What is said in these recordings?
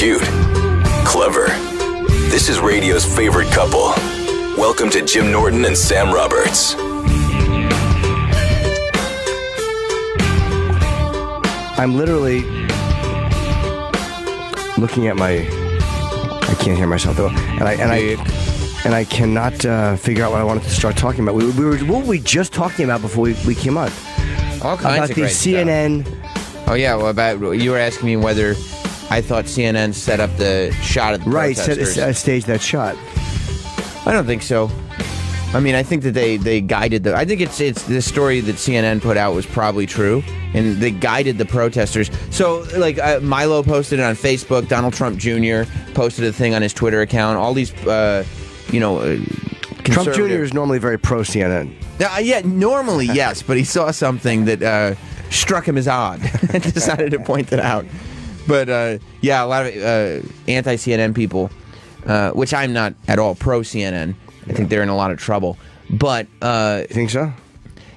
Cute. Clever. This is radio's favorite couple. Welcome to Jim Norton and Sam Roberts. I'm literally looking at my... I can't hear myself though. And I cannot figure out what I wanted to start talking about. What were we just talking about before we came on? All kinds about of the great CNN. Stuff. Oh yeah, well, about you were asking me whether I thought CNN set up the shot of the protesters. Right, staged that shot. I don't think so. I mean, I think that they guided the. I think it's the story that CNN put out was probably true, and they guided the protesters. So, like Milo posted it on Facebook. Donald Trump Jr. posted a thing on his Twitter account. All these, Trump Jr. is normally very pro CNN. Yeah, normally yes, but he saw something that struck him as odd and decided to point it out. But a lot of anti-CNN people, which I'm not at all pro-CNN. I think they're in a lot of trouble. But you think so?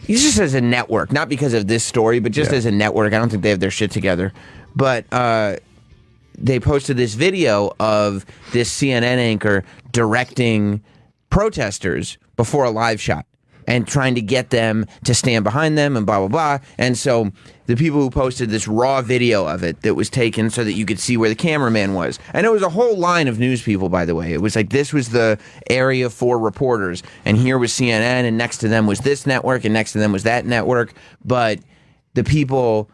He's just as a network, not because of this story, but just as a network. I don't think they have their shit together. But they posted this video of this CNN anchor directing protesters before a live shot and trying to get them to stand behind them and blah, blah, blah. And so the people who posted this raw video of it that was taken so that you could see where the cameraman was. And it was a whole line of news people, by the way. It was like this was the area for reporters. And here was CNN, and next to them was this network, and next to them was that network. But the people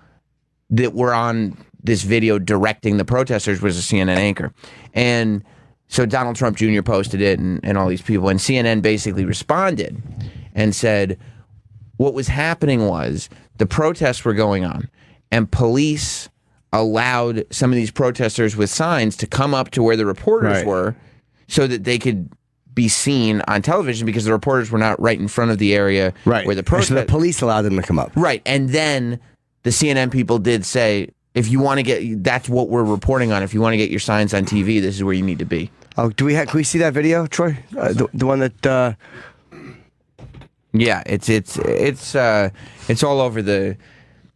that were on this video directing the protesters was a CNN anchor. And so Donald Trump Jr. posted it and all these people. And CNN basically responded and said what was happening was the protests were going on, and police allowed some of these protesters with signs to come up to where the reporters were so that they could be seen on television because the reporters were not right in front of the area where the protest... So the police allowed them to come up. Right, and then the CNN people did say, if you want to get... That's what we're reporting on. If you want to get your signs on TV, this is where you need to be. Oh, can we see that video, Troy? The one that... Yeah, it's all over the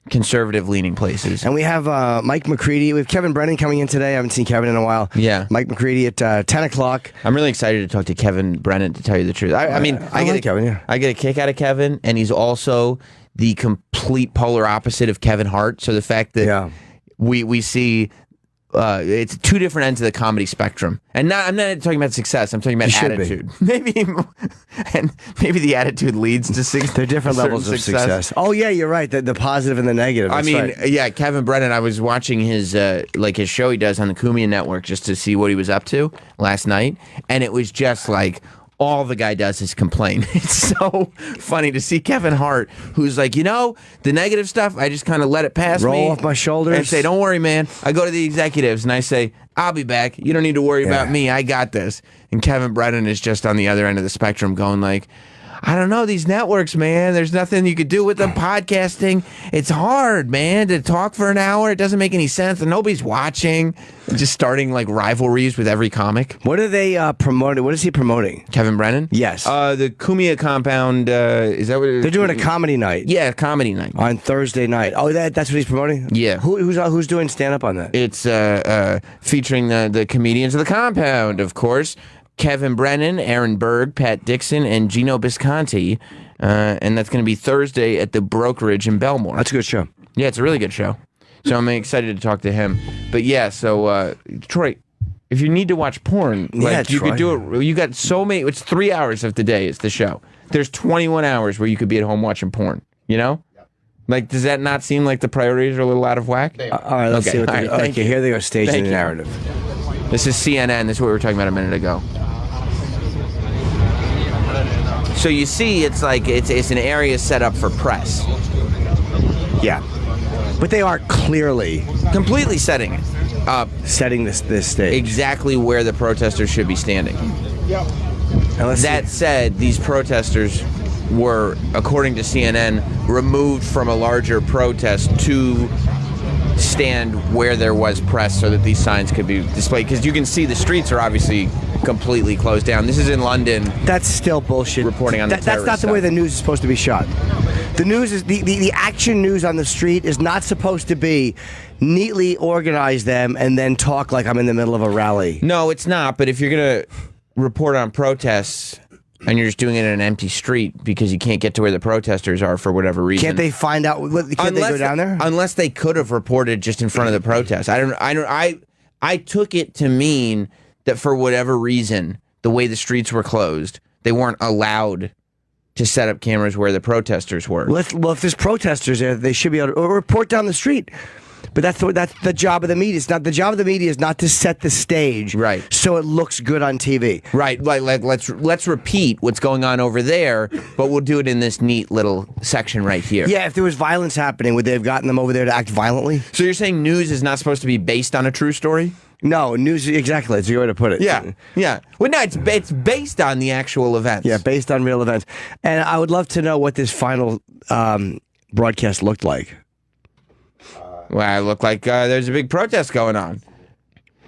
conservative-leaning places. And we have Mike McCready. We have Kevin Brennan coming in today. I haven't seen Kevin in a while. Yeah. Mike McCready at 10 o'clock. I'm really excited to talk to Kevin Brennan, to tell you the truth. I get a kick out of Kevin, and he's also the complete polar opposite of Kevin Hart. So the fact that we see... it's two different ends of the comedy spectrum, and I'm not talking about success. I'm talking about attitude. Maybe the attitude leads to success. They're different levels of success. Oh yeah, you're right. The positive and the negative. That's Kevin Brennan. I was watching his his show he does on the Kumian Network just to see what he was up to last night, and it was just like. All the guy does is complain. It's so funny to see Kevin Hart, who's like, the negative stuff, I just kind of let it pass Roll off my shoulders. And say, don't worry, man. I go to the executives and I say, I'll be back. You don't need to worry about me. I got this. And Kevin Brennan is just on the other end of the spectrum going like, I don't know, these networks, man. There's nothing you could do with them. Podcasting, it's hard, man, to talk for an hour. It doesn't make any sense, and nobody's watching. Just starting like rivalries with every comic. What are they promoting? What is he promoting? Kevin Brennan? Yes. The Kumia compound. Is that what it is? They're doing a comedy night. Yeah, comedy night on Thursday night. Oh, that's what he's promoting. Yeah. Who's doing stand up on that? It's featuring the comedians of the compound, of course. Kevin Brennan, Aaron Berg, Pat Dixon, and Gino Bisconti. And that's going to be Thursday at the Brokerage in Belmore. That's a good show. Yeah, it's a really good show. So I'm excited to talk to him. But yeah, so Troy, if you need to watch porn, you could do it. You got so many. It's 3 hours of the day. It's the show. There's 21 hours where you could be at home watching porn. You know? Like, does that not seem like the priorities are a little out of whack? All right, let's see what they do. Okay, here they go staging the narrative. This is CNN. This is what we were talking about a minute ago. So you see, it's like it's an area set up for press. Yeah, but they are clearly completely setting it up, setting this stage exactly where the protesters should be standing. That said, these protesters were, according to CNN, removed from a larger protest to stand where there was press so that these signs could be displayed. Because you can see the streets are obviously completely closed down. This is in London. That's still bullshit. Reporting on the That's not the way the news is supposed to be shot. The news is the action news on the street is not supposed to be neatly organize them and then talk like I'm in the middle of a rally. No, it's not. But if you're gonna report on protests and you're just doing it in an empty street because you can't get to where the protesters are for whatever reason, can't they find out? Can't they go down there? Unless they could have reported just in front of the protest. I took it to mean that for whatever reason, the way the streets were closed, they weren't allowed to set up cameras where the protesters were. Well, if there's protesters there, they should be able to report down the street. But that's the job of the media. It's not the job of the media is not to set the stage, right? So it looks good on TV, right? Like let's repeat what's going on over there, but we'll do it in this neat little section right here. Yeah, if there was violence happening, would they have gotten them over there to act violently? So you're saying news is not supposed to be based on a true story? No, news exactly. That's a good way to put it. Yeah. Well, no, it's based on the actual events. Yeah, based on real events. And I would love to know what this final broadcast looked like. Well, it looked like there's a big protest going on.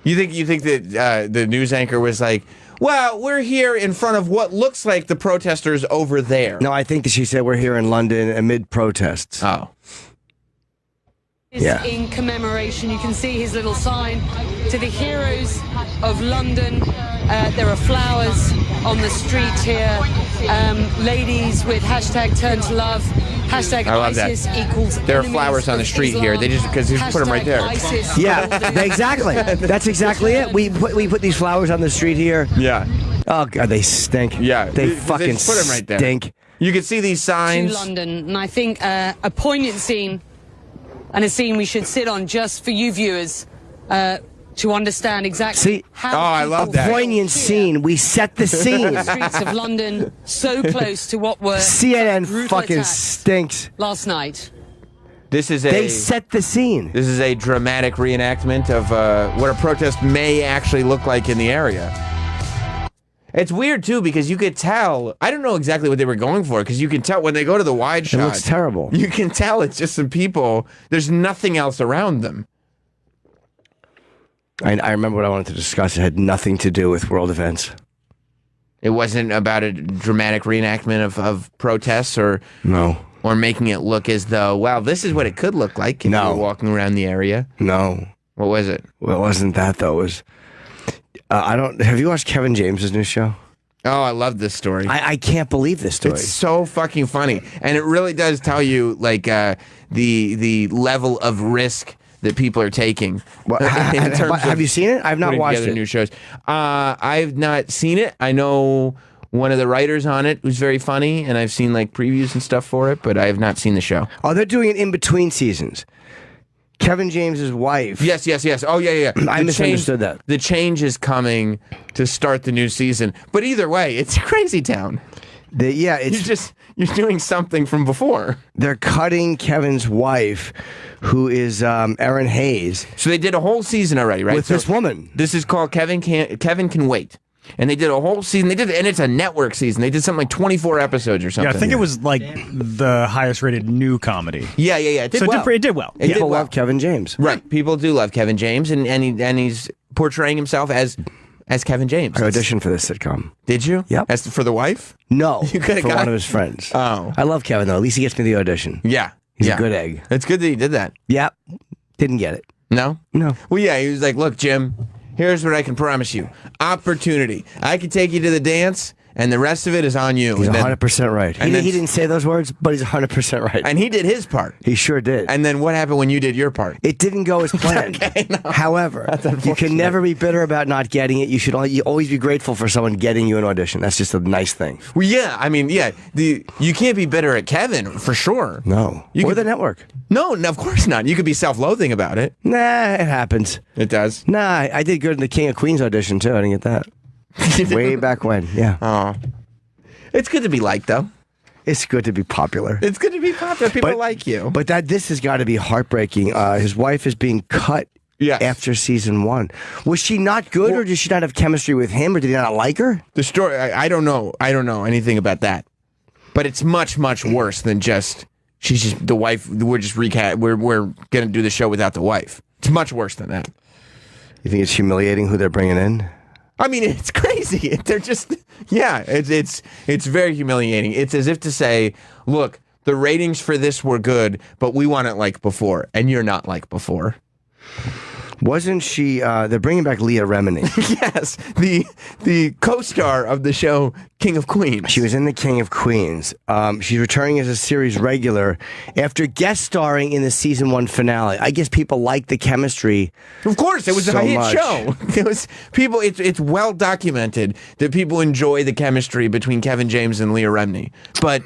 You think that the news anchor was like, well, we're here in front of what looks like the protesters over there? No, I think that she said we're here in London amid protests. Oh. Yeah. In commemoration, you can see his little sign to the heroes of London. There are flowers on the street here. Ladies with hashtag turn to love. Hashtag I love ISIS that. equals there are flowers on the street here. They just because put them right there. ISIS. Yeah, exactly. That's exactly it. We put these flowers on the street here. Yeah. Oh God, they stink. Yeah, they fucking put them right there. stink. You can see these signs. To London, and I think a poignant scene, and a scene we should sit on just for you viewers to understand exactly how. Oh, I love that poignant scene. We set the scene. The streets of London, so close to what were CNN brutal fucking attacks stinks. last night. They set the scene. This is a dramatic reenactment of what a protest may actually look like in the area. It's weird, too, because you could tell. I don't know exactly what they were going for, because you can tell when they go to the wide shot. It looks terrible. You can tell it's just some people. There's nothing else around them. I remember what I wanted to discuss. It had nothing to do with world events. It wasn't about a dramatic reenactment of protests or making it look as though, wow, this is what it could look like if you were walking around the area. No. What was it? Well, it wasn't that, though. It was... have you watched Kevin James's new show? Oh, I love this story. I can't believe this story. It's so fucking funny. And it really does tell you, like, the level of risk that people are taking. Have you seen it? I've not watched it. New shows. I've not seen it. I know one of the writers on it who's very funny, and I've seen, like, previews and stuff for it, but I have not seen the show. Oh, they're doing it in between seasons. Kevin James's wife. Yes. Oh, yeah. I misunderstood that. The change is coming to start the new season. But either way, it's crazy town. You're doing something from before. They're cutting Kevin's wife, who is Erin Hayes. So they did a whole season already, right? With this woman. This is called Kevin Can Wait. And they did a whole season. And it's a network season. They did something like 24 episodes or something. Yeah, I think it was like the highest rated new comedy. Yeah. It did well. It did well. People love Kevin James. Right. People do love Kevin James, and he's portraying himself as Kevin James. I auditioned for this sitcom. Did you? Yep. For the wife? No. You could have for one of his friends. Oh. I love Kevin, though. At least he gets me the audition. Yeah. He's a good egg. It's good that he did that. Yep. Didn't get it. No? No. Well, yeah, he was like, look, Jim, here's what I can promise you. Opportunity. I can take you to the dance, and the rest of it is on you. He's 100% right. He didn't say those words, but he's 100% right. And he did his part. He sure did. And then what happened when you did your part? It didn't go as planned. Okay, no. However, you can never be bitter about not getting it. You should always be grateful for someone getting you an audition. That's just a nice thing. Well, yeah. I mean, yeah. You can't be bitter at Kevin, for sure. No. Or the network. No, of course not. You could be self-loathing about it. Nah, it happens. It does? Nah, I did good in the King of Queens audition, too. I didn't get that. Way back when, yeah. Oh. It's good to be liked, though. It's good to be popular. It's good to be popular. People like you. But this has got to be heartbreaking. His wife is being cut after season 1. Was she not good, or did she not have chemistry with him, or did he not like her? The story, I don't know. I don't know anything about that. But it's much, much worse than just, she's just the wife. We're just we're going to do the show without the wife. It's much worse than that. You think it's humiliating who they're bringing in? I mean, it's crazy. They're just, it's very humiliating. It's as if to say, look, the ratings for this were good, but we want it like before, and you're not like before. Wasn't she? They're bringing back Leah Remini. Yes, the co-star of the show King of Queens. She was in the King of Queens. She's returning as a series regular after guest starring in the season 1 finale. I guess people like the chemistry. Of course, it was so a hit much. show. It was people. It's well documented that people enjoy the chemistry between Kevin James and Leah Remini, but.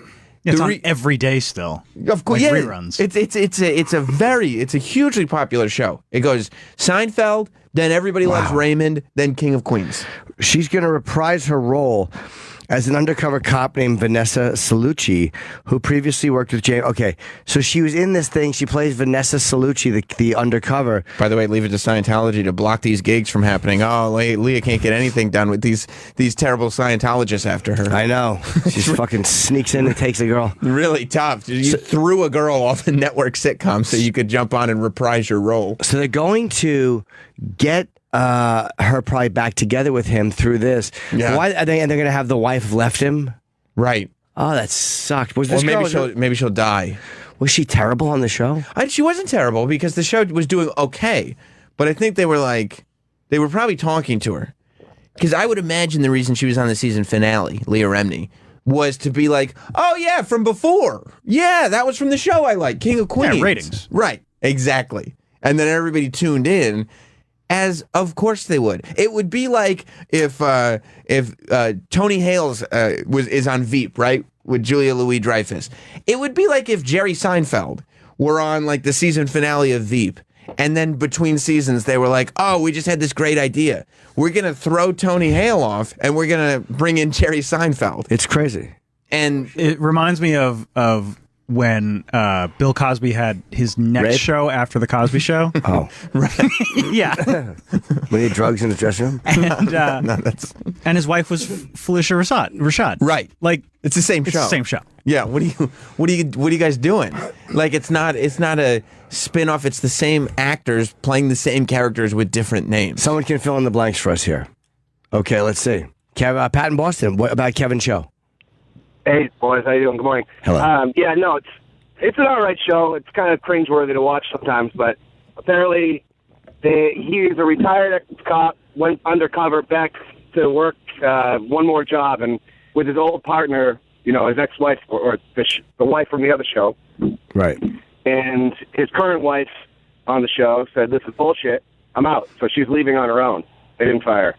It's on every day still. Of course, like yeah. Reruns. It's a hugely popular show. It goes Seinfeld, then Everybody Loves Raymond, then King of Queens. She's going to reprise her role as an undercover cop named Vanessa Salucci, who previously worked with James. Okay, so she was in this thing. She plays Vanessa Salucci, the undercover. By the way, leave it to Scientology to block these gigs from happening. Oh, Leah can't get anything done with these terrible Scientologists after her. I know. She fucking sneaks in and takes a girl. Really tough. You threw a girl off a network sitcom so you could jump on and reprise your role. So they're going to get her probably back together with him through this. Yeah. Why are they? And they're going to have the wife left him. Right. Oh, that sucked. Was Or this maybe she'll die. Was she terrible on the show? She wasn't terrible because the show was doing okay, but I think they were probably talking to her because I would imagine the reason she was on the season finale, Leah Remini, was to be like, oh yeah, from before, yeah, that was from the show I like, King of Queens. Yeah, ratings. Right, exactly, and then everybody tuned in. As of course they would. It would be like if Tony Hales is on Veep, right, with Julia Louis-Dreyfus. It would be like if Jerry Seinfeld were on like the season finale of Veep, and then between seasons they were like, "Oh, we just had this great idea. We're gonna throw Tony Hale off, and we're gonna bring in Jerry Seinfeld." It's crazy. And it reminds me of when Bill Cosby had his next Red? show after the Cosby Show. Oh, Right. Yeah. when he had drugs in his dressing room. And no, that's and his wife was Felicia Rashad. right. Like It's the same it's show. the same show. Yeah. What are you guys doing? Like it's not a spin-off. It's the same actors playing the same characters with different names. Someone can fill in the blanks for us here. Okay, let's see. Pat in Boston. What about Kevin's show? Hey, boys, how you doing? Good morning. Hello. Yeah, no, it's an all right show. It's kind of cringeworthy to watch sometimes, but apparently he's a retired ex-cop, went undercover back to work one more job, and with his old partner, you know, his ex-wife or the wife from the other show. Right. And his current wife on the show said, "This is bullshit. I'm out." So she's leaving on her own. They didn't fire her.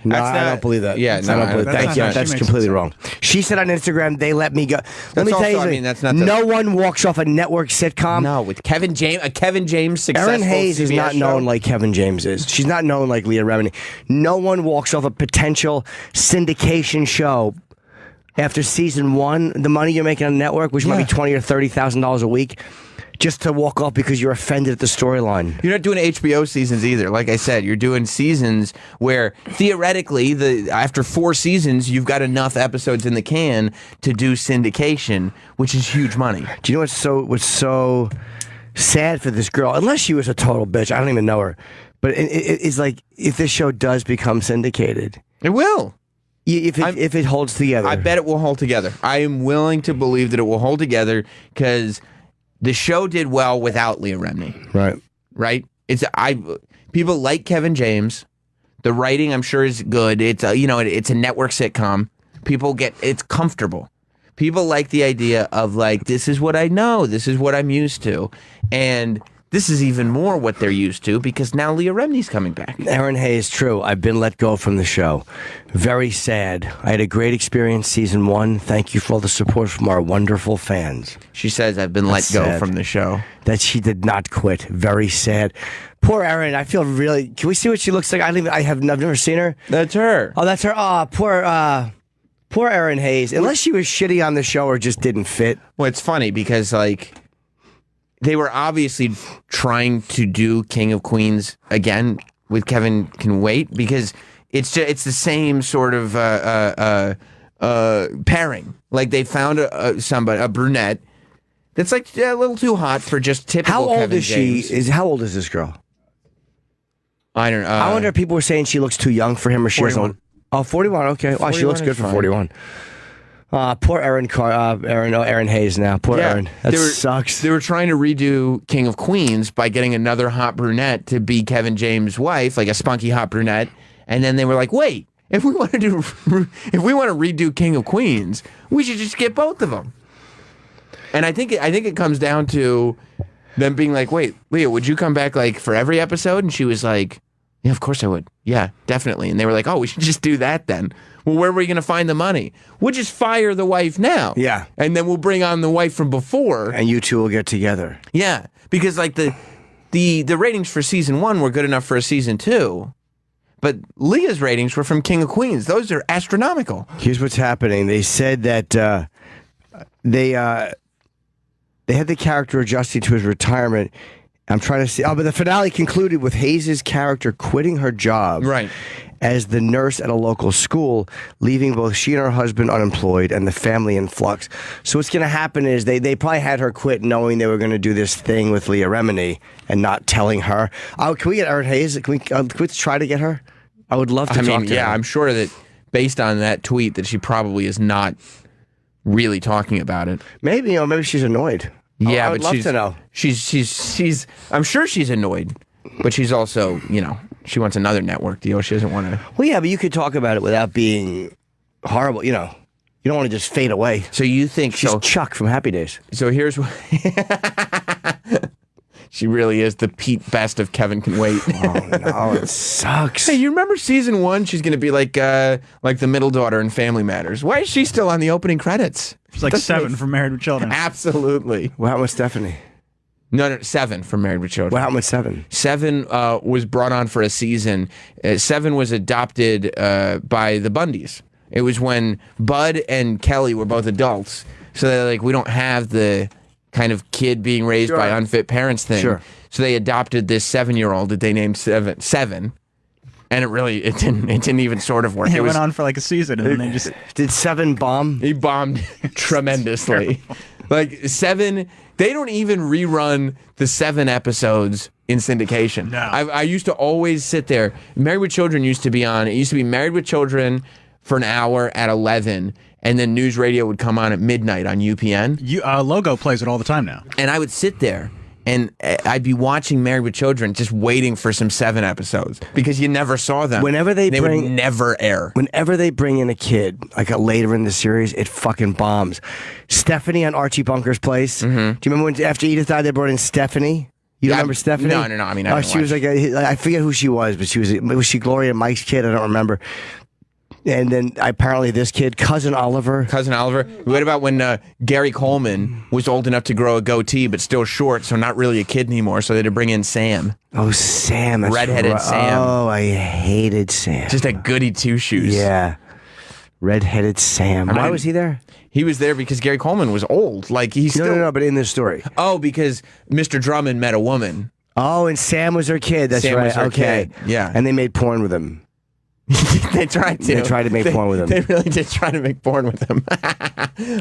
No, That's I not- don't believe that. yeah, I no, don't believe that's that. not- Yeah, she that's makes completely sense. wrong. She said on Instagram, they let me go. Let That's me tell also- you I something. mean, that's not the- No one walks off a network sitcom. No, with Kevin James successful Erin Hayes is CBS not show. known like Kevin James is. She's not known like Leah Remini. No one walks off a potential syndication show after season 1. The money you're making on a network, which might be $20,000 or $30,000 a week, just to walk off because you're offended at the storyline. You're not doing HBO seasons either. Like I said, you're doing seasons where theoretically, after 4 seasons, you've got enough episodes in the can to do syndication, which is huge money. Do you know what's so sad for this girl? Unless she was a total bitch, I don't even know her. But it's like if this show does become syndicated, It will. if it holds together, I bet it will hold together. I am willing to believe that it will hold together because the show did well without Leah Remini. right. Right? People like Kevin James. The writing, I'm sure, is good. It's it's a network sitcom. It's comfortable. People like the idea of like, this is what I know, this is what I'm used to, and this is even more what they're used to because now Leah Remini's coming back. Erin Hayes, true. I've been let go from the show. Very sad. I had a great experience season 1. Thank you for all the support from our wonderful fans. She says, "I've been let go sad. from the show." That she did not quit. Very sad. Poor Erin. I feel really. Can we see what she looks like? I've never seen her. That's her. Oh, that's her. Oh, poor Erin Hayes. Unless she was shitty on the show or just didn't fit. Well, it's funny because like they were obviously trying to do King of Queens again with Kevin Can Wait because it's the same sort of pairing. Like they found a brunette that's like a little too hot for just typical. How old Kevin is she? James. How old is this girl? I don't know. I wonder if people were saying she looks too young for him or she has 41. old. Oh, 41. Okay. Wow, she 41 looks good is for fine. 41. Poor Aaron Hayes now. Poor Aaron. That sucks. They were trying to redo King of Queens by getting another hot brunette to be Kevin James' wife, like a spunky hot brunette. And then they were like, wait, if we want to redo King of Queens, we should just get both of them. And I think it comes down to them being like, wait, Leah, would you come back like for every episode? And she was like, yeah, of course I would. Yeah, definitely. And they were like, oh, we should just do that then. Well, where are we going to find the money? We'll just fire the wife now. Yeah. And then we'll bring on the wife from before. And you two will get together. Yeah. Because like the ratings for season 1 were good enough for a season 2. But Leah's ratings were from King of Queens. Those are astronomical. Here's what's happening. They said that they had the character adjusting to his retirement. I'm trying to see. Oh, but the finale concluded with Hayes' character quitting her job as the nurse at a local school, leaving both she and her husband unemployed and the family in flux. So what's going to happen is they probably had her quit knowing they were going to do this thing with Leah Remini and not telling her. Oh, can we get Aaron Hayes? Can we try to get her? I would love to talk to her. Yeah, I'm sure that based on that tweet that she probably is not really talking about it. Maybe, maybe she's annoyed. Yeah, I would love to know. She's. I'm sure she's annoyed, but she's also, she wants another network deal. She doesn't want to. Well, yeah, but you could talk about it without being horrible. You don't want to just fade away. So you think she's Chuck from Happy Days? So here's what. She really is the Pete Best of Kevin Can Wait. Oh no, it sucks. Hey, you remember season 1? She's going to be like the middle daughter in Family Matters. Why is she still on the opening credits? She's like 7 from Married with Children. Absolutely. What happened with Stephanie? No, 7 from Married with Children. What happened with 7? 7 was brought on for a season. 7 was adopted by the Bundys. It was when Bud and Kelly were both adults. So they're like, we don't have the kind of kid being raised by unfit parents thing. Sure. So they adopted this 7-year-old that they named Seven. And it didn't even sort of work. It went on for like a season, and then they just did 7 bomb. He bombed tremendously. Like 7, they don't even rerun the 7 episodes in syndication. No. I used to always sit there. Married with Children used to be on. It used to be Married with Children for an hour at 11, and then News Radio would come on at midnight on UPN. Logo plays it all the time now. And I would sit there. And I'd be watching Married with Children, just waiting for some 7 episodes because you never saw them. Whenever they would never air. Whenever they bring in a kid, like later in the series, it fucking bombs. Stephanie on Archie Bunker's Place. Do you remember when after Edith died, they brought in Stephanie? You remember Stephanie? No. I mean, she was like I forget who she was, but was she Gloria Mike's kid? I don't remember. And then apparently this kid, Cousin Oliver. What about when Gary Coleman was old enough to grow a goatee but still short, so not really a kid anymore, so they had to bring in Sam. Oh, Sam. That's Redheaded Sam. Oh, I hated Sam. Just a goody two-shoes. Yeah. Redheaded Sam. Why was he there? He was there because Gary Coleman was old. Like he's still... No, but in this story. Oh, because Mr. Drummond met a woman. Oh, and Sam was her kid. That's Sam right. was her kid. Yeah. And they made porn with him. They tried to. They tried to make porn with him. They really did try to make porn with him.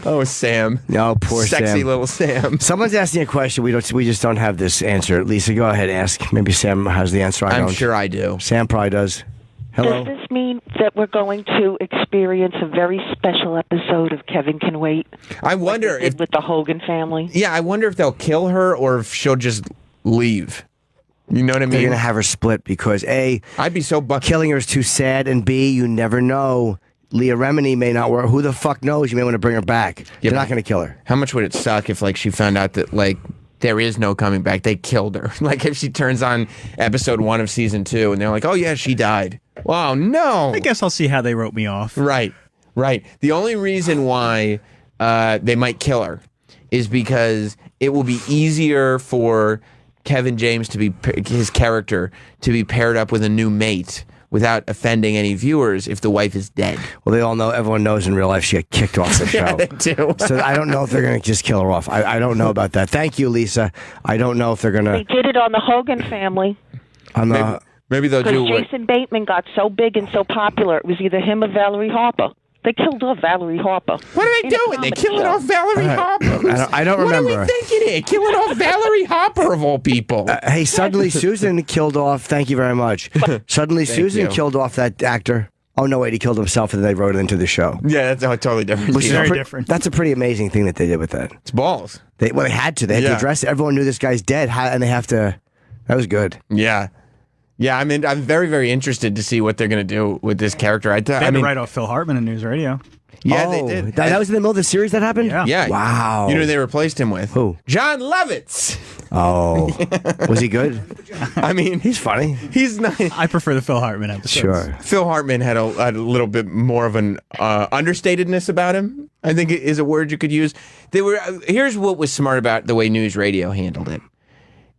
Oh, Sam. No, poor Sexy Sam. little Sam. Someone's asking a question. We just don't have this answer. Lisa, go ahead, ask. Maybe Sam has the answer. I'm sure I do. Sam probably does. Hello. Does this mean that we're going to experience a very special episode of Kevin Can Wait? I wonder if with the Hogan family. Yeah, I wonder if they'll kill her or if she'll just leave. You know what I mean? They're going to have her split because A, I'd be so killing her is too sad, and B, you never know. Leah Remini may not work. Who the fuck knows? You may want to bring her back. Yeah, they're not going to kill her. How much would it suck if she found out that there is no coming back? They killed her. Like if she turns on episode 1 of season 2 and they're like, oh yeah, she died. Wow, no. I guess I'll see how they wrote me off. Right. The only reason why they might kill her is because it will be easier for Kevin James his character to be paired up with a new mate without offending any viewers if the wife is dead. Well, everyone knows in real life she got kicked off the show. Yeah, they do. So I don't know if they're going to just kill her off. I don't know about that. Thank you, Lisa. I don't know if they're going to... They did it on the Hogan family. Maybe they'll do... Because Jason Bateman got so big and so popular, it was either him or Valerie Harper. They killed off Valerie Harper. What are they doing? They're killing off Valerie Harper. I don't remember. What are we thinking here? Killing off Valerie Harper of all people. Hey, Suddenly Susan killed off. Thank you very much. Suddenly Susan killed off that actor. oh no, wait, he killed himself, and then they wrote it into the show. Yeah, that's a totally different. Which is Very different. That's a pretty amazing thing that they did with that. It's balls. They had to. They had to Yeah. address it. Everyone knew this guy's dead, and they have to. That was good. Yeah. Yeah, I mean, I'm very, very interested to see what they're going to do with this character. They had to write off Phil Hartman in News Radio. Yeah, Oh, they did. That was in the middle of the series that happened? Yeah. Yeah. Wow. You know who they replaced him with? Who? John Lovitz. Oh. Was he good? I mean, He's funny. he's not. I prefer the Phil Hartman episodes. Sure. Phil Hartman had a little bit more of an understatedness about him, I think is a word you could use. They were. Here's what was smart about the way News Radio handled it.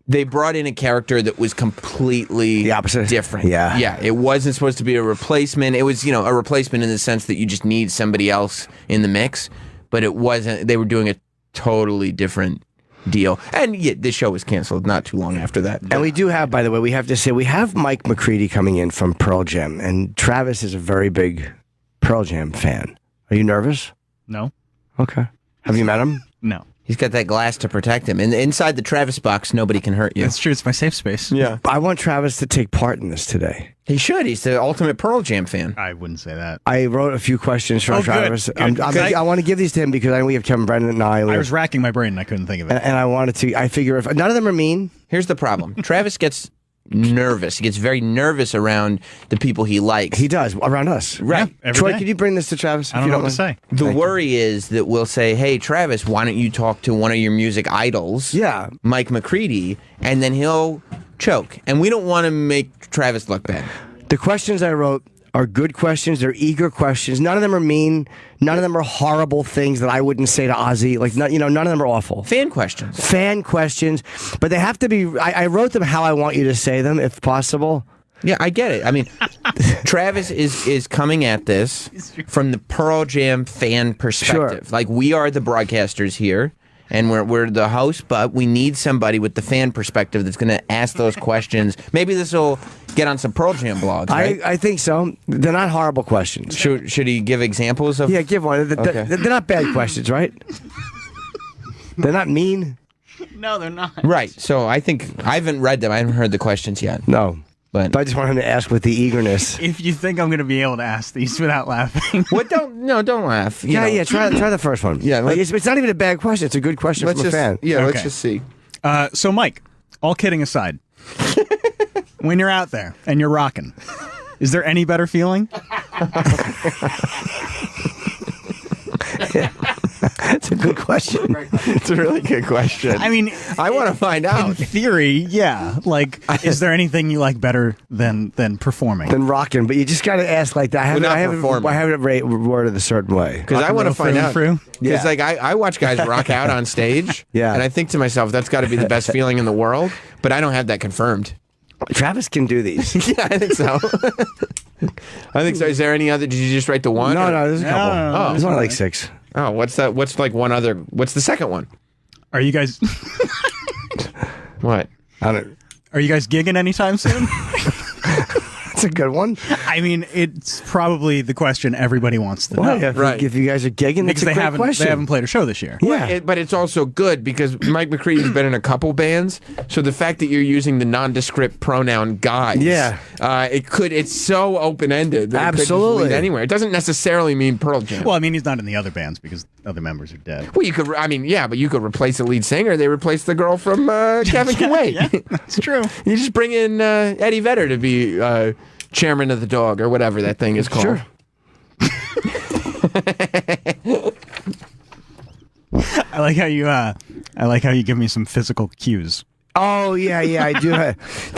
They brought in a character that was completely The opposite? different. Yeah. Yeah. It wasn't supposed to be a replacement. It was, a replacement in the sense that you just need somebody else in the mix, but it wasn't. They were doing a totally different deal. And yet this show was canceled not too long after that. And we do have, by the way, we have to say, we have Mike McCready coming in from Pearl Jam, and Travis is a very big Pearl Jam fan. Are you nervous? No? Okay. Have you met him? No. He's got that glass to protect him. And inside the Travis box, nobody can hurt you. That's true. It's my safe space. Yeah. I want Travis to take part in this today. He should. He's the ultimate Pearl Jam fan. I wouldn't say that. I wrote a few questions for Oh, good, Travis. good. I want to give these to him because I know we have Kevin Brennan and I was racking my brain and I couldn't think of it. and I wanted to. I figure if none of them are mean. Here's the problem. Travis gets nervous. He gets very nervous around the people he likes. He does around us. Right. Yeah, every Troy, day. could you bring this to Travis? I don't know what to say. The worry is that we'll say, hey, Travis, why don't you talk to one of your music idols, Yeah. Mike McCready, and then he'll choke. And we don't want to make Travis look bad. The questions I wrote are good questions. They're eager questions. None of them are mean. None of them are horrible things that I wouldn't say to Ozzy. Like, none of them are awful. Fan questions. Fan questions, but they have to be. I wrote them how I want you to say them, if possible. Yeah, I get it. I mean, Travis is coming at this from the Pearl Jam fan perspective. Sure. Like, we are the broadcasters here, and we're the host, but we need somebody with the fan perspective that's going to ask those questions. Maybe this will get on some Pearl Jam blogs, right? I think so. They're not horrible questions. Should he give examples of? Yeah, give one. Okay. They're not bad questions, right? They're not mean. No, they're not. Right. So I think I haven't read them. I haven't heard the questions yet. No. But I just want him to ask with the eagerness. If you think I'm going to be able to ask these without laughing. what? Don't laugh. You know. Yeah. Try the first one. Yeah, Like, it's not even a bad question. It's a good question from a fan. Yeah, let's Okay. just see. So, Mike, all kidding aside, when you're out there and you're rocking, is there any better feeling? It's a good question. It's a really good question. I mean, I want to find in out. theory, yeah. Like, is there anything you like better than performing? Than rocking, but you just got to ask like that. Well, not performing. I have it worded a certain way. Because I want to find out. Through? Because Yeah. like I watch guys rock out on stage, Yeah. and I think to myself, that's got to be the best feeling in the world. But I don't have that confirmed. Travis can do these. Yeah, I think so. I think so. Is there any other? Did you just write the one? No, or- there's a couple. No. There's only like 6. Oh, what's that? What's like one other? What's the second one? Are you guys What? I don't. Are you guys gigging anytime soon? That's a good one. I mean, it's probably the question everybody wants to know. Well, if, Right. if you guys are gigging, that's Because a they great haven't question. played a show this year. Yeah. But it's also good because Mike McCready's been in a couple bands, so the fact that you're using the nondescript pronoun guys, Yeah. it's so open ended. Absolutely. Anywhere. It doesn't necessarily mean Pearl Jam. Well, I mean, he's not in the other bands because other members are dead. Well, you could. I mean, yeah, but you could replace the lead singer. They replaced the girl from Kevin Can Wait. Yeah, that's true. You just bring in Eddie Vedder to be chairman of the dog or whatever that thing is called. Sure. I like how you give me some physical cues. Oh yeah, I do.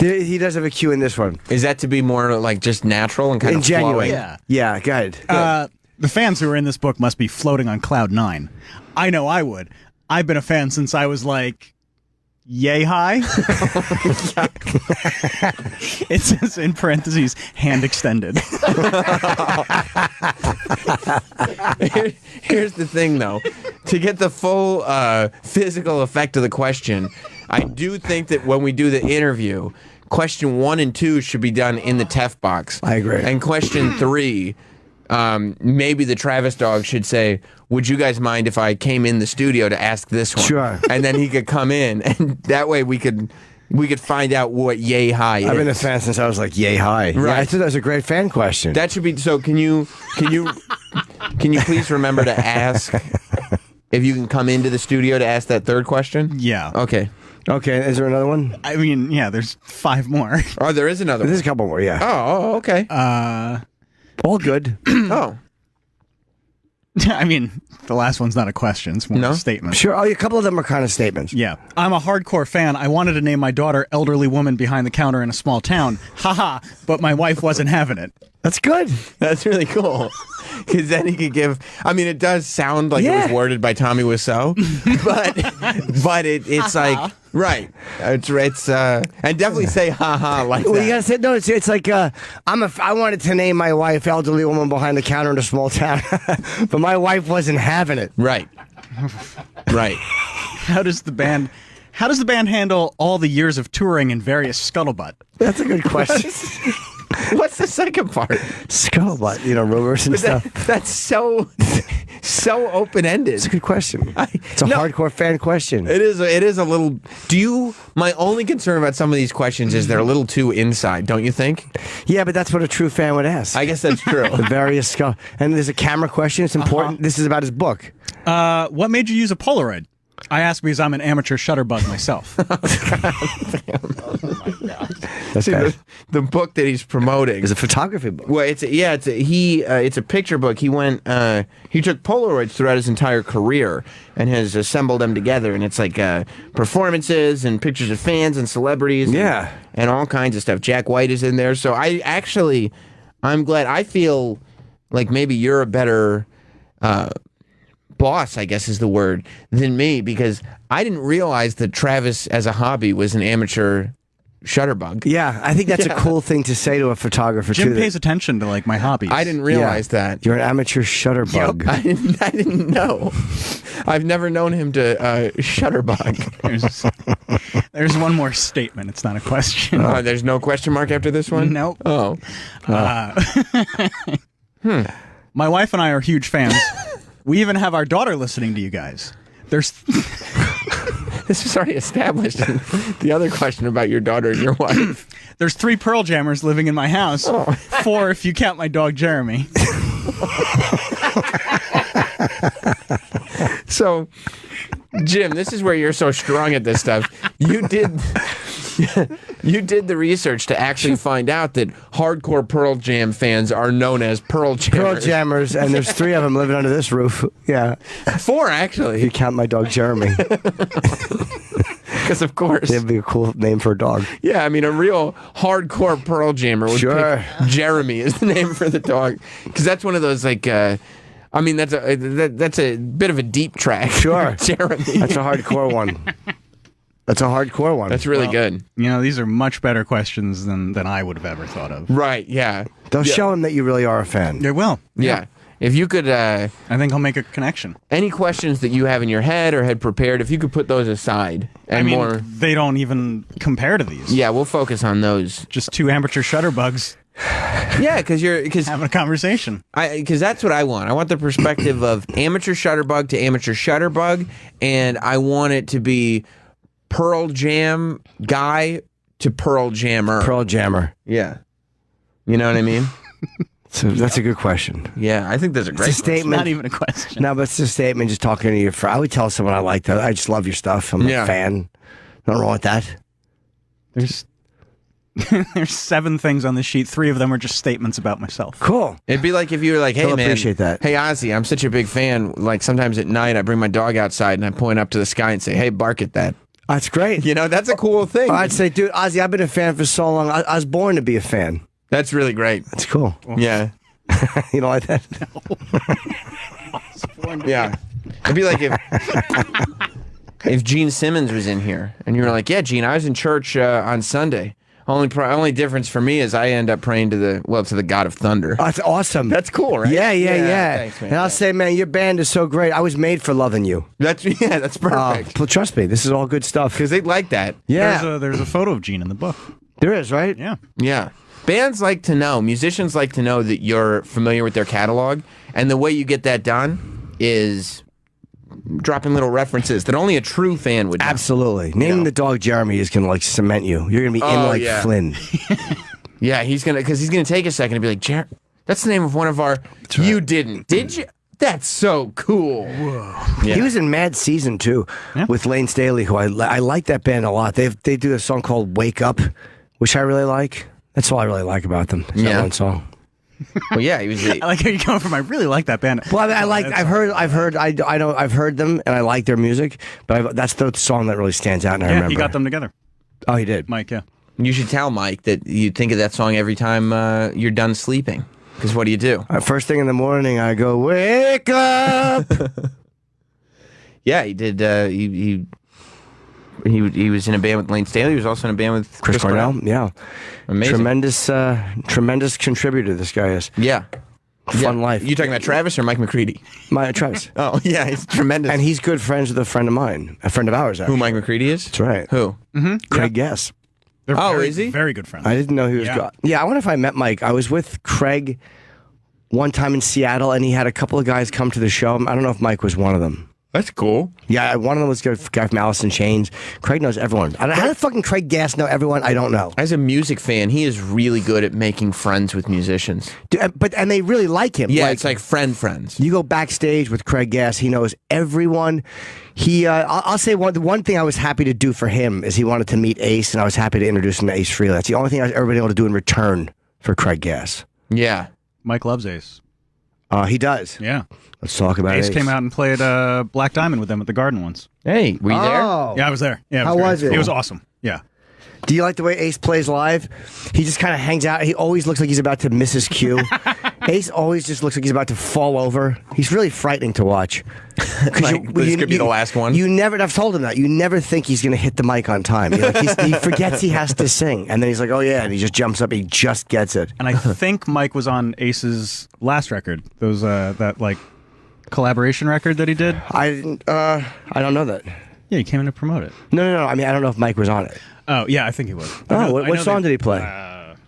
He does have a cue in this one. Is that to be more like just natural and kind And of genuine. flowing? Yeah. Yeah, go ahead. The fans who are in this book must be floating on cloud 9. I know I would. I've been a fan since I was like yay high. It says in parentheses, hand extended. Here's the thing, though. To get the full physical effect of the question, I do think that when we do the interview, question 1 and 2 should be done in the TEF box. I agree. And question 3, maybe the Travis dog should say, would you guys mind if I came in the studio to ask this one? Sure. And then he could come in, and that way we could we could find out what yay high is. I've been a fan since I was like yay high. Right. Yeah, I thought that was a great fan question. That should be so. Can you please remember to ask if you can come into the studio to ask that third question? Yeah. Okay. Okay, is there another one? I mean, yeah, there's 5 more. Oh, there is another There's one. a couple more, yeah. Oh, okay. All good. Oh. I mean, the last one's not a question; it's more No? a statement. Sure. Oh, a couple of them are kind of statements. Yeah, I'm a hardcore fan. I wanted to name my daughter "Elderly Woman Behind the Counter in a Small Town." Haha, but my wife wasn't having it. That's good. That's really cool. Because then he could give. I mean, it does sound like it was worded by Tommy Wiseau, but it's like right. It's and definitely say haha like Well, that. you gotta say no. It's like I wanted to name my wife "Elderly Woman Behind the Counter in a Small Town," but my wife wasn't having it. Right. Right. How does the band handle all the years of touring and various scuttlebutt? That's a good question. What's the second part? Scuttlebutt, rumors and stuff. That's so open ended. It's a good question. It's a hardcore fan question. It is a little. My only concern about some of these questions is they're a little too inside, don't you think? Yeah, but that's what a true fan would ask. I guess that's true. The various and there's a camera question. It's important. This is about his book. What made you use a Polaroid? I ask because I'm an amateur shutterbug myself. That's bad. The book that he's promoting It's a photography book. Well, it's a picture book. He took Polaroids throughout his entire career and has assembled them together, and it's like performances and pictures of fans and celebrities, and all kinds of stuff. Jack White is in there, so I'm glad. I feel like maybe you're a better boss, I guess is the word, than me, because I didn't realize that Travis, as a hobby, was an amateur shutterbug. Yeah, I think that's a cool thing to say to a photographer Jim too. pays attention to like my hobbies. I didn't realize that. You're an amateur shutterbug. I didn't know. I've never known him to shutterbug. There's one more statement. It's not a question. There's no question mark after this one? Nope. Oh. My wife and I are huge fans. We even have our daughter listening to you guys. There's This was already established in the other question about your daughter and your wife. There's 3 Pearl Jammers living in my house. 4 if you count my dog Jeremy. So, Jim, this is where you're so strong at this stuff. You did the research to actually find out that hardcore Pearl Jam fans are known as Pearl Jammers. Pearl Jammers, and there's 3 of them living under this roof. Yeah. 4, actually. If you count my dog Jeremy. Because, of course. That'd be a cool name for a dog. Yeah, I mean, a real hardcore Pearl Jammer would pick Jeremy as the name for the dog. Because that's one of those, like, that's a bit of a deep track. Sure. Jeremy. That's a hardcore one. That's a hardcore one. That's really good. These are much better questions than I would have ever thought of. Right, yeah. They'll show him that you really are a fan. They will. Yeah. If you could... I think I'll make a connection. Any questions that you have in your head or had prepared, if you could put those aside. And they don't even compare to these. Yeah, we'll focus on those. Just 2 amateur shutterbugs. Yeah, because having a conversation. Because that's what I want. I want the perspective of amateur shutterbug to amateur shutterbug, and I want it to be Pearl Jam guy to Pearl Jammer. Pearl Jammer. Yeah. You know what I mean? So that's a good question. Yeah, I think that's a great It's a statement. Not even a question. No, but it's a statement just talking to your friend. I would tell someone I like that. I just love your stuff. I'm a fan. Nothing wrong with that. There's 7 things on the sheet. 3 of them are just statements about myself. Cool. It'd be like if you were like, hey, I'll man. appreciate that. Hey, Ozzy, I'm such a big fan. Like, sometimes at night, I bring my dog outside and I point up to the sky and say, hey, bark at that. That's great. That's a cool thing. I'd say, dude, Ozzy, I've been a fan for so long. I was born to be a fan. That's really great. That's cool. Yeah. You don't like that? No. Yeah. It'd be like if Gene Simmons was in here and you were like, yeah, Gene, I was in church on Sunday. Only difference for me is I end up praying to the God of Thunder. Oh, that's awesome. That's cool, right? Yeah. Thanks, man. And I'll say, man, your band is so great. I was made for loving you. That's perfect. Trust me, this is all good stuff. Because they'd like that. Yeah. There's a photo of Gene in the book. There is, right? Yeah. Yeah. Bands like to know, musicians like to know that you're familiar with their catalog, and the way you get that done is dropping little references that only a true fan would know. Absolutely. Naming the dog Jeremy is gonna like cement you. You're gonna be in like Flynn. Yeah, he's gonna take a second and be like, that's the name of one of our. You didn't, did you? That's so cool. Whoa. Yeah. He was in Mad Season too with Lane Staley, who I like that band a lot. They do a song called "Wake Up," which I really like. That's all I really like about them. Is that one song. Well, yeah, he was. I like how you're going from. I really like that band. Well, I've heard them, and I like their music. But that's the song that really stands out, and I remember. He got them together. Oh, he did, Mike. Yeah. You should tell Mike that you think of that song every time you're done sleeping. Because what do you do? First thing in the morning, I go, "Wake up!" Yeah, he did. He was in a band with Lane Staley. He was also in a band with Chris Cornell. Yeah, amazing. Tremendous contributor. This guy is. Yeah, fun life. You talking about Travis or Mike McCready? Travis. Oh yeah, he's tremendous. And he's good friends with a friend of mine, a friend of ours. Actually. Who Mike McCready is? That's right. Who? Craig Guess. Is he? Very good friends. I didn't know he was. Yeah, I wonder if I met Mike. I was with Craig one time in Seattle, and he had a couple of guys come to the show. I don't know if Mike was one of them. That's cool. Yeah, one of them was a guy from Alice in Chains. Craig knows everyone. How did fucking Craig Gass know everyone? I don't know. As a music fan, he is really good at making friends with musicians. And they really like him. Yeah, it's like friends. You go backstage with Craig Gass, he knows everyone. I'll say the one thing I was happy to do for him is he wanted to meet Ace, and I was happy to introduce him to Ace Frehley. That's the only thing I was ever been able to do in return for Craig Gass. Yeah. Mike loves Ace. He does. Yeah. Let's talk about Ace. Ace came out and played Black Diamond with them at the Garden once. Hey, were you there? Yeah, I was there. Yeah, How was it? It was awesome. Yeah. Do you like the way Ace plays live? He just kind of hangs out. He always looks like he's about to miss his cue. Ace always just looks like he's about to fall over. He's really frightening to watch. Like, this could be the last one. I've told him that. You never think he's going to hit the mic on time. He forgets he has to sing. And then he's like, oh yeah, and he just jumps up. He just gets it. And I think Mike was on Ace's last record. Those that like collaboration record that he did. I don't know that. Yeah, he came in to promote it. No. I mean, I don't know if Mike was on it. Oh, yeah, I think he was. What song did he play?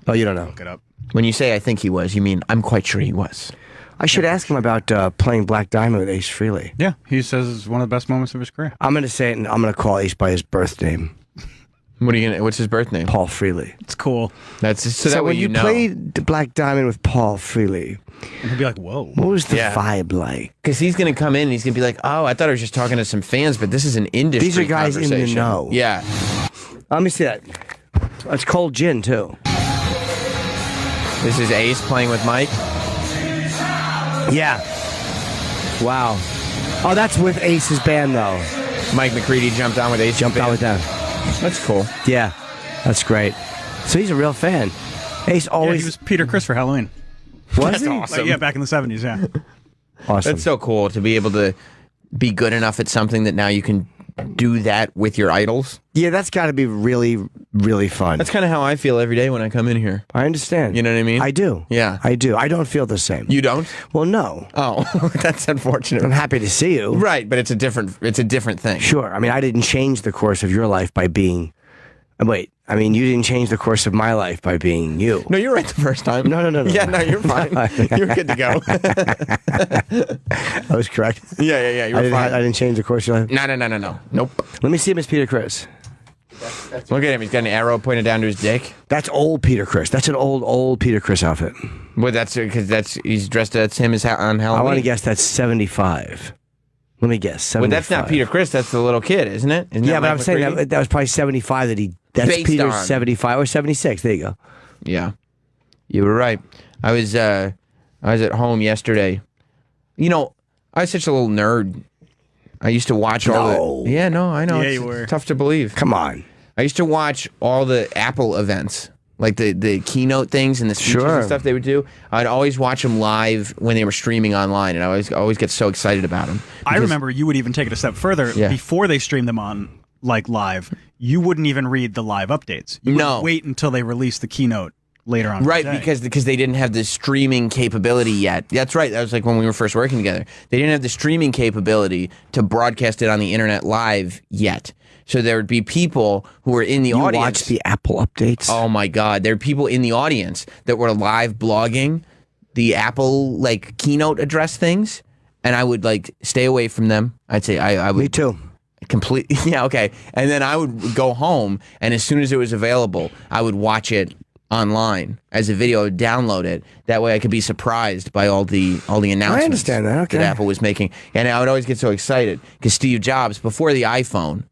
You don't know. Look it up. When you say I think he was, you mean I'm quite sure he was. I should ask him about playing Black Diamond with Ace Frehley. Yeah, he says it's one of the best moments of his career. I'm going to say it, and I'm going to call Ace by his birth name. What's his birth name? Paul Frehley. It's cool. That's so that way when you know. played the Black Diamond with Paul Frehley, And he'll be like, whoa. what was the vibe like? Because he's going to come in and he's going to be like, oh, I thought I was just talking to some fans, but this is an industry These are guys in the conversation. know. Yeah. Let me see that. It's cold gin, too. This is Ace playing with Mike. Yeah. Wow. Oh, that's with Ace's band, though. Mike McCready jumped on with Ace. Jumped on with them. That's cool. Yeah. That's great. So he's a real fan. Ace always... Yeah, he was Peter Criss for Halloween. Was he? awesome. Like, yeah, back in the 70s, yeah. Awesome. That's so cool to be able to be good enough at something that now you can do that with your idols. Yeah, that's got to be really, really fun. That's kind of how I feel every day when I come in here. I understand. You know what I mean? I do. Yeah. I do. I don't feel the same. You don't? Well, no. Oh, that's unfortunate. I'm happy to see you. Right, but it's a different thing. Sure. I mean, I didn't change the course of your life by being... Wait. I mean, you didn't change the course of my life by being you. No, you're right the first time. No. Yeah, no, you're fine. You're good to go. I was correct. Yeah. You're fine. I didn't change the course of your life. No. Nope. Let me see Miss Peter Chris. Look at him. He's got an arrow pointed down to his dick. That's old Peter Chris. That's an old Peter Chris outfit. Well, that's because he's dressed as him on Halloween. I want to guess that's 75. Let me guess. 75. Well, that's not Peter Chris. That's the little kid, isn't it? Yeah, but I'm saying that was probably 75 That's Based Peter's on. 75 or 76. There you go. Yeah, you were right. I was at home yesterday. You know, I was such a little nerd. I used to watch all the... Yeah, no, I know. Yeah, it's you were. tough to believe. Come on. I used to watch all the Apple events, like the keynote things and the speeches and stuff they would do. I'd always watch them live when they were streaming online, and I always get so excited about them. I remember you would even take it a step further. Yeah. Before they streamed them on live, you wouldn't even read the live updates. You would wait until they released the keynote later on. Right, because they didn't have the streaming capability yet. That's right. That was like when we were first working together. They didn't have the streaming capability to broadcast it on the internet live yet. So there would be people who were in the audience. You watch the Apple updates? Oh my God. There are people in the audience that were live blogging the Apple keynote address things. and I would like stay away from them. I'd say I would. Me too. Completely. Yeah, okay. And then I would go home, and as soon as it was available, I would watch it online as a video, I would download it. That way I could be surprised by all the announcements I understand that. Okay. Apple was making. And I would always get so excited because Steve Jobs, before the iPhone,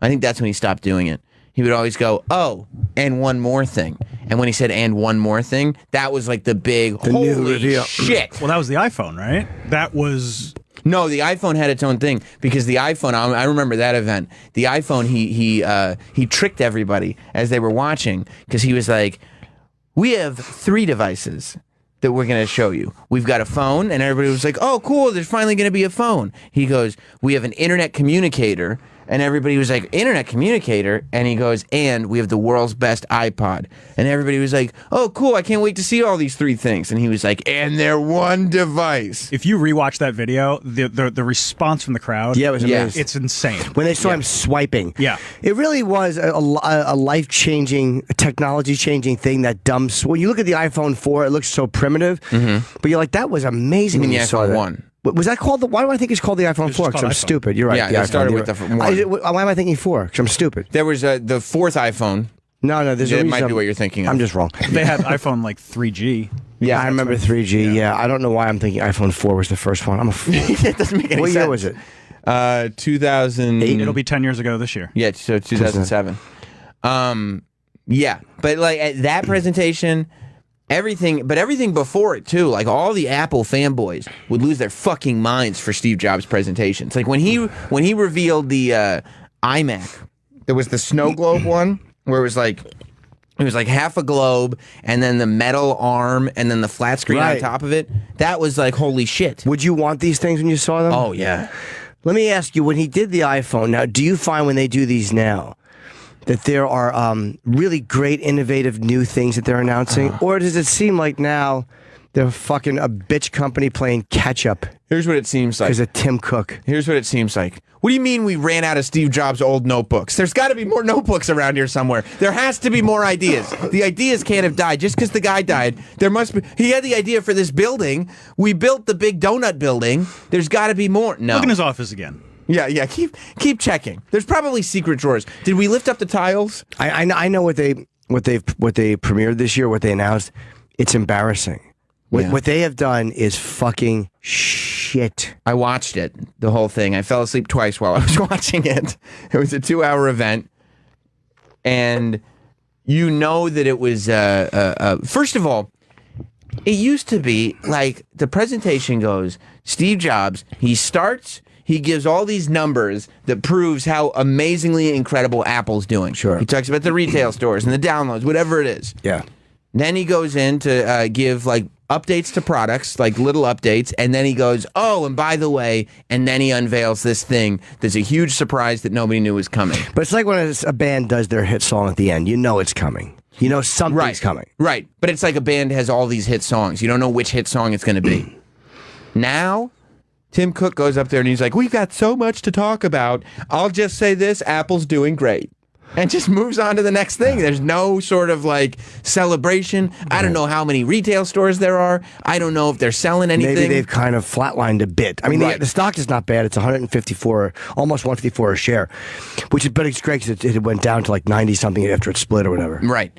I think that's when he stopped doing it. He would always go, oh, and one more thing. And when he said, and one more thing, that was like the big, new holy reveal. shit. Well, that was the iPhone, right? That was... No, the iPhone had its own thing because the iPhone. I remember that event. The iPhone, he tricked everybody as they were watching because he was like, "We have 3 devices that we're going to show you. We've got a phone," and everybody was like, "Oh, cool! There's finally going to be a phone." He goes, "We have an internet communicator." And everybody was like, internet communicator? And he goes, and we have the world's best iPod. And everybody was like, oh, cool, I can't wait to see all these 3 things. And he was like, and they're one device. If you rewatch that video, the response from the crowd, Yeah, it was amazing. it's insane. When they saw him swiping. Yeah. It really was a life-changing, technology-changing thing, that dumb... When you look at the iPhone 4, it looks so primitive. But you're like, that was amazing You mean when the you saw iPhone that. 1? Was that called the... Why do I think it's called the iPhone It's 4? just Because called I'm iPhone. stupid. You're right. Yeah, the it started iPhone. with the 1. Why am I thinking 4? Because I'm stupid. There was the 4th iPhone. No, there's a It reason. might be what you're thinking of. I'm just wrong. They had iPhone like 3G. Yeah, I remember 3G. Yeah. I don't know why I'm thinking iPhone 4 was the first one. I'm a fool. It doesn't make any What sense. year was it? 2000. It'll be 10 years ago this year. Yeah, so 2007. Yeah, but like at that presentation, everything before it too, like all the Apple fanboys would lose their fucking minds for Steve Jobs' presentations. Like when he revealed the iMac, there was the snow globe one where it was like half a globe and then the metal arm and then the flat screen on Right. top of it. That was like holy shit. Would you want these things when you saw them? Oh yeah. Let me ask you, when he did the iPhone, now, do you find when they do these now that there are really great, innovative new things that they're announcing? Or does it seem like now they're fucking a bitch company playing catch-up Here's what it seems like. because of Tim Cook? Here's what it seems like. What do you mean we ran out of Steve Jobs' old notebooks? There's got to be more notebooks around here somewhere. There has to be more ideas. The ideas can't have died. Just because the guy died, there must be... He had the idea for this building. We built the big donut building. There's got to be more. No. Look in his office again. Yeah. Keep checking. There's probably secret drawers. Did we lift up the tiles? I know what they premiered this year, what they announced. It's embarrassing. Yeah. What they have done is fucking shit. I watched it, the whole thing. I fell asleep twice while I was watching it. It was a 2-hour event. And you know that it was, first of all, it used to be like the presentation goes, Steve Jobs, he starts, he gives all these numbers that proves how amazingly incredible Apple's doing. Sure. He talks about the retail stores and the downloads, whatever it is. Yeah. Then he goes in to give like updates to products, like little updates, and then he goes, oh, and by the way, and then he unveils this thing that's a huge surprise that nobody knew was coming. But it's like when a band does their hit song at the end. You know it's coming. You know something's coming. Right. But it's like a band has all these hit songs. You don't know which hit song it's going to be. Now, Tim Cook goes up there and he's like, we've got so much to talk about. I'll just say this, Apple's doing great. And just moves on to the next thing. There's no sort of like celebration. I don't know how many retail stores there are. I don't know if they're selling anything. Maybe they've kind of flatlined a bit. I mean, Right. the stock is not bad. It's 154, almost 154 a share, but it's great because it went down to like 90 something after it split or whatever. Right.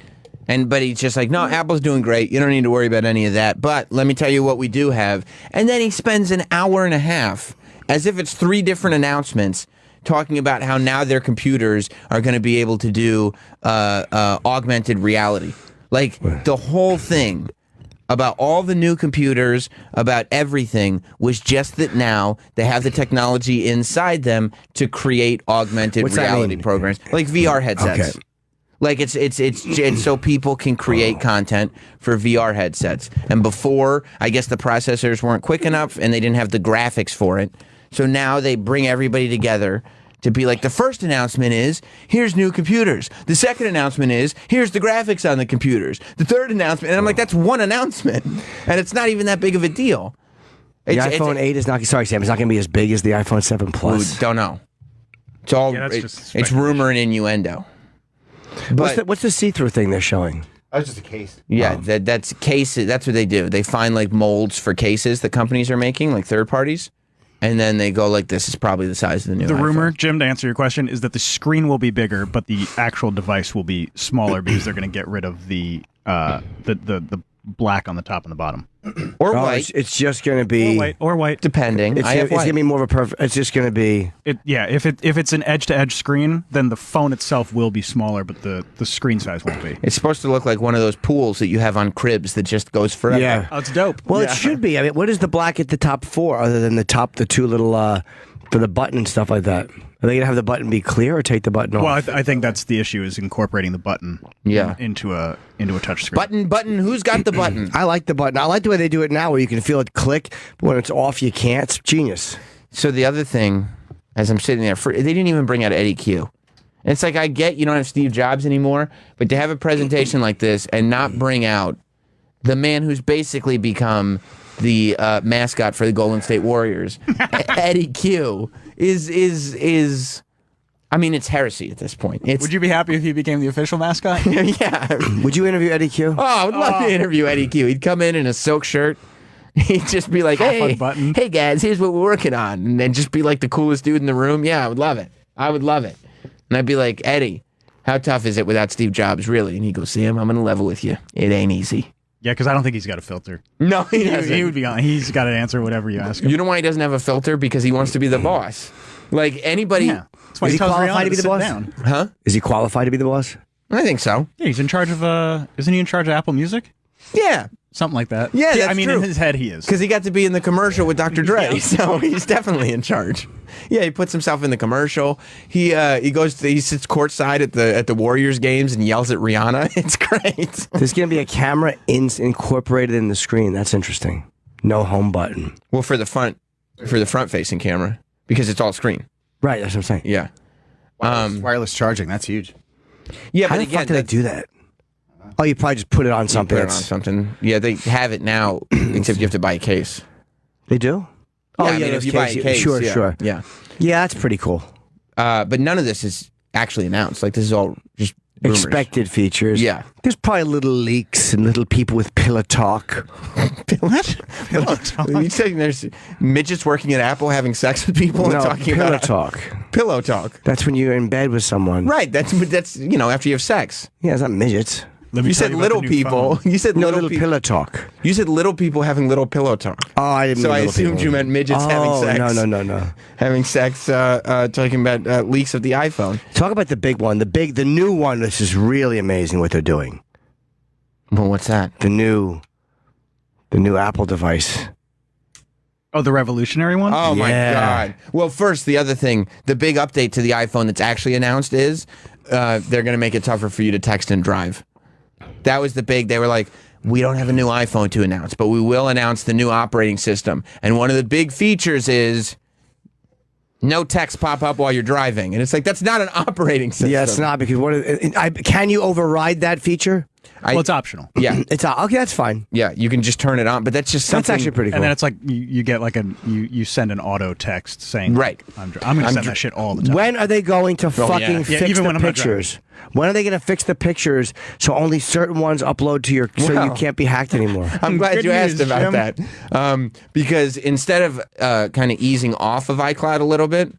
But he's just like, no, Apple's doing great. You don't need to worry about any of that. But let me tell you what we do have. And then he spends an hour and a half, as if it's 3 different announcements, talking about how now their computers are going to be able to do augmented reality. Like the whole thing about all the new computers, about everything, was just that now they have the technology inside them to create augmented What's that reality mean? programs, like VR headsets. Okay. Like it's so people can create content for VR headsets. And before, I guess the processors weren't quick enough and they didn't have the graphics for it. So now they bring everybody together to be like, the first announcement is, here's new computers. The second announcement is, here's the graphics on the computers. The third announcement, and I'm like, that's one announcement. And it's not even that big of a deal. The iPhone 8 is not, sorry Sam, it's not going to be as big as the iPhone 7 Plus. Don't know. It's all, Yeah, that's just it's speculation. rumor and innuendo. What's the see-through thing they're showing? That's just a case. Yeah, that's cases. That's what they do. They find like molds for cases that companies are making, like third parties, and then they go like this is probably the size of the new The iPhone. rumor, Jim, to answer your question, is that the screen will be bigger, but the actual device will be smaller because they're going to get rid of the black on the top and the bottom. Or Oh, white, it's just going to be Or white. depending. It's, I have it's going to white. be more of a perfect. It's just going to be. If it's an edge-to-edge screen, then the phone itself will be smaller, but the screen size won't be. It's supposed to look like one of those pools that you have on cribs that just goes forever. Yeah. Oh, it's dope. Well, it should be. I mean, what is the black at the top for, other than the two little for the button and stuff like that? Are they going to have the button be clear or take the button off? Well, I think that's the issue, is incorporating the button into a touch screen. Button. Who's got the button? I like the button. I like the way they do it now, where you can feel it click, but when it's off, you can't. It's genius. So the other thing, as I'm sitting there, they didn't even bring out Eddie Q. And it's like, I get you don't have Steve Jobs anymore, but to have a presentation like this and not bring out the man who's basically become the mascot for the Golden State Warriors, Eddie Q, is I mean, it's heresy at this point. Would you be happy if he became the official mascot? Yeah. Would you interview Eddie Q? Oh, I would love to interview Eddie Q. He'd come in a silk shirt. He'd just be like, hey guys, here's what we're working on. And then just be like the coolest dude in the room. Yeah, I would love it. I would love it. And I'd be like, Eddie, how tough is it without Steve Jobs, really? And he'd go, Sam, I'm going to level with you. It ain't easy. Yeah, because I don't think he's got a filter. No, he doesn't. He would be on. He's got to answer whatever you ask him. You know why he doesn't have a filter? Because he wants to be the boss. Like anybody. Yeah. That's why Is he tells qualified Rihanna to be the sit boss? down. Huh? Is he qualified to be the boss? I think so. Yeah, he's in charge of. Isn't he in charge of Apple Music? Yeah. Something like that. Yeah, that's I mean, true. in his head, he is. Because he got to be in the commercial with Dr. Dre, so he's definitely in charge. Yeah, he puts himself in the commercial. He sits courtside at the Warriors games and yells at Rihanna. It's great. There's going to be a camera incorporated in the screen. That's interesting. No home button. Well, for the front facing camera, because it's all screen. Right, that's what I'm saying. Yeah. Wireless charging, that's huge. Yeah, How but the fuck do they do that? Oh, you probably just put it on something. Put it on something. Yeah, they have it now, except you have to buy a case. They do? Yeah, Oh, I mean, those if you buy a case, Sure, yeah. sure. Yeah. Yeah, that's pretty cool. But none of this is actually announced. Like, this is all just rumors. Expected features. Yeah. There's probably little leaks and little people with pillow talk. What? Are you saying there's midgets working at Apple having sex with people and No, talking pillow about talk. Pillow talk. That's when you're in bed with someone. Right. That's after you have sex. Yeah, it's not midgets. Let me You tell said about little the new people. phone. You said No, little little people. pillow talk. You said little people having little pillow talk. Oh, I didn't So mean I little assumed people. you meant midgets having sex. No. Having sex, talking about leaks of the iPhone. Talk about the big one. The new one. This is really amazing what they're doing. Well, what's that? The new Apple device. Oh, the revolutionary one? Oh my Yeah. God! Well, first, the other thing, the big update to the iPhone that's actually announced is they're going to make it tougher for you to text and drive. That was the big. They were like, we don't have a new iPhone to announce, but we will announce the new operating system. And one of the big features is no text pop up while you're driving. And it's like, that's not an operating system. Yeah, it's not because can you override that feature? Well, it's optional. Yeah, It's okay. That's fine. yeah, you can just turn it on, but that's just something. That's actually pretty cool. And then it's like you get like you send an auto text saying, Right. I'm going to send that shit all the time. When are they going to yeah. fucking Yeah, fix even the when I'm not pictures? When are they going to fix the pictures so only certain ones upload to your so you Well, can't be hacked anymore? I'm glad Good you asked news, about Jim. that. Because instead of kind of easing off of iCloud a little bit,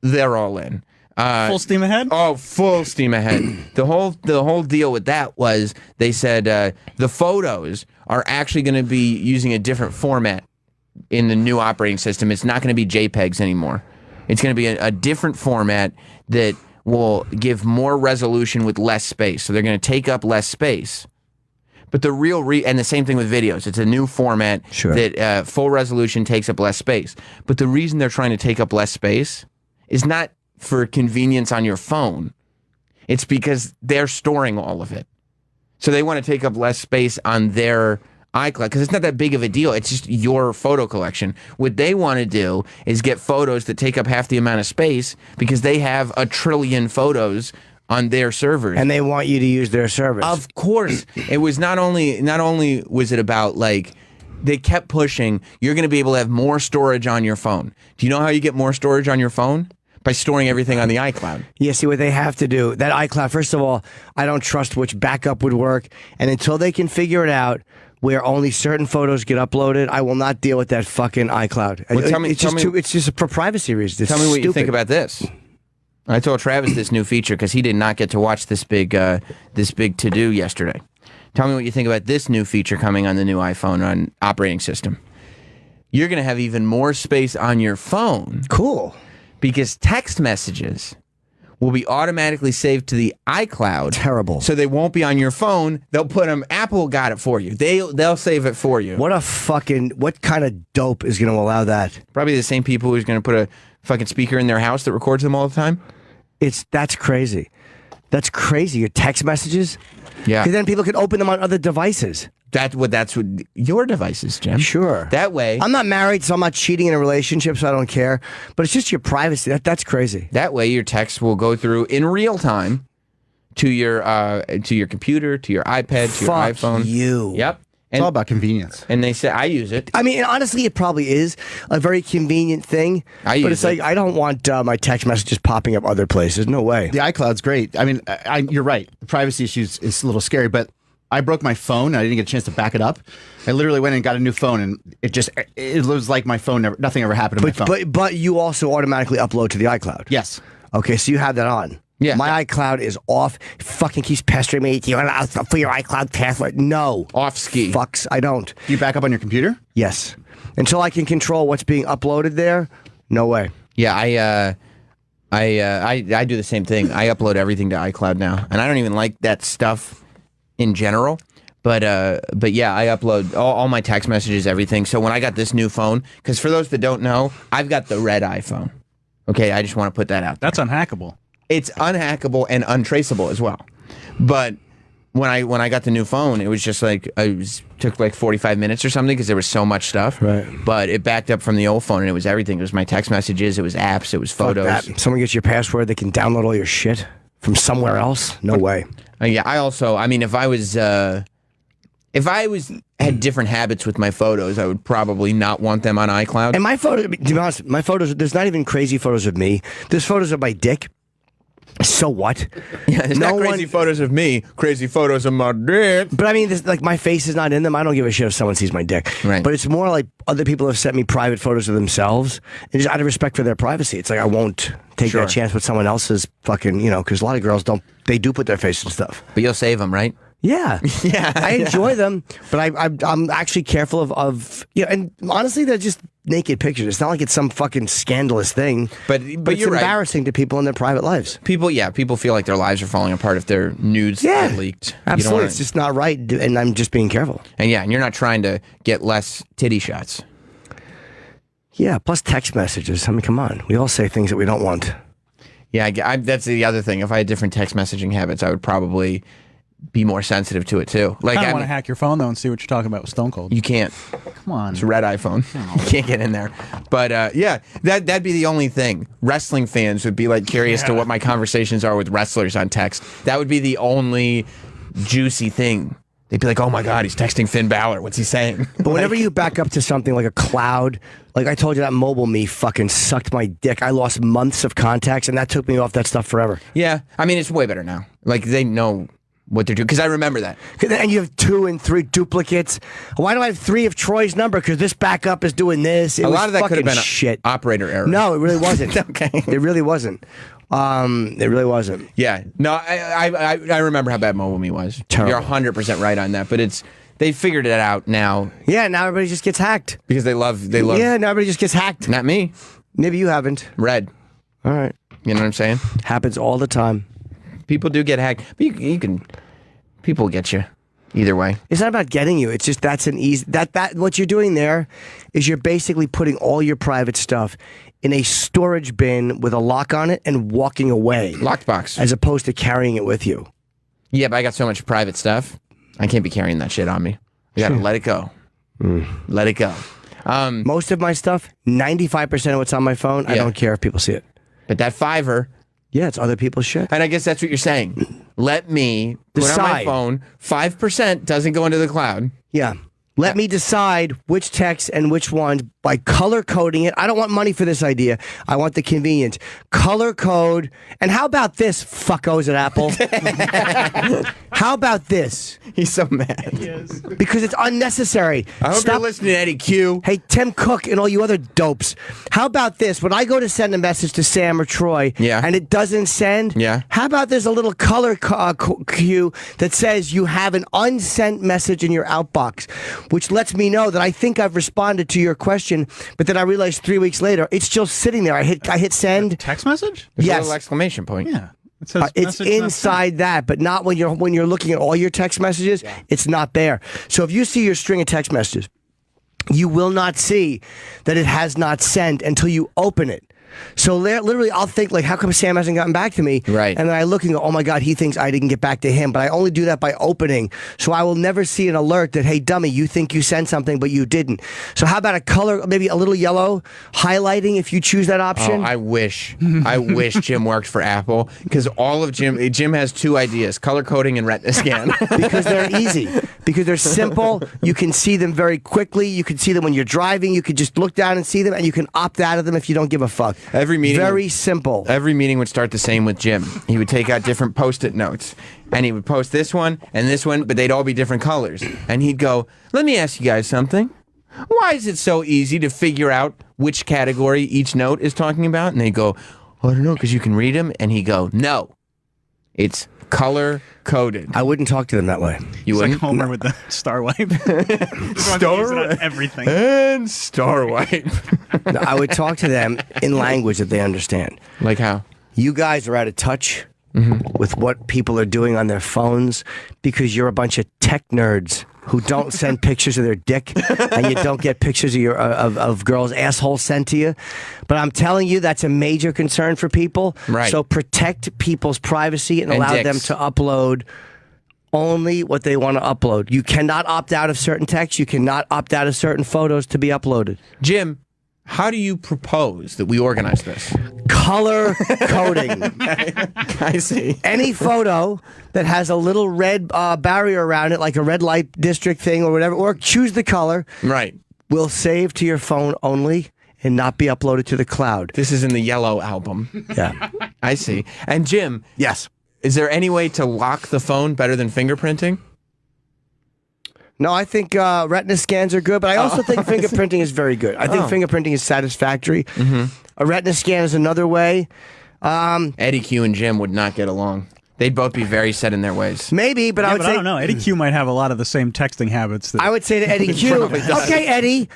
they're all in. Full steam ahead? Oh, full steam ahead. The whole deal with that was they said the photos are actually going to be using a different format in the new operating system. It's not going to be JPEGs anymore. It's going to be a different format that will give more resolution with less space. So they're going to take up less space. But the real and the same thing with videos. It's a new format that full resolution takes up less space. But the reason they're trying to take up less space is not for convenience on your phone. It's because they're storing all of it. So they want to take up less space on their iCloud because it's not that big of a deal. It's just your photo collection. What they want to do is get photos that take up half the amount of space because they have 1 trillion photos on their servers. And they want you to use their service. Of course. It was not only was it about like they kept pushing, you're going to be able to have more storage on your phone. Do you know how you get more storage on your phone? By storing everything on the iCloud. Yeah, see what they have to do. That iCloud, first of all, I don't trust which backup would work. And until they can figure it out, where only certain photos get uploaded. I will not deal with that fucking iCloud. Well, It's just for privacy reasons. Tell me what you think about this. I told Travis this new feature because he did not get to watch this big to-do yesterday. Tell me what you think about this new feature coming on the new iPhone on operating system. You're going to have even more space on your phone. Cool. Because text messages will be automatically saved to the iCloud. Terrible. So they won't be on your phone. They'll put them. Apple got it for you. They'll save it for you. What kind of dope is going to allow that? Probably the same people who's going to put a fucking speaker in their house that records them all the time. That's crazy. That's crazy. Your text messages? Yeah. Because then people can open them on other devices. That's what your devices, Jim. Sure. That way. I'm not married, so I'm not cheating in a relationship, so I don't care. But it's just your privacy. That's crazy. That way, your texts will go through in real time to your computer, to your iPad, to your iPhone. You. Yep. It's all about convenience. And they say, I use it. I mean, honestly, it probably is a very convenient thing. But it's like, I don't want my text messages popping up other places. No way. The iCloud's great. I mean, you're right. The privacy issues is a little scary, but I broke my phone and I didn't get a chance to back it up. I literally went and got a new phone, and it was like my phone nothing ever happened to my phone. But you also automatically upload to the iCloud. Yes. Okay, so you have that on. Yeah. My iCloud is off. Fucking keeps pestering me. Do you want to for your iCloud password? No. Off ski. Fucks. I don't. Do you back up on your computer? Yes. Until I can control what's being uploaded there, no way. Yeah, I do the same thing. I upload everything to iCloud now, and I don't even like that stuff in general. But yeah, I upload all my text messages, everything. So when I got this new phone, because for those that don't know, I've got the red iPhone. Okay, I just want to put that out there. That's unhackable. It's unhackable and untraceable as well. But when I got the new phone, it was just like took like 45 minutes or something because there was so much stuff. Right. But it backed up from the old phone, and it was everything. It was my text messages, it was apps, it was photos. Fuck that. Someone gets your password, they can download all your shit from somewhere else. No way. Yeah, I mean, if I had different habits with my photos, I would probably not want them on iCloud. And my photos, to be honest, my photos, there's not even crazy photos of me. There's photos of my dick. So what? Yeah, there's not crazy photos of me, crazy photos of my dick. But I mean, like my face is not in them. I don't give a shit if someone sees my dick. Right. But it's more like other people have sent me private photos of themselves, and just out of respect for their privacy, it's like I won't take that chance with someone else's fucking, because a lot of girls they do put their face and stuff. But you'll save them, right? Yeah, yeah. I enjoy them, but I'm actually careful of and honestly, they're just naked pictures. It's not like it's some fucking scandalous thing. But it's you're embarrassing to people in their private lives. People feel like their lives are falling apart if their nudes get leaked. Absolutely, it's just not right, and I'm just being careful. And you're not trying to get less titty shots. Yeah, plus text messages. I mean, come on, we all say things that we don't want. Yeah, that's the other thing. If I had different text messaging habits, I would probably be more sensitive to it too. Like I want to hack your phone though and see what you're talking about with Stone Cold. You can't. Come on, it's a red iPhone. You can't get in there. But yeah, that'd be the only thing. Wrestling fans would be like curious to what my conversations are with wrestlers on text. That would be the only juicy thing. They'd be like, "Oh my God, he's texting Finn Balor. What's he saying?" But whenever you back up to something like a cloud, like I told you, that mobile me fucking sucked my dick. I lost months of contacts, and that took me off that stuff forever. Yeah, I mean, it's way better now. Like they know what they're doing, because I remember that. And you have 2 and 3 duplicates. Why do I have 3 of Troy's number? Because this backup is doing this. A lot of that could have been shit. Operator error. No, it really wasn't. Okay, it really wasn't. It really wasn't. Yeah, no, I remember how bad mobile me was. Terrible. You're 100% right on that, but they figured it out now. Yeah, now everybody just gets hacked because they love. Yeah, now everybody just gets hacked. Not me. Maybe you haven't. Red. All right. You know what I'm saying? Happens all the time. People do get hacked, but you can. People get you either way. It's not about getting you. It's just that's an easy. That what you're doing there is you're basically putting all your private stuff in a storage bin with a lock on it and walking away. Locked box. As opposed to carrying it with you. Yeah, but I got so much private stuff. I can't be carrying that shit on me. You gotta let it go. Let it go. Most of my stuff, 95% of what's on my phone, I don't care if people see it. But that $5, yeah, it's other people's shit. And I guess that's what you're saying. Let me put on my phone, 5% doesn't go into the cloud. Yeah. Let me decide which text and which ones by color coding it. I don't want money for this idea. I want the convenience. Color code. And how about this, fuckos at Apple? How about this? He's so mad. He is. Because it's unnecessary. I hope you're listening to Eddie Q. Hey, Tim Cook and all you other dopes. How about this? When I go to send a message to Sam or Troy and it doesn't send, how about there's a little color cue that says you have an unsent message in your outbox, which lets me know that I think I've responded to your question, but then I realized 3 weeks later it's still sitting there. I hit send. Text message? There's yes. a little exclamation point. Yeah. It says it's inside that, but not when you're looking at all your text messages. Yeah. It's not there. So if you see your string of text messages, you will not see that it has not sent until you open it. So literally, I'll think, like, how come Sam hasn't gotten back to me? Right. And then I look and go, oh my God, he thinks I didn't get back to him. But I only do that by opening. So I will never see an alert that, hey, dummy, you think you sent something, but you didn't. So how about a color, maybe a little yellow highlighting if you choose that option? Oh, I wish Jim worked for Apple, because all of Jim has two ideas: color coding and retina scan. Because they're easy. Because they're simple. You can see them very quickly. You can see them when you're driving. You can just look down and see them, and you can opt out of them if you don't give a fuck. Every meeting, very simple. Every meeting would start the same with Jim. He would take out different Post-it notes, and he would post this one and this one, but they'd all be different colors. And he'd go, "Let me ask you guys something. Why is it so easy to figure out which category each note is talking about?" And they go, "I don't know, because you can read them." And he'd go, "No, it's color coded." I wouldn't talk to them that way. You it's wouldn't? like Homer with the star wipe. Star wipe. Everything. And star wipe. No, I would talk to them in language that they understand. Like how? You guys are out of touch with what people are doing on their phones because you're a bunch of tech nerds who don't send pictures of their dick, and you don't get pictures of your of girls' assholes sent to you. But I'm telling you, that's a major concern for people. Right. So protect people's privacy and allow them to upload only what they want to upload. You cannot opt out of certain texts. You cannot opt out of certain photos to be uploaded. Jim, how do you propose that we organize this? Color coding. I see. Any photo that has a little red barrier around it, like a red light district thing or whatever, or choose the color. Right. Will save to your phone only and not be uploaded to the cloud. This is in the yellow album. Yeah. I see. And Jim. Yes. Is there any way to lock the phone better than fingerprinting? No, I think retina scans are good, but I also think fingerprinting is very good. I think fingerprinting is satisfactory. A retina scan is another way. Eddie Q and Jim would not get along. They'd both be very set in their ways. Maybe, but I would say... I don't know. Eddie Q might have a lot of the same texting habits. That I would say to Eddie Q, okay, Eddie...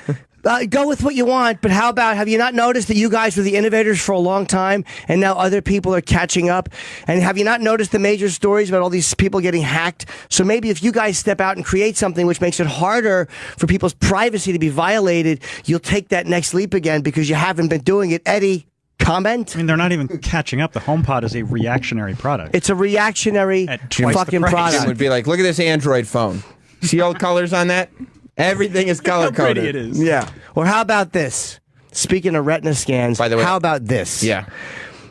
go with what you want, but how about, have you not noticed that you guys were the innovators for a long time and now other people are catching up? And have you not noticed the major stories about all these people getting hacked? So maybe if you guys step out and create something which makes it harder for people's privacy to be violated, you'll take that next leap again because you haven't been doing it. Eddie, comment? I mean, they're not even catching up. The HomePod is a reactionary product. It's a reactionary fucking product. It would be like, look at this Android phone. See all the colors on that? Everything is color coded. How pretty it is. Yeah. Or how about this? Speaking of retina scans, by the way, how about this? Yeah.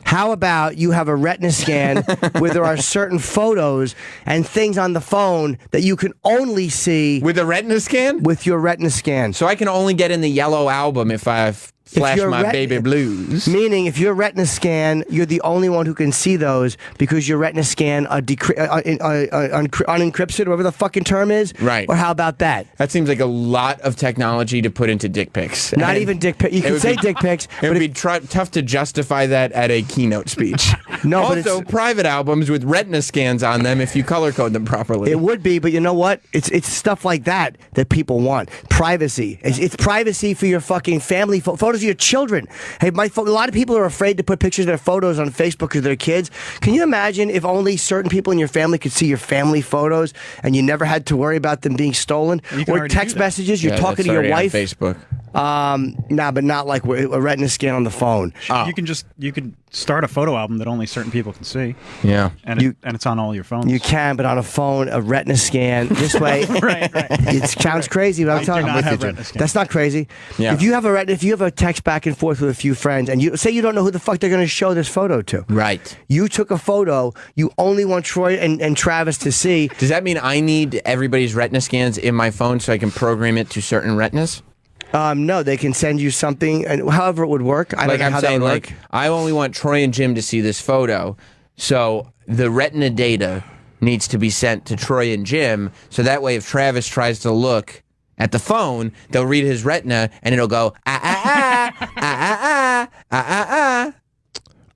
How about you have a retina scan where there are certain photos and things on the phone that you can only see with a retina scan? With your retina scan. So I can only get in the yellow album if I flash my baby blues. Meaning, if your retina scan, you're the only one who can see those because your retina scan unencrypted, whatever the fucking term is. Right. Or how about that? That seems like a lot of technology to put into dick pics. Not even dick pics. You can say dick pics. It would be tough to justify that at a keynote speech. No, also, but private albums with retina scans on them if you color code them properly. It would be, but you know what? It's stuff like that people want. Privacy. It's privacy for your fucking family photos of your children. Hey, a lot of people are afraid to put pictures of their photos on Facebook of their kids. Can you imagine if only certain people in your family could see your family photos and you never had to worry about them being stolen? Or text messages, you're talking to your wife. On Facebook. Nah, but not like a retina scan on the phone. You could start a photo album that only certain people can see. Yeah. And it's on all your phones. You can, but on a phone, a retina scan this way. right. It sounds crazy, but I'm telling you, that's not crazy. Yeah. If you have a text back and forth with a few friends, and you say you don't know who the fuck they're going to show this photo to, Right. You took a photo. You only want Troy and Travis to see. Does that mean I need everybody's retina scans in my phone so I can program it to certain retinas? No, they can send you something, and however it would work. I don't know how that would work. I only want Troy and Jim to see this photo, so the retina data needs to be sent to Troy and Jim, so that way if Travis tries to look at the phone, they'll read his retina, and it'll go, I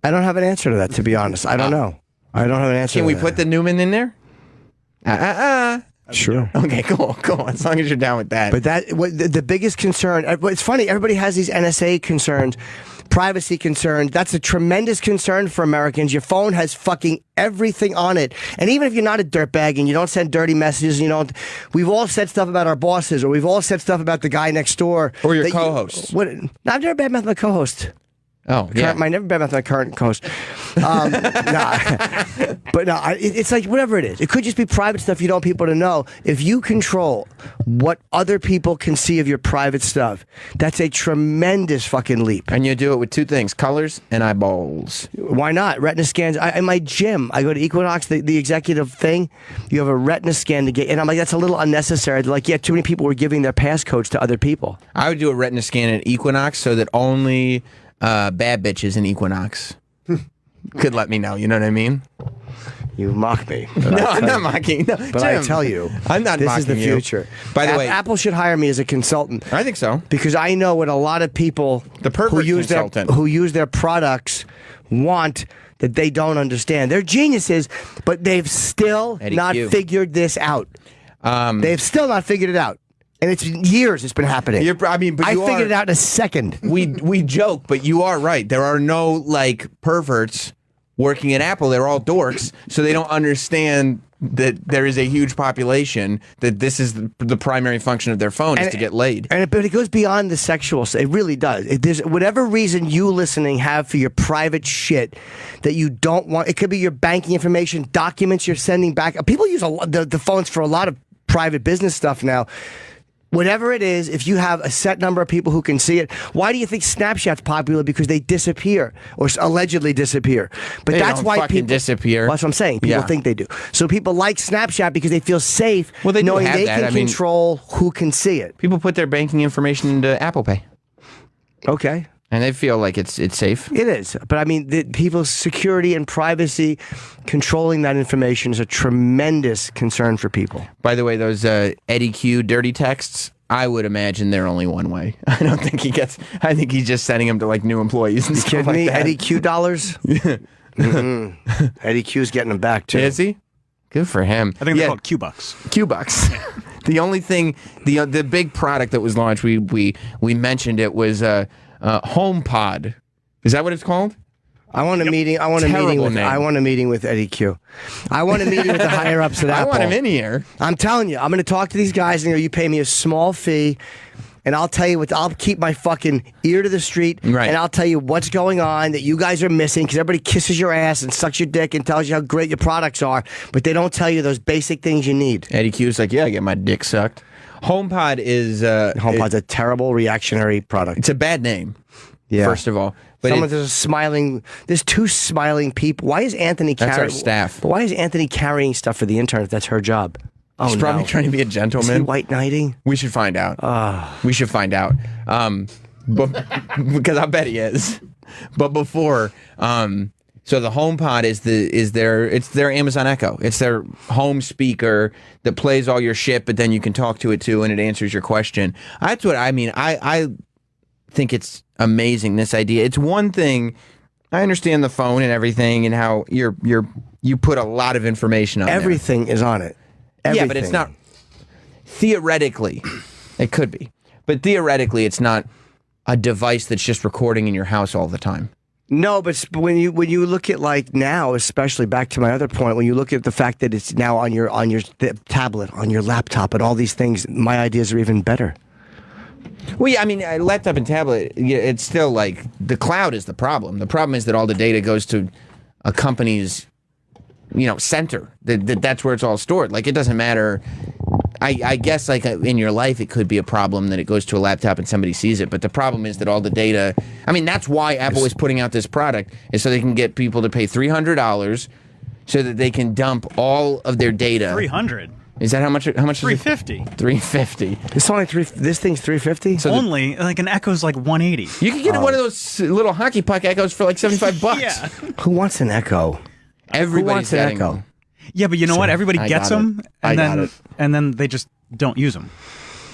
don't have an answer to that, to be honest. I don't know. I don't have an answer Can to we that. put the Newman in there? Sure. Okay, cool. As long as you're down with that. But the biggest concern, it's funny, everybody has these NSA concerns, privacy concerns. That's a tremendous concern for Americans. Your phone has fucking everything on it. And even if you're not a dirtbag and you don't send dirty messages, we've all said stuff about our bosses, or we've all said stuff about the guy next door. Or your co-host. I've never bad mouth my co-host. Oh, yeah. I never bad mouth my current co-host. But no, it's like whatever it is. It could just be private stuff you don't want people to know. If you control what other people can see of your private stuff, that's a tremendous fucking leap. And you do it with two things, colors and eyeballs. Why not? Retina scans. In my gym, I go to Equinox, the executive thing, you have a retina scan to get, and I'm like, that's a little unnecessary. They're like, yeah, too many people were giving their passcodes to other people. I would do a retina scan at Equinox so that only bad bitches in Equinox could let me know. You know what I mean? You mock me. No, I'm not mocking. No, but Jim, I tell you, I'm not this mocking is the you. future. By the way, Apple should hire me as a consultant. I think so. Because I know what a lot of people who use their products want that they don't understand. They're geniuses, but they've still not figured this out. They've still not figured it out. And it's years it's been happening. I figured it out in a second. We joke, but you are right. There are no perverts working at Apple. They're all dorks, so they don't understand that there is a huge population that this is the primary function of their phone is to get laid. But it goes beyond the sexual. It really does. There's whatever reason you listening have for your private shit that you don't want. It could be your banking information, documents you're sending back. People use the phones for a lot of private business stuff now. Whatever it is, if you have a set number of people who can see it, why do you think Snapchat's popular? Because they disappear, or allegedly disappear. But that's why people disappear. Well, that's what I'm saying. People think they do. So people like Snapchat because they feel safe, knowing they can control who can see it. People put their banking information into Apple Pay. Okay. And they feel like it's safe. It is. But I mean, people's security and privacy, controlling that information is a tremendous concern for people. By the way, those Eddie Q dirty texts, I would imagine they're only one way. I don't think he gets, I think he's just sending them to new employees and stuff like that. Eddie Q dollars? Eddie Q's getting them back too. Is he? Good for him. I think they're called Q-Bucks. Q-Bucks. The only thing, the big product that was launched, we mentioned it was HomePod. Is that what it's called? I want a meeting. I want a meeting with Eddie Q. I want a meeting with the higher ups at Apple. I want him in here. I'm telling you, I'm going to talk to these guys, and you pay me a small fee, and I'll tell you what. I'll keep my fucking ear to the street, and I'll tell you what's going on that you guys are missing, because everybody kisses your ass and sucks your dick and tells you how great your products are, but they don't tell you those basic things you need. Eddie Q's like, yeah, I get my dick sucked. HomePod is HomePod's a terrible reactionary product. It's a bad name. Yeah. First of all, but there's two smiling people. Why is Anthony carrying? That's our staff. But why is Anthony carrying stuff for the intern if that's her job? Oh, he's probably trying to be a gentleman. Is he white knighting? We should find out. We should find out. But because I bet he is. But before, so the HomePod is their Amazon Echo. It's their home speaker that plays all your shit, but then you can talk to it too, and it answers your question. That's what I mean. I think it's amazing, this idea. It's one thing. I understand the phone and everything, and how you put a lot of information on everything is on it. Everything. Yeah, but it's not. Theoretically, it could be, but theoretically, it's not a device that's just recording in your house all the time. No, but when you look at now, especially back to my other point, when you look at the fact that it's now on your tablet, on your laptop, and all these things, my ideas are even better. Well, yeah, I mean, a laptop and tablet, it's still like the cloud is the problem. The problem is that all the data goes to a company's, center. That's where it's all stored. Like, it doesn't matter. I guess, like, in your life, it could be a problem that it goes to a laptop and somebody sees it. But the problem is that all the data. I mean, that's why Apple is putting out this product, is so they can get people to pay $300 so that they can dump all of their data. $300. Is that how much? How much? $350. $350. It's only this thing's $350. So only like an Echo's like $180. You can get one of those little hockey puck Echoes for like $75. Yeah. Who wants an Echo? Everybody's Who wants an getting Echo? them. Yeah, but you know what? Everybody gets them, and then they just don't use them.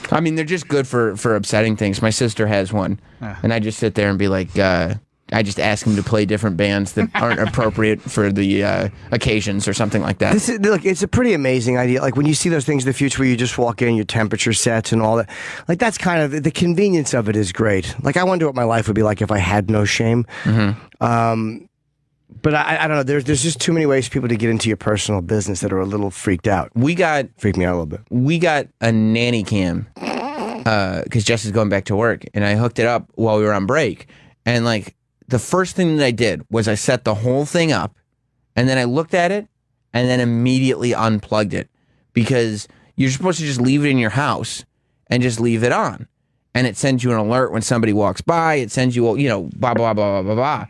I mean, they're just good for upsetting things. My sister has one, and I just sit there and be like, I just ask them to play different bands that aren't appropriate for the occasions or something like that. Look, it's a pretty amazing idea. Like when you see those things in the future where you just walk in, your temperature sets and all that. Like that's kind of the convenience of it is great. Like I wonder what my life would be like if I had no shame. Mm-hmm. But I don't know. There's just too many ways for people to get into your personal business that are a little freaked out. Freaked me out a little bit. We got a nanny cam because Jess is going back to work, and I hooked it up while we were on break. And like the first thing that I did was I set the whole thing up, and then I looked at it, and then immediately unplugged it because you're supposed to just leave it in your house and just leave it on, and it sends you an alert when somebody walks by. It sends you, blah blah blah blah blah blah.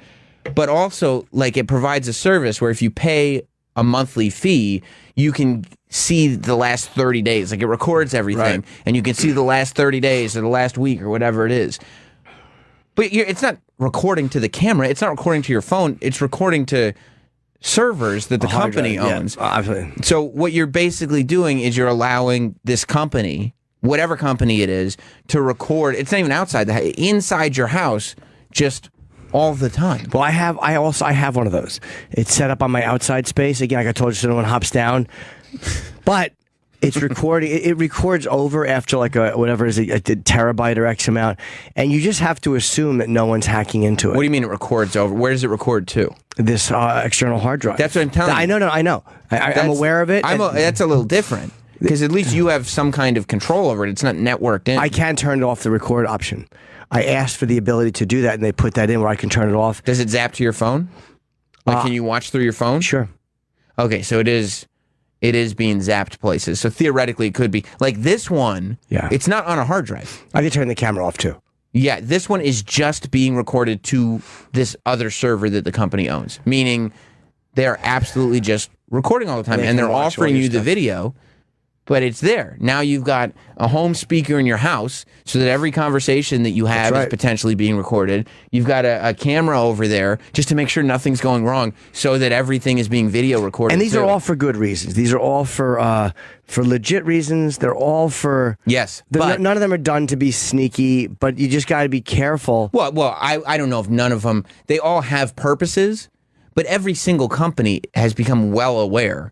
But also, like, it provides a service where if you pay a monthly fee, you can see the last 30 days. Like, it records everything, and you can see the last 30 days or the last week or whatever it is. But it's not recording to the camera. It's not recording to your phone. It's recording to servers that the company owns. Yeah, so what you're basically doing is you're allowing this company, whatever company it is, to record. It's not even outside inside your house, just all the time. Well, I have one of those. It's set up on my outside space. Again, like I told you, so no one hops down. But it's recording. It records over after like whatever it is, a terabyte or X amount, and you just have to assume that no one's hacking into it. What do you mean it records over? Where does it record to? This external hard drive. That's what I'm telling you. I know. I'm aware of it. That's a little different. Because at least you have some kind of control over it. It's not networked in. I can turn off the record option. I asked for the ability to do that, and they put that in where I can turn it off. Does it zap to your phone? Like, can you watch through your phone? Sure. Okay, so it is being zapped places. So theoretically, it could be. Like this one, it's not on a hard drive. I can turn the camera off, too. Yeah, this one is just being recorded to this other server that the company owns, meaning they're absolutely just recording all the time, and they're offering you the video. But it's there. Now you've got a home speaker in your house so that every conversation that you have is potentially being recorded. You've got a camera over there just to make sure nothing's going wrong so that everything is being video recorded. And these are all for good reasons. These are all for legit reasons. They're all for... Yes. But none of them are done to be sneaky, but you just got to be careful. Well, I don't know if none of them... They all have purposes, but every single company has become well aware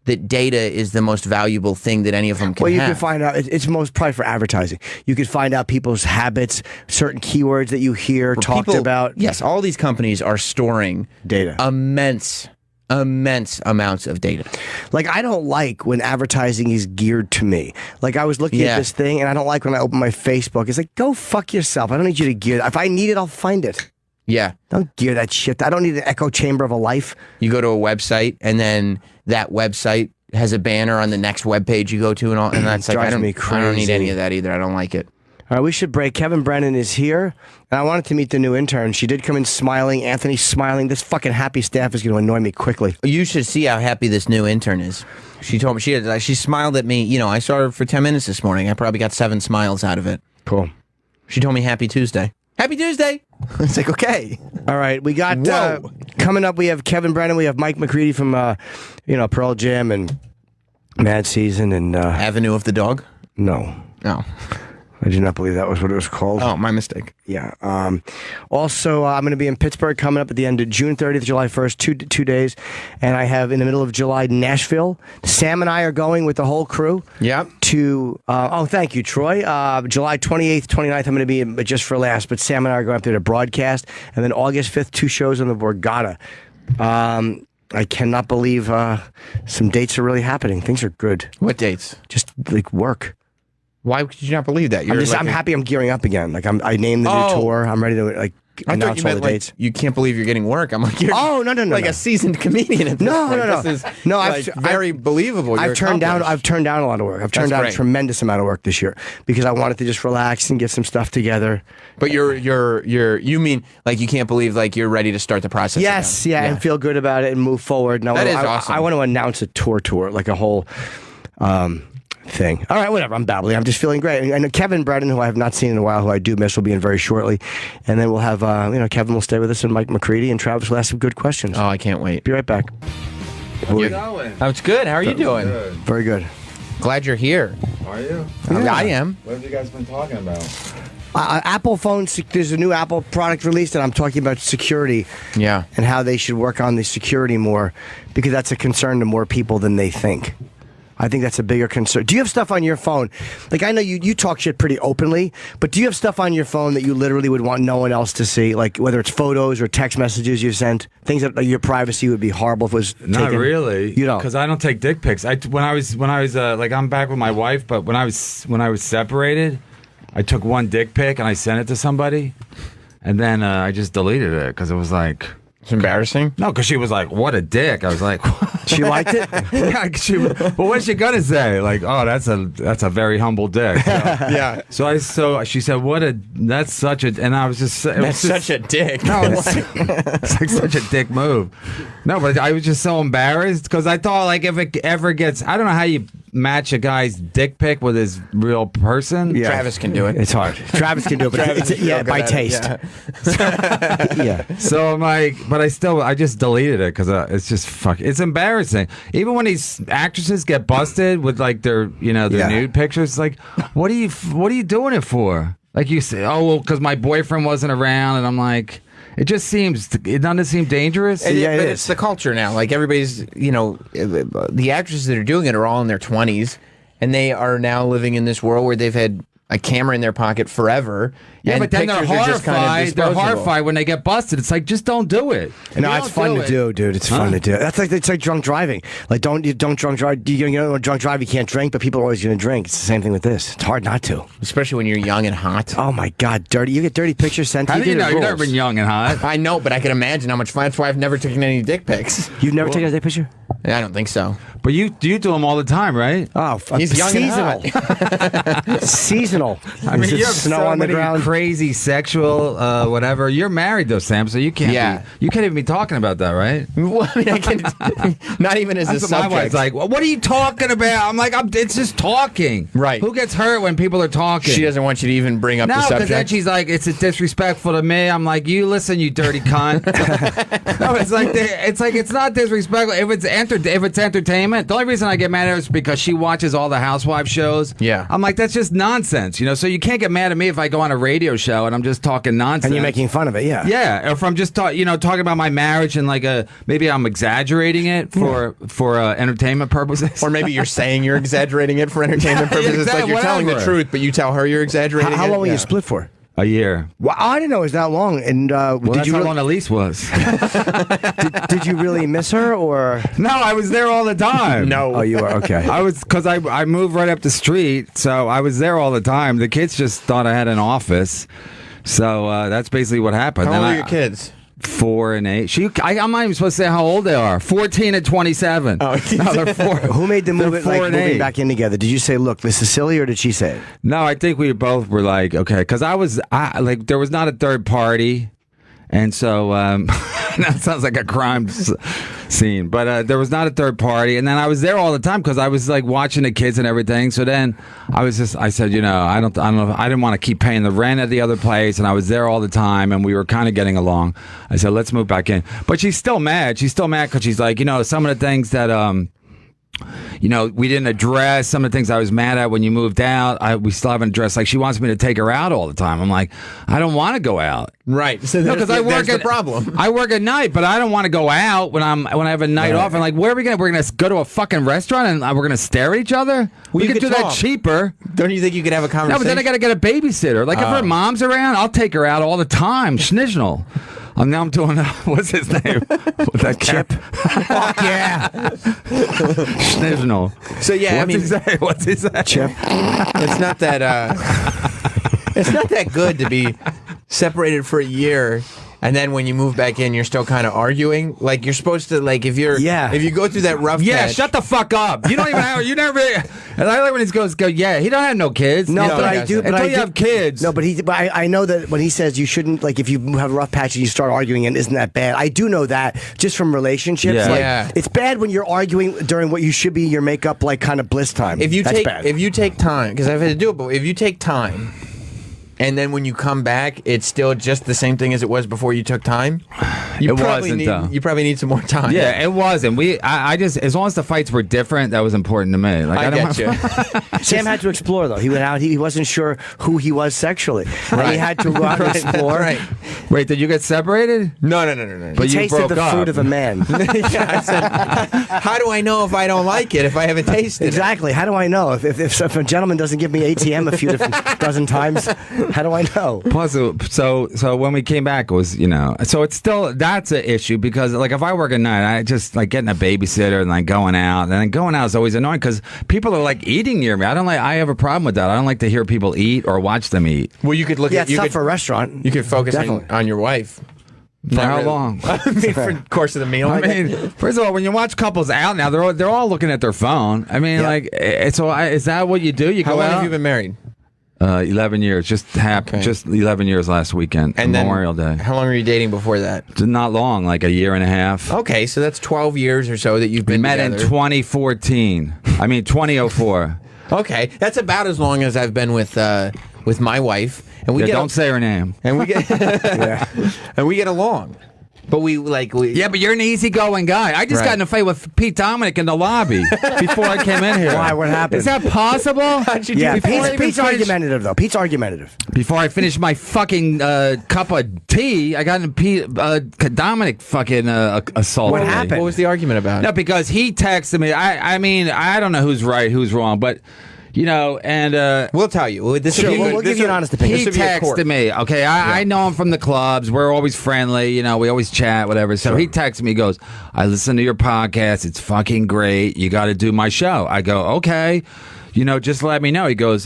that data is the most valuable thing that any of them can have. Well, you can find out, it's most probably for advertising. You could find out people's habits, certain keywords that you hear talked about. Yes, all these companies are storing data. Immense amounts of data. Like, I don't like when advertising is geared to me. Like, I was looking at this thing, and I don't like when I open my Facebook. It's like, go fuck yourself. I don't need you to gear that. If I need it, I'll find it. Yeah. Don't gear that shit. I don't need an echo chamber of a life. You go to a website, and then that website has a banner on the next webpage you go to, and that's like, I don't need any of that either. I don't like it. All right, we should break. Kevin Brennan is here, and I wanted to meet the new intern. She did come in smiling. Anthony's smiling. This fucking happy staff is going to annoy me quickly. You should see how happy this new intern is. She told me, she smiled at me. You know, I saw her for 10 minutes this morning. I probably got 7 smiles out of it. Cool. She told me Happy Tuesday. Happy Tuesday! It's like, okay. All right, we got, coming up, we have Kevin Brennan, we have Mike McCready from, Pearl Jam and Mad Season and... Avenue of the Dog? No. No. I do not believe that was what it was called. Oh, my mistake. Yeah. Also, I'm going to be in Pittsburgh coming up at the end of June 30th, July 1st, two days. And I have, in the middle of July, Nashville. Sam and I are going with the whole crew. Yep. To, thank you, Troy. July 28th, 29th, I'm going to be in, just for last. But Sam and I are going up there to broadcast. And then August 5th, 2 shows on the Borgata. I cannot believe some dates are really happening. Things are good. What dates? Just like work. Why could you not believe that? I'm happy I'm gearing up again. Like I named the new tour. I'm ready to announce all the dates. You can't believe you're getting work. I'm like, you're no, like a seasoned comedian at this point. This is very believable. I've turned down a lot of work. I've turned down a tremendous amount of work this year because I wanted to just relax and get some stuff together. But you mean like you can't believe like you're ready to start the process? Yes, and feel good about it and move forward. That is awesome. I want to announce a tour, like a whole thing. All right, whatever. I'm babbling. I'm just feeling great. And Kevin Brennan, who I have not seen in a while, who I do miss, will be in very shortly. And then we'll have, Kevin will stay with us, and Mike McCready, and Travis will ask some good questions. Oh, I can't wait. Be right back. How's it going? It's good. How are you doing? Good. Very good. Glad you're here. Are you? I am. What have you guys been talking about? Apple phones, there's a new Apple product released, and I'm talking about security. Yeah. And how they should work on the security more, because that's a concern to more people than they think. I think that's a bigger concern. Do you have stuff on your phone? Like, I know you talk shit pretty openly, but do you have stuff on your phone that you literally would want no one else to see? Like, whether it's photos or text messages you've sent, things that your privacy would be horrible if it was taken? Not really. You don't? Because I don't take dick pics. When I was like, I'm back with my wife, but when I was separated, I took one dick pic and I sent it to somebody, and then I just deleted it because it was like... It's embarrassing? No, because she was like, what a dick. I was like... She liked it? Yeah, well, what's she going to say? Like, oh, that's a very humble dick. You know? Yeah. So she said, that's such a... And I was just... Such a dick. No, it's like such a dick move. No, but I was just so embarrassed because I thought, like, if it ever gets... I don't know how you match a guy's dick pic with his real person. Yeah. Travis can do it. It's hard. Travis can do it, but by taste. Yeah. So I'm like, but I just deleted it because it's just it's embarrassing. Even when these actresses get busted with like their nude pictures, like, what are you doing it for? Like you say, oh well, because my boyfriend wasn't around, and I'm like. It doesn't seem dangerous. But it's the culture now. Like everybody's, the actresses that are doing it are all in their 20s, and they are now living in this world where they've had a camera in their pocket forever. Yeah, and but then they're horrified. They're horrified when they get busted. It's like, just don't do it. No, it's fun to do, dude. It's fun to do. It's like drunk driving. Like don't drunk drive. Drunk drive, you can't drink, but people are always going to drink. It's the same thing with this. It's hard not to, especially when you're young and hot. Oh my God, dirty! You get dirty pictures sent to you. How do you know? You've never been young and hot. I know, but I can imagine how much fun. That's why I've never taken any dick pics. You've never taken a dick picture? I don't think so. But you do them all the time, right? Oh, he's young seasonal. And hot. Seasonal. I mean, you have snow so on the many ground. Crazy sexual, whatever. You're married though, Sam, so you can't. Yeah. You can't even be talking about that, right? Well, I mean, I can. Not even as That's a what my subject. wife's like, well, what are you talking about? I'm like, it's just talking. Right. Who gets hurt when people are talking? She doesn't want you to even bring up the No, subject. because then she's like, it's disrespectful to me. I'm like, you listen, you dirty cunt. No, it's not disrespectful. If it's entertainment, the only reason I get mad at her is because she watches all the housewife shows. Yeah. I'm like, that's just nonsense, So you can't get mad at me if I go on a radio show and I'm just talking nonsense. And you're making fun of it, yeah. Yeah, or if I'm just talking about my marriage and like maybe I'm exaggerating it for entertainment purposes. Or maybe you're saying you're exaggerating it for entertainment purposes. exactly, Like you're telling the whatever. truth, but you tell her you're exaggerating How it. long were you split for? A year. Well, I didn't know it was that long. And Well, did that's you how long the lease was. did you really miss her, or? No, I was there all the time. No. Oh, you were okay. I was because I moved right up the street, so I was there all the time. The kids just thought I had an office, so that's basically what happened. How Then old are your kids? 4 and 8. I'm not even supposed to say how old they are. 14 and 27. Oh, no, they're 4. Who made the move? They're Like 4 and moving 8. back in together. Did you say, "Look, this is silly," or did she say it? No, I think we both were like, okay, because there was not a third party, and so that sounds like a crime scene, but there was not a third party, and then I was there all the time because I was like watching the kids and everything. So then I said, I don't know, I didn't want to keep paying the rent at the other place, and I was there all the time, and we were kind of getting along. I said, let's move back in, but she's still mad. She's still mad because she's like, some of the things that we didn't address, some of the things I was mad at when you moved out. We still haven't addressed. Like, she wants me to take her out all the time. I'm like, I don't want to go out. Right. So No, because I work the problem. I work at night, but I don't want to go out when I have a night off. And like, where are we gonna? We're gonna go to a fucking restaurant and we're gonna stare at each other. Well, We you could could do that talk. cheaper. Don't you think you could have a No, conversation? but then I got to get a babysitter. Like if her mom's around, I'll take her out all the time. Schnizzle. Now I'm doing what's his name? With that Chip. Fuck yeah. Schnizzle. So yeah, What's he say? Chip. it's not that it's not that good to be separated for a year. And then when you move back in, you're still kind of arguing. Like you're supposed to, like if you go through that rough patch. Shut the fuck up. You don't even have, you never, and I like when he goes, yeah, he don't have no kids. No, but I do. But until I you have kids. No, but I know that when he says you shouldn't, like if you have a rough patch and you start arguing, and isn't that bad? I do know that just from relationships. Yeah. Like, it's bad when you're arguing during what you should be your makeup like kind of bliss time. That's bad. If you take time, because I've had to do it, but if you take time. And then when you come back, it's still just the same thing as it was before you took time. You probably need some more time. Yeah, it wasn't. I just, as long as the fights were different, that was important to me. Like, I get you. Sam had to explore though. He went out. He wasn't sure who he was sexually. Right. And he had to go out and explore. Right. Wait, did you get separated? No. But He you tasted broke the up. fruit of a man. Yeah, I said, how do I know if I don't like it if I haven't tasted Exactly. How do I know if a gentleman doesn't give me ATM a few dozen times? How do I know? Plus, so when we came back, it was, so it's still, that's an issue because, like, if I work at night, I just, like, getting a babysitter and, like, going out. And then going out is always annoying because people are, like, eating near me. I have a problem with that. I don't like to hear people eat or watch them eat. Well, you could look at... it's tough for a restaurant. You could focus on your wife. For how long? I mean, for the course of the meal. I mean, first of all, when you watch couples out now, they're all looking at their phone. I mean, is that what you do? You how go long out? have you been married? 11 years. Just 11 years last weekend. And Memorial Day. How long were you dating before that? Not long, like a year and a half. Okay, so that's 12 years or so that you've been met together. in 2004. Okay, that's about as long as I've been with my wife. And Don't say her name. And we get and we get along. But yeah, but you're an easygoing guy. I just got in a fight with Pete Dominic in the lobby before I came in here. Why? What happened? Is that possible? How'd you do Yeah, before Pete's argumentative though. Pete's argumentative. Before I finished my fucking cup of tea, I got in Pete Dominic fucking assault. What happened? What was the argument about? No, because he texted me. I mean, I don't know who's right, who's wrong, but. And we'll tell you. We'll give you an honest opinion. He texted me. Okay, I know him from the clubs. We're always friendly. We always chat, whatever. So he texted me. He goes, "I listen to your podcast. It's fucking great. You got to do my show." I go, "Okay, just let me know." He goes.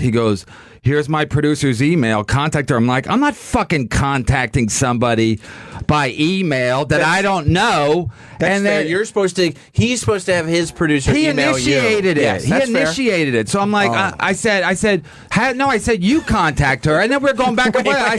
Here's my producer's email. Contact her. I'm like, I'm not fucking contacting somebody by email that I don't know. That's fair. He's supposed to have his producer email you. He initiated it. Yes, he initiated it. So I'm like, I said, you contact her. And then we're going back and forth. I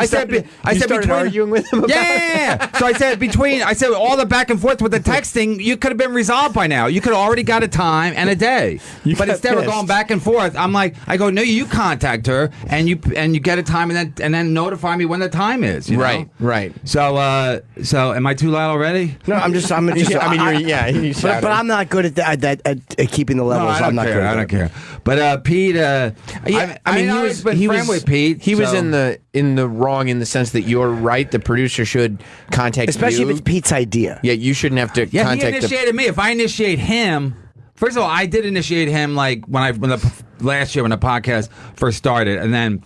said, between arguing with him about it. So I said all the back and forth with the texting, you could have been resolved by now. You could have already got a time and a day. But instead of going back and forth, I'm like, no, you contact her and you get a time and then notify me when the time is. Right. So am I too loud already? No, I'm just. But I'm not good at keeping the levels. No, I'm not good. I don't care. But Pete, he was with Pete. He was in the wrong in the sense that you're right. The producer should contact especially you. if it's Pete's idea. Yeah, you shouldn't have to contact. He initiated me. If I initiate him. First of all, I did initiate him like last year when the podcast first started, and then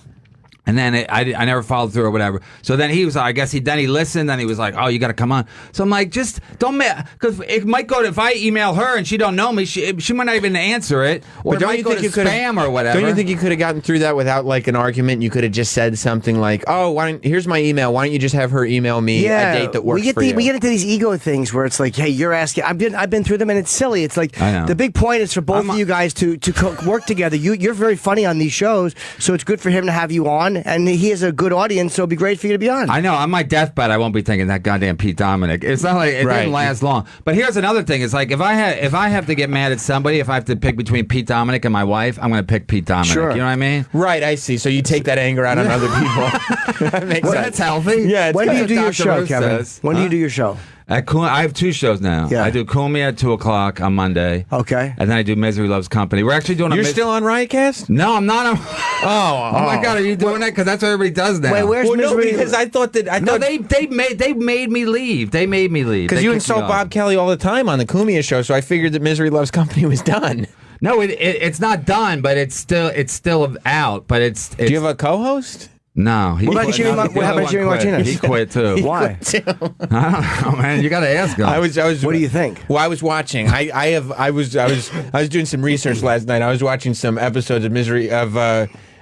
I never followed through or whatever. So then he was, I guess he listened, then he was like, "Oh, you got to come on." So I'm like, just don't, because it might go to, if I email her and she don't know me, she might not even answer it, or but it might go to spam or whatever. Don't you think you could have gotten through that without like an argument? You could have just said something like, "Oh, here's my email. Why don't you just have her email me a date that works for you?" We get into these ego things where it's like, "Hey, you're asking." I've been through them, and it's silly. It's like the big point is for both of you guys to work together. You're very funny on these shows, so it's good for him to have you on, and he has a good audience, so it'd be great for you to be on. I know. On my deathbed, I won't be thinking that goddamn Pete Dominic. It's not like it didn't last long. But here's another thing. It's like if I have to get mad at somebody, if I have to pick between Pete Dominic and my wife, I'm going to pick Pete Dominic. Sure. You know what I mean? Right. I see. So you take that anger out on other people. That makes sense. That's healthy. Yeah. When do you do your show, Kevin? When do you do your show? I have two shows now. Yeah. I do Kumi at 2:00 on Monday. Okay. And then I do Misery Loves Company. We're actually doing. You're still on Riotcast? No, I'm not. Oh my God, are you doing that? Because that's what everybody does now. Wait, where's Misery? No, because I thought they made me leave. They made me leave. Because you insult Bob Kelly all the time on the Kumia show, so I figured that Misery Loves Company was done. No, it's not done, but it's still out. But it's. Do you have a co-host? No. He What about quit. Jimmy No, the how other about one Jimmy quit. Martinez? He quit too. Why? I don't know, man. You got to ask him. I was. What do you think? Well, I was watching. I was doing some research last night. I was watching some episodes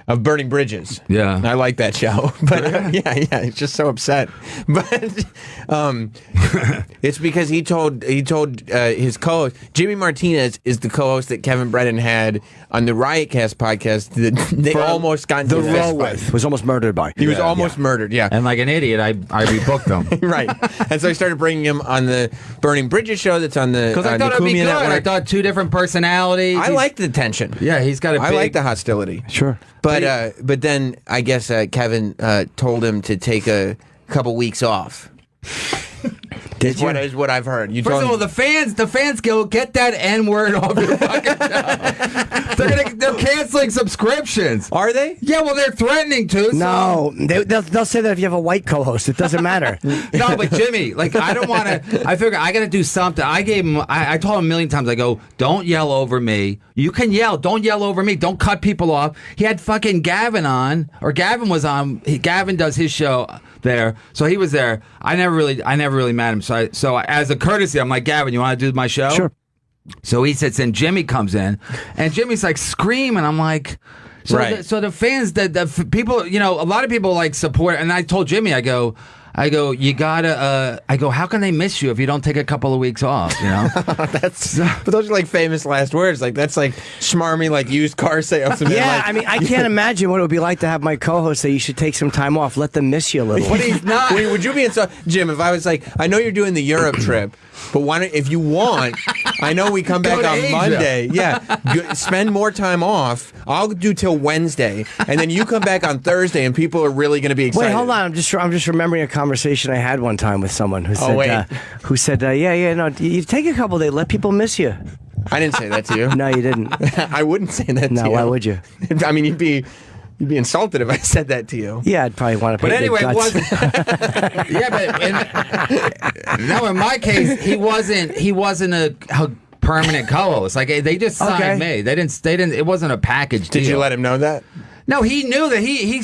of Burning Bridges. Yeah. I like that show. But yeah, he's just so upset. But it's because he told his co-host, Jimmy Martinez is the co-host that Kevin Brennan had on the Riotcast podcast that they almost got into The a fist row fight. with was almost murdered by. He was almost murdered, yeah. And like an idiot, I rebooked him. Right. And so I started bringing him on the Burning Bridges show that's on the Because I thought it'd be good. Network. I thought two different personalities. I like the tension. Yeah, he's got a I big... like the hostility. Sure. But then I guess Kevin told him to take a couple weeks off. Did you? Is what I've heard. You First told of all, him- the fans go, get that N-word off your fucking show. They're canceling subscriptions. Are they? Yeah, well, they're threatening to. So. No, they'll say that if you have a white co-host, it doesn't matter. No, but Jimmy, like, I don't want to. I figure I got to do something. I gave him. I told him a million times. I go, don't yell over me. You can yell. Don't yell over me. Don't cut people off. He had fucking Gavin on, or Gavin was on. Gavin does his show there, so he was there. I never really met him. So as a courtesy, I'm like, Gavin, you want to do my show? Sure. So he sits in. Jimmy comes in, and Jimmy's like screaming. I'm like. So, Right. so the fans, the people, you know, a lot of people like support. And I told Jimmy, I go, you gotta. I go, how can they miss you if you don't take a couple of weeks off? You know, but those are like famous last words. Like that's like smarmy, like used car sales. Yeah, like, I mean, I can't imagine what it would be like to have my co-host say you should take some time off. Let them miss you a little. But he's not. Would you be Jim? If I was like, I know you're doing the Europe trip, but why don't, if you want, I know we come back to on Asia. Monday. Yeah, spend more time off. I'll do till Wednesday, and then you come back on Thursday, and people are really going to be excited. Wait, hold on. I'm just remembering a conversation I had one time with someone who said, no, you take a couple days, let people miss you. I didn't say that to you. No, you didn't. I wouldn't say that to you. No, why would you? I mean, you'd be insulted if I said that to you. Yeah, I'd probably want to. But anyway, your guts. In my case, he wasn't a permanent co-host. Like they just signed me. They didn't. It wasn't a package deal. Did you let him know that? No, he knew that he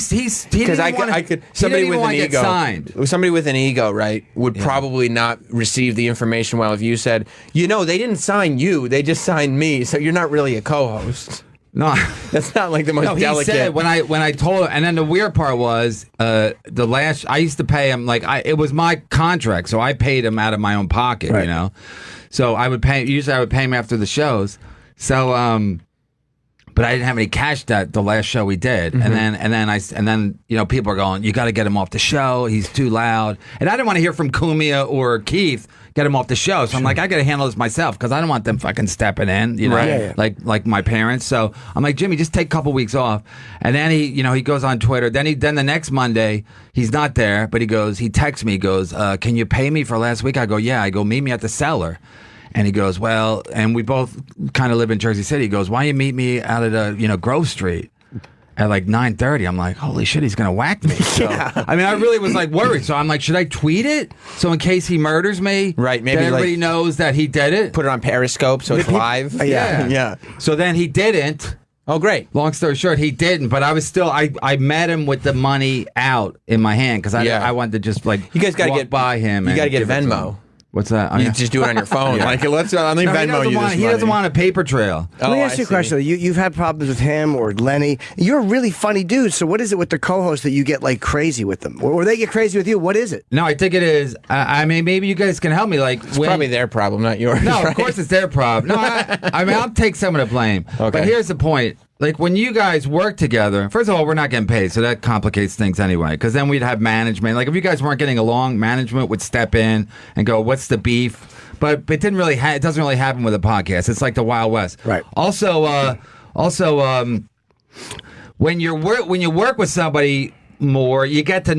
Because I could somebody with an ego, signed. somebody with an ego, right, would probably not receive the information well if you said, they didn't sign you, they just signed me, so you're not really a co-host. No, that's not like the most delicate. He said when I told him, and then the weird part was I used to pay him it was my contract, so I paid him out of my own pocket, right. you know. So I would pay him after the shows. So but I didn't have any cash the last show we did, Mm-hmm. and then you know people are going, you got to get him off the show. He's too loud, and I didn't want to hear from Kumia or Keith. Get him off the show, so I'm like, I got to handle this myself because I don't want them fucking stepping in, you know, Right. like my parents. So I'm like, Jimmy, just take a couple weeks off, and then he goes on Twitter. Then the next Monday he's not there, but he texts me, he goes, can you pay me for last week? I go, yeah. I go, meet me at the cellar. And he goes, well, and we both kind of live in Jersey City. He goes, why don't you meet me out at Grove Street at like 9:30? I'm like, holy shit, he's gonna whack me. So, I mean, I really was like worried. So I'm like, should I tweet it? So in case he murders me, Right, maybe then everybody knows that he did it. Put it on Periscope so it's live. Yeah. So then he didn't. Oh, great. Long story short, he didn't, but I was still, I met him with the money out in my hand because I wanted to just like you guys gotta walk get by him. You got to and get give it to Venmo. him. What's that? You just do it on your phone. Like, let's only Venmo you this He doesn't want a paper trail. Let me ask you a question. Though. You've had problems with him or Lenny. You're a really funny dude. So what is it with the co-host that you get like crazy with them, or they get crazy with you? What is it? No, I think it is. I mean, maybe you guys can help me. Like, it's probably their problem, not yours. No, right? of course it's their problem. No, I mean, I'll take some of the blame. Okay. But here's the point. Like, when you guys work together, first of all, we're not getting paid, so that complicates things anyway, because then we'd have management. Like, if you guys weren't getting along, management would step in and go, what's the beef? But it didn't really it doesn't really happen with a podcast. It's like the Wild West. Right. Also, when you work with somebody more, you get to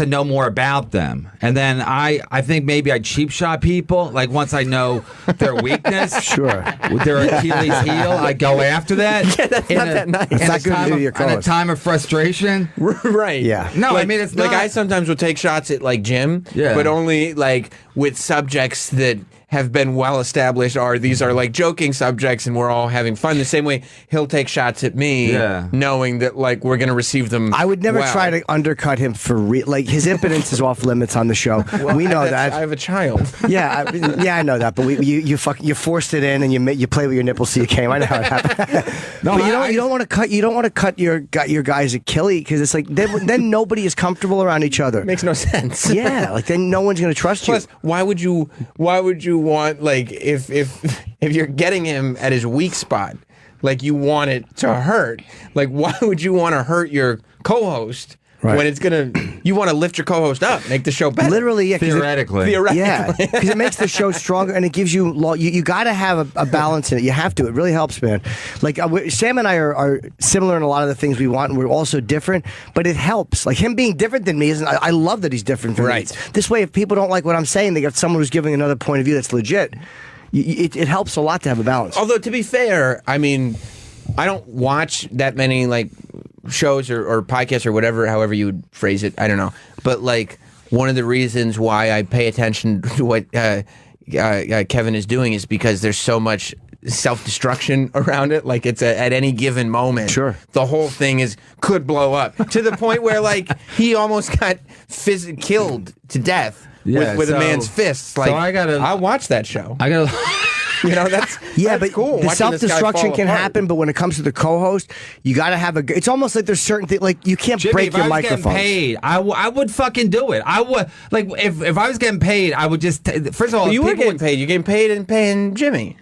know more about them, and then I think maybe I cheap shot people. Like once I know their weakness, sure, with their Achilles heel, I go after that. Yeah, that's not that nice. It's not good to do your in a time of frustration. Right. Yeah. No, like, I mean it's like not. I sometimes will take shots at like Jim, Yeah. but only like with subjects that have been well established these are like joking subjects and we're all having fun. The same way he'll take shots at me, knowing that like we're going to receive them. I would never try to undercut him for like his impotence is off limits on the show. Well, we know that. I have a child. Yeah, I know that. But you forced it in and you play with your nipples so you came. I know how it happened. No, but you don't want to cut your guy's Achilles because it's like then nobody is comfortable around each other. It makes no sense. Yeah, like then no one's going to trust you. Plus, why would you want like if you're getting him at his weak spot, like you want it to hurt? Like why would you want to hurt your co-host? Right. When it's you want to lift your co-host up, make the show better. Literally, yeah. Theoretically. Yeah, because it makes the show stronger and it gives you. You got to have a balance in it. You have to. It really helps, man. Like Sam and I are similar in a lot of the things we want, and we're also different. But it helps. Like him being different than me isn't. I love that he's different from me. This way, if people don't like what I'm saying, they got someone who's giving another point of view that's legit. It helps a lot to have a balance. Although to be fair, I mean, I don't watch that many like shows or podcasts or whatever, however you would phrase it. I don't know. But like one of the reasons why I pay attention to what Kevin is doing is because there's so much self-destruction around it. Like it's at any given moment. Sure. The whole thing could blow up to the point where like he almost got killed to death with a man's fists. Like I watched that show. That's but cool. The self-destruction can happen, but when it comes to the co-host, you got to have it's almost like there's certain things, like you can't break your microphone. If I was getting paid, I would fucking do it. I would, like, if I was getting paid, I would just, first of all, you were getting paid. You getting paid and paying Jimmy.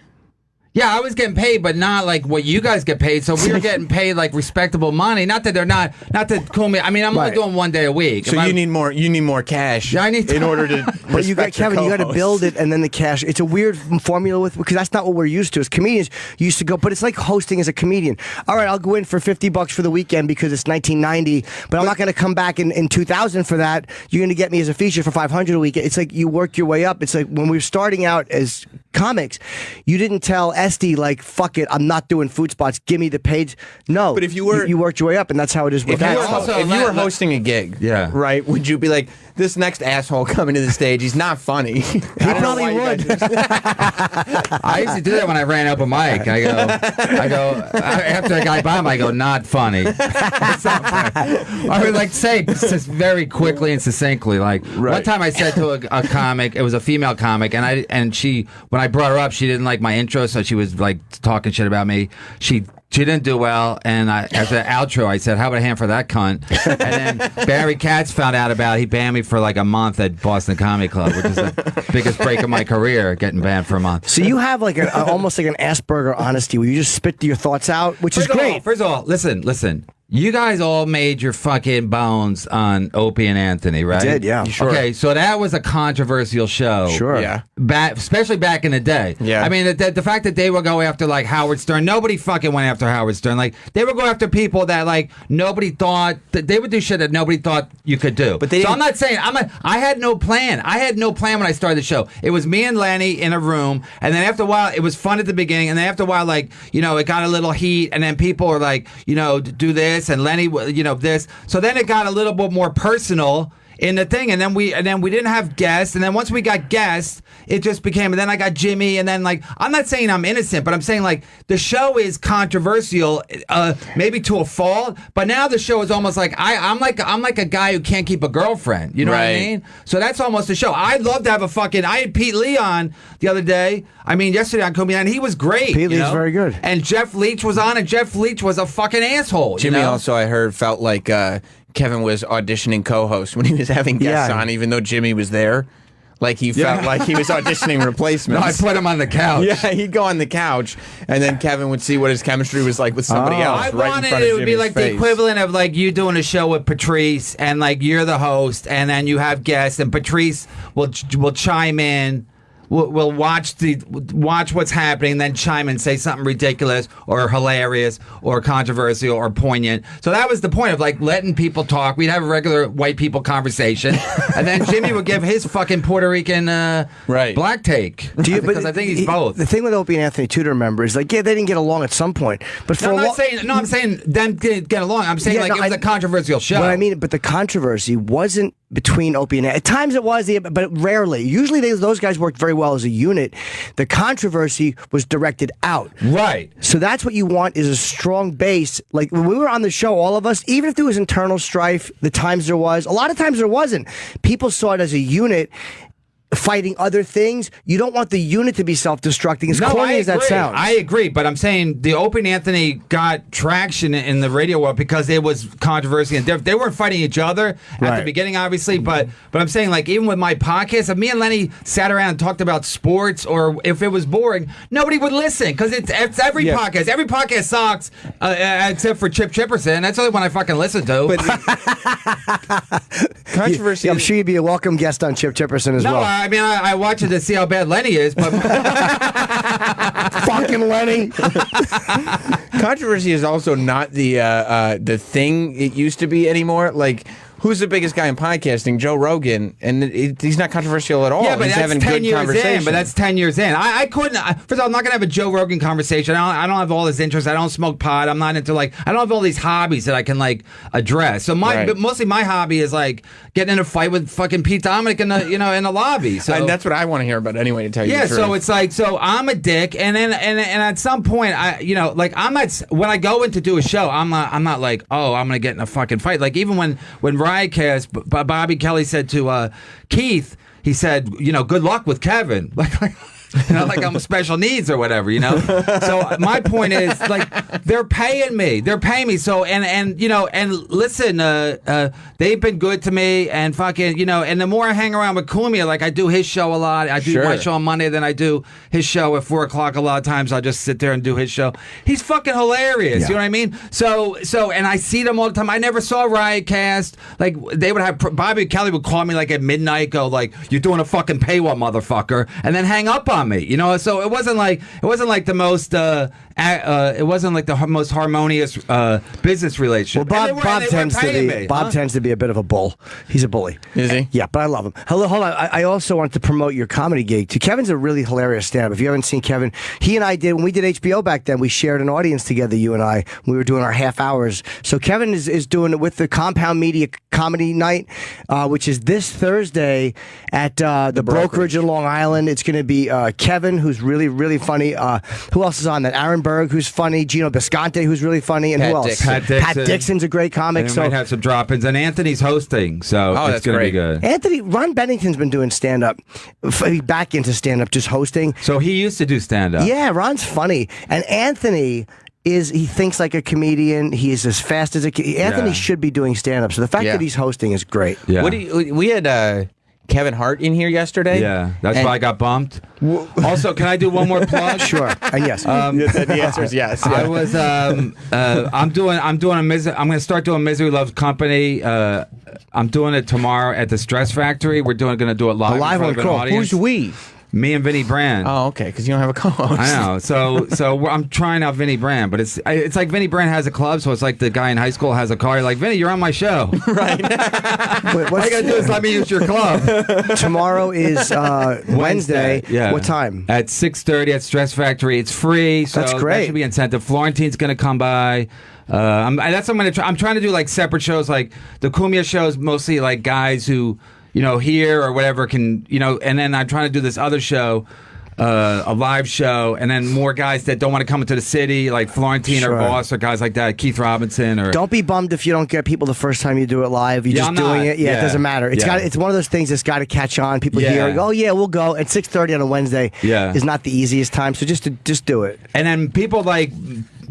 Yeah, I was getting paid, but not like what you guys get paid. So we were getting paid like respectable money. Not that they're not to call me. I mean, I'm only doing 1 day a week. So you need more. You need more cash. Yeah, I need in order to. But you got Kevin. You got to build it, and then the cash. It's a weird formula because that's not what we're used to as comedians. You used to go, but it's like hosting as a comedian. All right, I'll go in for $50 for the weekend because it's 1990, but I'm not going to come back in 2000 for that. You're going to get me as a feature for $500 a week. It's like you work your way up. It's like when we were starting out as comics, you didn't tell Esty like, fuck it, I'm not doing food spots, give me the page. No, but if you were, you worked your way up, and that's how it is with that. If you were hosting a gig, right, would you be like, this next asshole coming to the stage, he's not funny? He probably would. I used to do that when I ran up a mic. I go after a guy by him, I go, not funny. I would like say just very quickly and succinctly. Like one time I said to a comic, it was a female comic, and she, when I brought her up, she didn't like my intro, so she was like talking shit about me. She didn't do well, and after the outro, I said, how about a hand for that cunt? And then Barry Katz found out about it. He banned me for like a month at Boston Comedy Club, which is the biggest break of my career, getting banned for a month. So you have like almost like an Asperger honesty where you just spit your thoughts out, which is great. First of all, listen. You guys all made your fucking bones on Opie and Anthony, right? I did, yeah. Sure. Okay, so that was a controversial show. Sure. Yeah. Especially back in the day. Yeah. I mean, the fact that they would go after, like, Howard Stern, nobody fucking went after Howard Stern. Like, they would go after people that, like, nobody thought, that they would do shit that nobody thought you could do. But so I'm not saying, I had no plan. I had no plan when I started the show. It was me and Lenny in a room, and then after a while, it was fun at the beginning, and then after a while, like, it got a little heat, and then people were like, do this, and Lenny, this. So then it got a little bit more personal in the thing, and then we didn't have guests, and then once we got guests, it just became, and then I got Jimmy, and then like, I'm not saying I'm innocent, but I'm saying like the show is controversial, maybe to a fault, but now the show is almost like I'm like a guy who can't keep a girlfriend, you know what I mean? So that's almost the show. I'd love to have I had Pete Lee on the other day. I mean, yesterday on Comedy, and he was great. Pete Lee's very good. And Jeff Leach was on, and Jeff Leach was a fucking asshole. Jimmy also, I heard, felt like Kevin was auditioning co-host when he was having guests on, even though Jimmy was there. Like he felt like he was auditioning replacements. No, I put him on the couch. Yeah, he'd go on the couch, and then Kevin would see what his chemistry was like with somebody else. I right wanted in front of it would be like face. the equivalent of like you doing a show with Patrice, and like you're the host, and then you have guests, and Patrice will chime in. We'll watch what's happening, then chime in, say something ridiculous or hilarious or controversial or poignant. So that was the point of like letting people talk. We'd have a regular white people conversation, and then Jimmy would give his fucking Puerto Rican black take. Because I think he's both. The thing with Opie and Anthony too to remember is like, yeah, they didn't get along at some point, but for I'm saying them get along. I'm saying it was a controversial show. What I mean, but the controversy wasn't between Opie and At times it was, but rarely. Usually those guys worked very well well as a unit. The controversy was directed out. Right. So that's what you want is a strong base. Like when we were on the show, all of us, even if there was internal strife, the times there was, a lot of times there wasn't. People saw it as a unit fighting other things. You don't want the unit to be self-destructing, as corny as that sounds. I agree, but I'm saying the Opie and Anthony got traction in the radio world because it was controversy, and they weren't fighting each other at the beginning, obviously. But I'm saying, like, even with my podcast, if me and Lenny sat around and talked about sports, or if it was boring, nobody would listen because it's every podcast. Every podcast sucks except for Chip Chipperson. That's the only one I fucking listen to. But controversy. I'm sure you'd be a welcome guest on Chip Chipperson as well. I mean, I watch it to see how bad Lenny is, but fucking Lenny. Controversy is also not the thing it used to be anymore. Like, who's the biggest guy in podcasting? Joe Rogan, and he's not controversial at all. Yeah, but he's that's having 10 good years conversation. in. But that's 10 years in. I couldn't. First of all, I'm not gonna have a Joe Rogan conversation. I don't have all his interests. I don't smoke pot. I'm not into I don't have all these hobbies that I can address. So mostly my hobby is getting in a fight with fucking Pete Dominic in the lobby. So and that's what I want to hear about anyway. To tell you, yeah. the So truth. it's so I'm a dick, and then at some point I'm not when I go in to do a show, I'm not like, oh, I'm gonna get in a fucking fight. Like even when Riotcast, Bobby Kelly said to Keith, he said, good luck with Kevin. Like I'm special needs or whatever, So my point is, they're paying me. So and listen, they've been good to me, and fucking, and the more I hang around with Cumia, I do his show a lot. I do my show on Monday, then I do his show at 4:00. A lot of times I'll just sit there and do his show. He's fucking hilarious. Yeah. You know what I mean? So and I see them all the time. I never saw Riotcast. They would have Bobby Kelly would call me at midnight, go you're doing a fucking paywall, motherfucker, and then hang up on me, so it wasn't like the most most harmonious business relationship. Well, Bob tends to be a bit of a bull. He's a bully. Is he? Yeah, but I love him. Hold on. I also wanted to promote your comedy gig too. Kevin's a really hilarious stand-up. If you haven't seen Kevin, he and I did when we did HBO back then. We shared an audience together. You and I. We were doing our half hours. So Kevin is doing it with the Compound Media Comedy Night, which is this Thursday at the Brokerage in Long Island. It's going to be Kevin, who's really, really funny. Who else is on that? Aaron Berg, who's funny. Gino Bisconte, who's really funny. And who else? Pat Dixon's a great comic. So might have some drop-ins. And Anthony's hosting, so it's going to be good. Ron Bennington's been doing stand-up. Back into stand-up, just hosting. So he used to do stand-up. Yeah, Ron's funny. And Anthony he thinks like a comedian. He is as fast as Anthony should be doing stand-up. So the fact that he's hosting is great. Yeah. We had Kevin Hart in here yesterday. Yeah, that's why I got bumped. Also, can I do one more plug? Sure. And yes. The answer is yes. I was. I'm doing I'm going to start doing Misery Loves Company. I'm doing it tomorrow at the Stress Factory. We're going to do it live. Live on call. Who's we? Me and Vinny Brand. Oh, okay, because you don't have a co-host. I know. So I'm trying out Vinny Brand, but it's like Vinny Brand has a club, so it's like the guy in high school has a car. You're like, Vinny, you're on my show. Right. All you got to do is let me use your club. Tomorrow is Wednesday. Yeah. What time? At 6:30 at Stress Factory. It's free, so that's great. That should be incentive. Florentine's going to come by. I'm trying to do separate shows. Like the Cumia shows, mostly guys who here or whatever can, and then I'm trying to do this other show, a live show, and then more guys that don't want to come into the city, like Florentine or Boss or guys like that, Keith Robinson. Or don't be bummed if you don't get people the first time you do it live. You're just doing it. Yeah, it doesn't matter. It's one of those things that's got to catch on. People hear, oh yeah, we'll go at 6:30 on a Wednesday. Yeah, is not the easiest time, so just do it. And then people like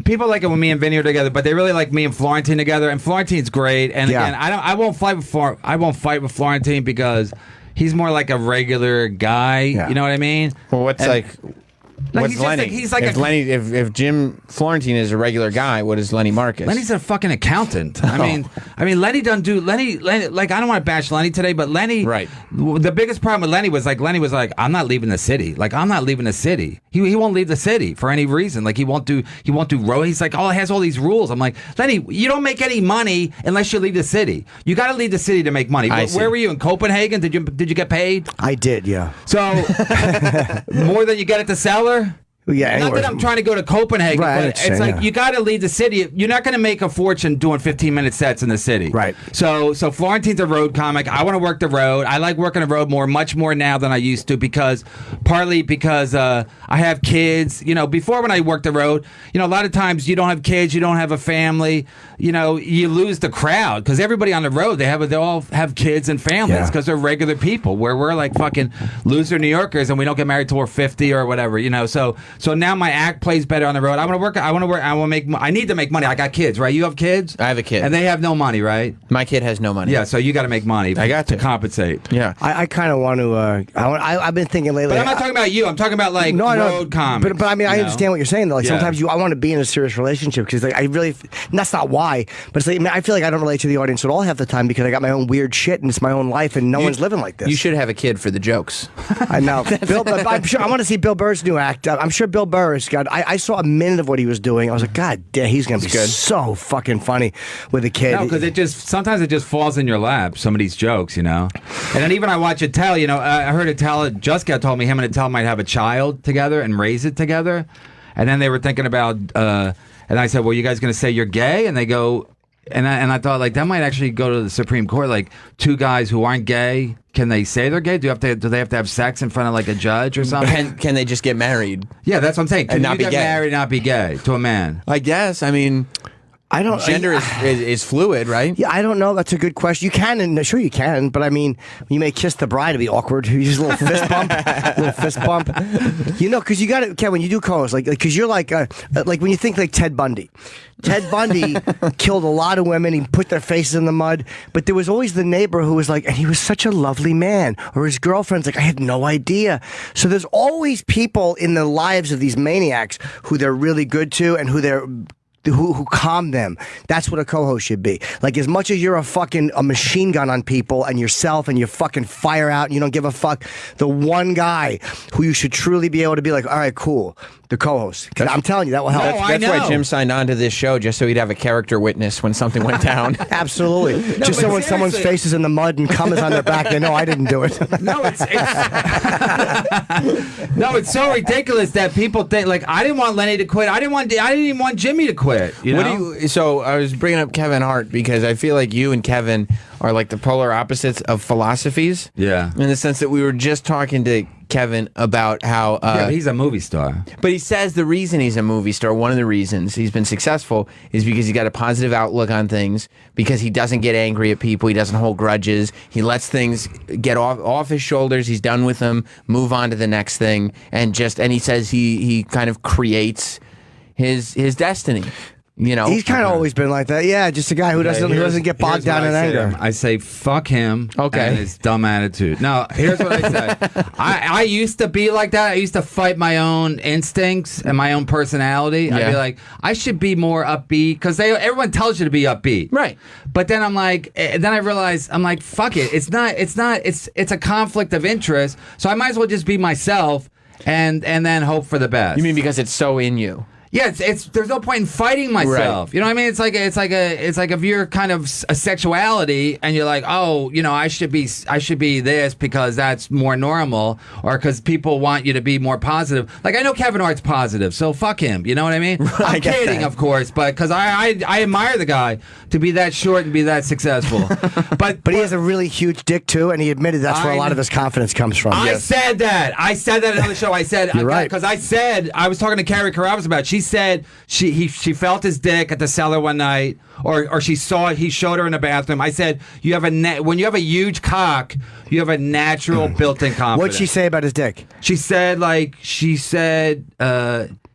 it when me and Vinny are together, but they really like me and Florentine together. And Florentine's great. And again, I won't fight with Florentine because he's more like a regular guy. Yeah. You know what I mean? Well, what's Lenny? If Jim Florentine is a regular guy, what is Lenny Marcus? Lenny's a fucking accountant. I mean, Lenny doesn't do Lenny. I don't want to bash Lenny today, but Lenny. Right. The biggest problem with Lenny was I'm not leaving the city. I'm not leaving the city. He won't leave the city for any reason. He won't do road. He's like, he has all these rules. I'm like, Lenny, you don't make any money unless you leave the city. You got to leave the city to make money. Where were you in Copenhagen? Did you get paid? I did. Yeah. So more than you get at the cellar. Yeah, not anywhere. that I'm trying to go to Copenhagen, Right, I but understand, it's like yeah. you got to leave the city. You're not going to make a fortune doing 15-minute sets in the city. Right. So Florentine's a road comic. I want to work the road. I like working the road much more now than I used to partly because I have kids. You know, before when I worked the road, you know, a lot of times you don't have kids, you don't have a family. You know, you lose the crowd because everybody on the road they all have kids and families because they're regular people. Where we're like fucking loser New Yorkers and we don't get married till we're 50 or whatever. You know, so now my act plays better on the road. I want to work. I want to work. I want to make. I need to make money. I got kids, right? You have kids. I have a kid, and they have no money, right? My kid has no money. Yeah, so you got to make money. I got to compensate. Yeah, I kind of want to. I've been thinking lately. But I'm not talking about you. I'm talking about like road comics. But I mean, I understand what you're saying though. Like sometimes I want to be in a serious relationship because like I really. And that's not why. But it's like I feel like I don't relate to the audience at all half the time because I got my own weird shit and it's my own life and no one's living like this. You should have a kid for the jokes. I know. I'm sure I want to see Bill Burr's new act. I'm sure Bill Burr has got. I saw a minute of what he was doing. I was like, God damn, he's gonna be so fucking funny with a kid. No, because sometimes it just falls in your lap. Some of these jokes, you know. And then even I watch Attell. You know, I heard Attell. Jessica told me him and Attell might have a child together and raise it together. And then they were thinking about. And I said, well, you guys going to say you're gay? And they go, and I thought, like, that might actually go to the Supreme Court. Like, two guys who aren't gay, can they say they're gay? Do they have to have sex in front of, like, a judge or something? Can they just get married? Yeah, that's what I'm saying. Can and not you be get gay? married and not be gay to a man? I guess. I mean... I don't. Gender is fluid, right? Yeah, I don't know. That's a good question. You can, and sure you can, but I mean, you may kiss the bride; it'd be awkward. You just a little fist bump, You know, because you got to, Ken, when you do calls, like, because you're like when you think like Ted Bundy. Ted Bundy killed a lot of women. He put their faces in the mud, but there was always the neighbor who was like, and he was such a lovely man. Or his girlfriend's like, I had no idea. So there's always people in the lives of these maniacs who they're really good to, and who calm them. That's what a co-host should be. Like, as much as you're a machine gun on people and yourself and you fucking fire out and you don't give a fuck, the one guy who you should truly be able to be like, all right, cool, the co-host. Because I'm telling you, that will help. That's why Jim signed on to this show, just so he'd have a character witness when something went down. Absolutely. Just so when someone's face is in the mud and cum is on their back, they know I didn't do it. No, it's so ridiculous that people think, like, I didn't want Lenny to quit. I didn't even want Jimmy to quit. You know? So I was bringing up Kevin Hart because I feel like you and Kevin are like the polar opposites of philosophies. Yeah. In the sense that we were just talking to Kevin about how... he's a movie star. But he says the reason he's a movie star, one of the reasons he's been successful is because he's got a positive outlook on things, because he doesn't get angry at people, he doesn't hold grudges, he lets things get off his shoulders, he's done with them, move on to the next thing, and he says he kind of creates his destiny. You know, he's kind of always been like that. Yeah, just a guy who doesn't get bogged down in anger. I say fuck him. And his dumb attitude. No, here's what I say. I used to be like that. I used to fight my own instincts and my own personality. Yeah. I'd be like, I should be more upbeat because everyone tells you to be upbeat, right? But then I'm like, then I realize I'm like, fuck it. It's a conflict of interest. So I might as well just be myself and then hope for the best. You mean because it's so in you? Yeah, there's no point in fighting myself. Right. You know what I mean? It's like if you're kind of a sexuality and you're like, oh, you know, I should be this because that's more normal, or because people want you to be more positive. Like, I know Kevin Hart's positive, so fuck him. You know what I mean? I'm kidding, of course, but because I admire the guy to be that short and be that successful. but he has a really huge dick too, and he admitted that's where a lot of his confidence comes from. I said that on the show. I said you're right, because I was talking to Carrie Carabas about it. She said she felt his dick at the cellar one night, or she saw it. He showed her in the bathroom. I said, when you have a huge cock, you have a natural built-in confidence. What'd she say about his dick? She said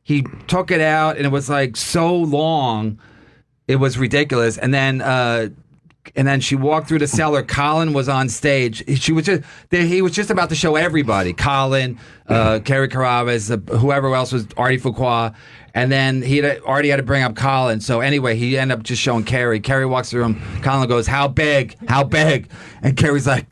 he took it out and it was like so long, it was ridiculous. And then she walked through the cellar. Colin was on stage. He was just about to show everybody. Colin, Carrie Carabas, whoever else was, Artie Fuqua. And then he already had to bring up Colin. So anyway, he ended up just showing Carrie. Carrie walks through him. Colin goes, how big? How big? And Carrie's like,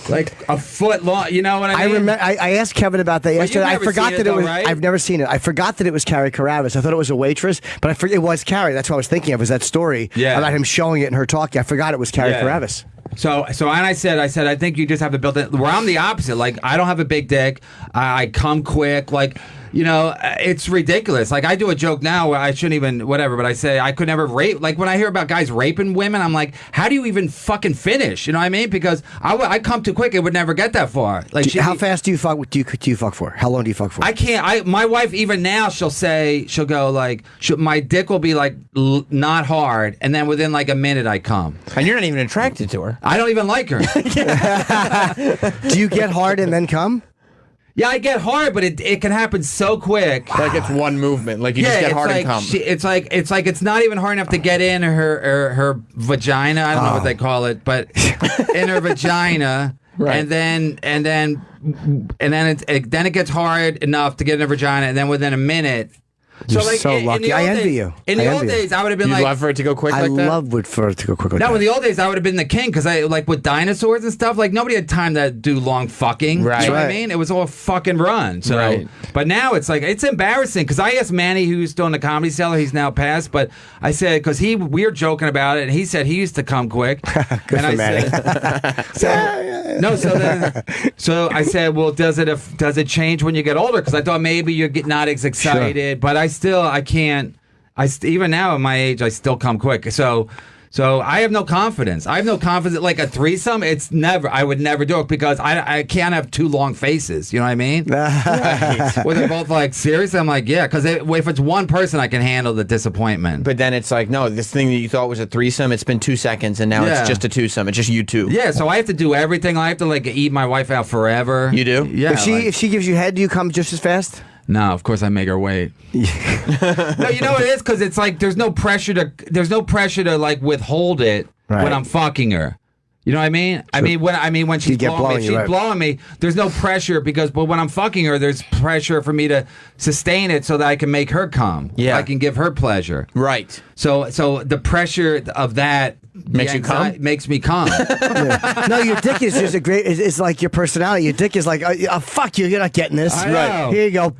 like a foot long. You know what I mean? I asked Kevin about that yesterday. I forgot that it was. Right? I've never seen it. I forgot that it was Carrie Carabas. I thought it was a waitress, but it was Carrie. That's what I was thinking of. Was that story about him showing it and her talking? I forgot it was Carrie Carabas. So and I said, I think you just have to build it. Where I'm the opposite. Like, I don't have a big dick. I come quick. Like, you know, it's ridiculous. Like, I do a joke now where I shouldn't even, whatever, but I say I could never rape. Like, when I hear about guys raping women, I'm like, how do you even fucking finish? You know what I mean? Because I come too quick, it would never get that far. Like, how fast do you fuck? Do you fuck for? How long do you fuck for? I can't. My wife, even now, she'll go like, my dick will be like not hard, and then within like a minute I come. And you're not even attracted to her. I don't even like her. Do you get hard and then come? Yeah, I get hard, but it can happen so quick. Like it's one movement. Like you just get hard and come. It's like it's not even hard enough to get in her vagina. I don't know what they call it, but in her vagina, right. and then it gets hard enough to get in her vagina, and then within a minute. You're so lucky. I envy you. In the old days, I would have been You'd love for it to go quick like that? I love for it to go quick like that. No, in the old days, I would have been the king because I, like, with dinosaurs and stuff, like, nobody had time to do long fucking. Right. You know what I mean? It was all fucking run. So, right. But now it's like, it's embarrassing because I asked Manny, who's still in the Comedy Cellar, he's now passed, but I said, because we were joking about it, and he said he used to come quick. Good and for Manny. So I said, well, does it change when you get older? Because I thought maybe you're not as excited, but I can't. Even now at my age, I still come quick. So I have no confidence. I have no confidence. Like a threesome, I would never do it because I can't have two long faces. You know what I mean? Where they're both like, seriously? I'm like, yeah, because if it's one person, I can handle the disappointment. But then it's like, no, this thing that you thought was a threesome, it's been 2 seconds, and now it's just a twosome. It's just you two. Yeah, so I have to do everything. I have to like eat my wife out forever. You do? Yeah. If she gives you head, do you come just as fast? No, of course I make her wait. No, you know what it is? Because it's like there's no pressure to like withhold it when I'm fucking her. You know what I mean? Sure. I mean when she's blowing me, there's no pressure but when I'm fucking her, there's pressure for me to sustain it so that I can make her come. Yeah, I can give her pleasure. Right. So the pressure of that makes you come. Makes me come. Yeah. No, your dick is just it's like your personality. Your dick is like, fuck you, you're not getting this. Right. Here you go.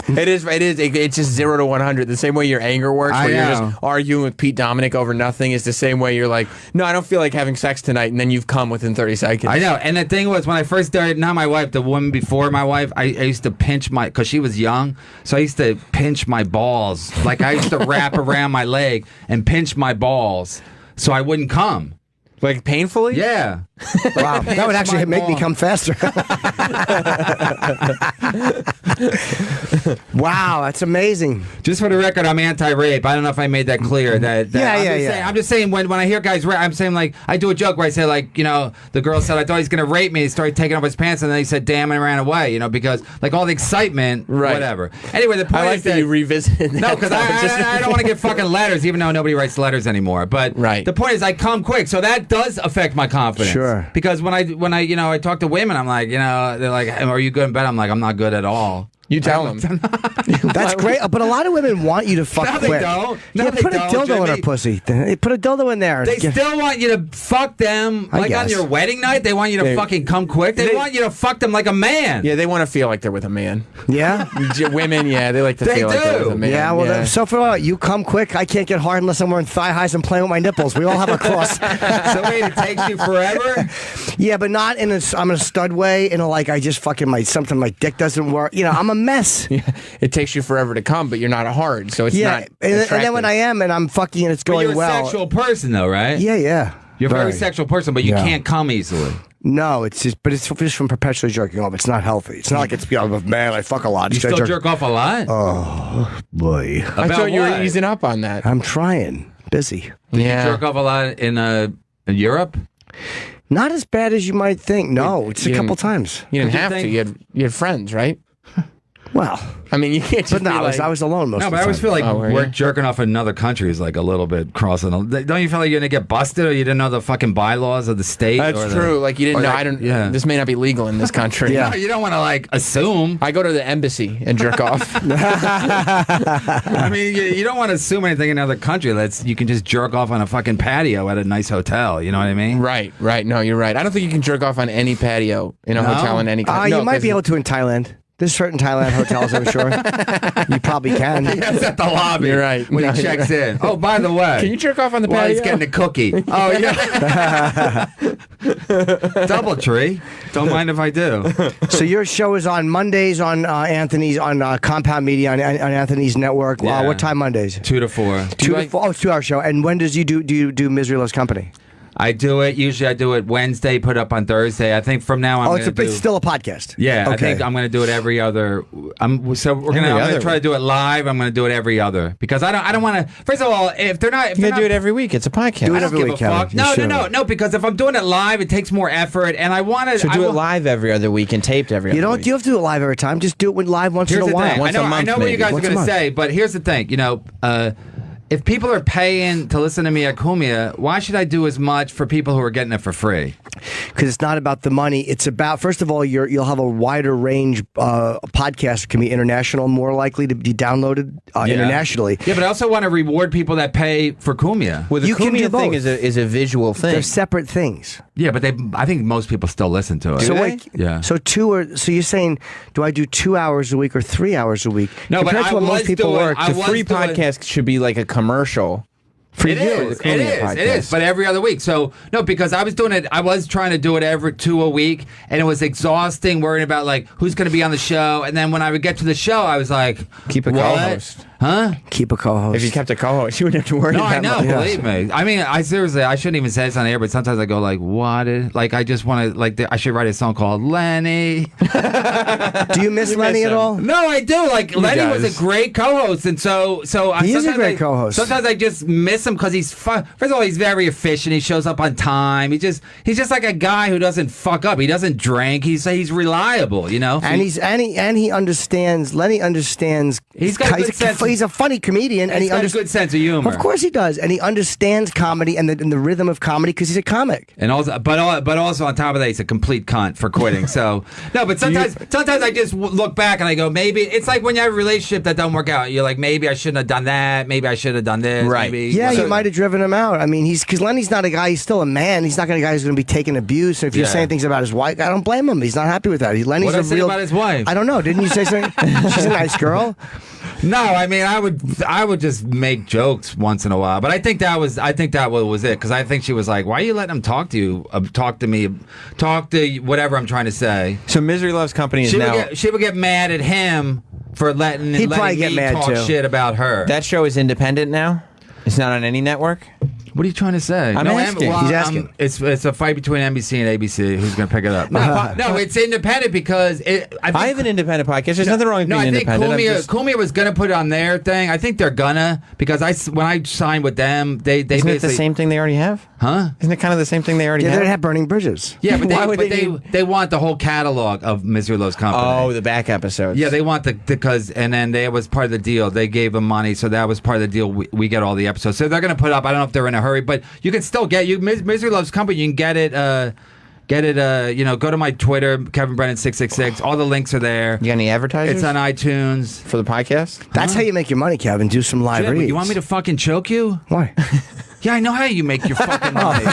It is. It's just 0 to 100. The same way your anger works, where you're just arguing with Pete Dominic over nothing, is the same way you're like, no, I don't feel like having sex tonight, and then you've come within 30 seconds. I know. And the thing was, when I first started, not my wife, the woman before my wife, I used to pinch because she was young, so I used to pinch my balls. Like I used to wrap around my leg and pinch my balls so I wouldn't come. Like painfully? Yeah. Wow, that would actually make me come faster. Wow, that's amazing. Just for the record, I'm anti-rape. I don't know if I made that clear. I'm just saying when I hear guys rape, I'm saying like I do a joke where I say like, you know, the girl said I thought he's gonna rape me. He started taking off his pants and then he said damn and ran away. You know, because like all the excitement, whatever. Anyway, the point I like is that you revisited that. No, because I don't want to get fucking letters, even though nobody writes letters anymore. But the point is I come quick, so that does affect my confidence. Sure. Because when I you know I talk to women, I'm like, you know, they're like, are you good in bed? I'm like, I'm not good at all. You tell them. That's great, but a lot of women want you to fuck no, quick. They don't. No, put a dildo Jimmy. in her pussy. Put a dildo in there. They still want you to fuck them like on your wedding night. They want you to fucking come quick. They want you to fuck them like a man. Yeah, they want to feel like they're with a man. Yeah, women. Yeah, they like to feel like they're with a man. Yeah, well, so for you come quick. I can't get hard unless I'm wearing thigh highs and playing with my nipples. We all have a cross. So wait, it takes you forever. Yeah, but not in I'm in a stud way. In a like I just fucking something my dick doesn't work. You know, I'm a mess. Yeah. It takes you forever to come, but you're not hard, so it's not. And then when I am and I'm fucking and it's going you're well. You're a sexual person, though, right? Yeah. You're a very sexual person, but you can't come easily. No, it's just from perpetually jerking off. It's not healthy. It's not like it's man, I fuck a lot. You still jerk off a lot? Oh boy! I thought you were easing up on that. I'm trying. Busy. Did you jerk off a lot in Europe? Not as bad as you might think. No, it's a couple times. You didn't have to. You had friends, right? Well, I mean, you can't just. But no, I was alone most of the time. No, but I always feel like jerking off in another country is like a little bit crossing. Don't you feel like you're gonna get busted, or you didn't know the fucking bylaws of the state? That's true. Like you didn't know. I don't. Yeah. This may not be legal in this country. Yeah. No, you don't want to like assume. I go to the embassy and jerk off. I mean, you don't want to assume anything in another country. You can just jerk off on a fucking patio at a nice hotel. You know what I mean? Right. No, you're right. I don't think you can jerk off on any patio in a hotel in any country. You might be able to in Thailand. There's certain Thailand hotels, I'm sure. You probably can. Yes, at the lobby. You're right. When he checks in. Oh, by the way. Can you jerk off on the patio? While he's getting a cookie. Oh, yeah. DoubleTree. Don't mind if I do. So your show is on Mondays on Anthony's on Compound Media on Anthony's network. Yeah. What time Mondays? 2 to 4. 2 to 4. Oh, it's a 2-hour show. And when does do you do Misery Loves Company? I do it. Usually I do it Wednesday, put up on Thursday. I think from now on, it's still a podcast. Yeah, okay. I think I'm going to do it every other. I'm going to try to do it live. I'm going to do it every other because I don't want to. First of all, if they're not, you do it every week. It's a podcast. Do it every week, Kevin. No. Because if I'm doing it live, it takes more effort, and I want to. So do it live every other week and taped every. You other don't. week. You have to do it live every time. Just do it live once in a while. Once a month, I know what you guys are going to say, but here's the thing. If people are paying to listen to me at Cumia, why should I do as much for people who are getting it for free? Because it's not about the money. It's about, first of all, you'll have a wider range. Podcast can be international, more likely to be downloaded internationally. Yeah, but I also want to reward people that pay for Cumia. Well, the Cumia thing is a visual thing. They're separate things. Yeah, but I think most people still listen to it. So wait, yeah. So you're saying, do I do 2 hours a week or 3 hours a week? No, compared but to what most people work. The free podcast should be like a commercial. It is, but every other week. So, no, because I was doing it, I was trying to do it every 2 a week, and it was exhausting worrying about, like, who's going to be on the show, and then when I would get to the show, I was like, keep a co-host. Huh? Keep a co-host. If you kept a co-host, you wouldn't have to worry about it. No, I know, believe me. I mean, I shouldn't even say this on air, but sometimes I go, like, what? Like, I just want to, like, I should write a song called Lenny. Do you miss Lenny at all? No, I do. Like, Lenny was a great co-host, and so he is a great co-host. Sometimes I just miss him because he's first of all, he's very efficient. He shows up on time. He's just like a guy who doesn't fuck up. He doesn't drink. He's reliable, you know. And he understands. Lenny understands. He's got a good sense. He's a funny comedian, and he got a good sense of humor. Of course he does, and he understands comedy and the rhythm of comedy because he's a comic. And also, but also on top of that, he's a complete cunt for quitting. So no, but sometimes I just look back and I go, maybe it's like when you have a relationship that doesn't work out. You're like, maybe I shouldn't have done that. Maybe I should have done this. Right. Maybe, yeah, you might have driven him out. I mean, because Lenny's not a guy. He's still a man. He's not a guy who's going to be taking abuse. And if you're saying things about his wife, I don't blame him. He's not happy with that. Lenny's what did I say real. About his wife? I don't know. Didn't you say something? She's a nice girl. No, I mean, I would just make jokes once in a while, but I think that was it because I think she was like, "Why are you letting him talk to you? Talk to me, talk to whatever I'm trying to say." So Misery Loves Company is she would get mad at him for letting me talk shit about her. That show is independent now. It's not on any network. What are you trying to say? I'm asking. He's asking. It's a fight between NBC and ABC. Who's going to pick it up? No, it's independent because I have an independent podcast. There's nothing wrong with being independent. I think Cumia was going to put it on their thing. I think they're gonna because when I signed with them, they isn't it the same thing they already have? Huh? Isn't it kind of the same thing they already have? They have Burning Bridges. Yeah, but they want the whole catalog of Misery Loves Company. Oh, the back episodes. Yeah, they want and then that was part of the deal. They gave them money, so that was part of the deal. We get all the episodes, so they're going to put up. I don't know if they're in a hurry, but you can still get Misery Loves Company. You can get it. Go to my Twitter, Kevin Brennan 666. All the links are there. You got any advertisers? It's on iTunes for the podcast. That's how you make your money, Kevin. Do some live reads. You want me to fucking choke you? Why? Yeah, I know how you make your fucking money.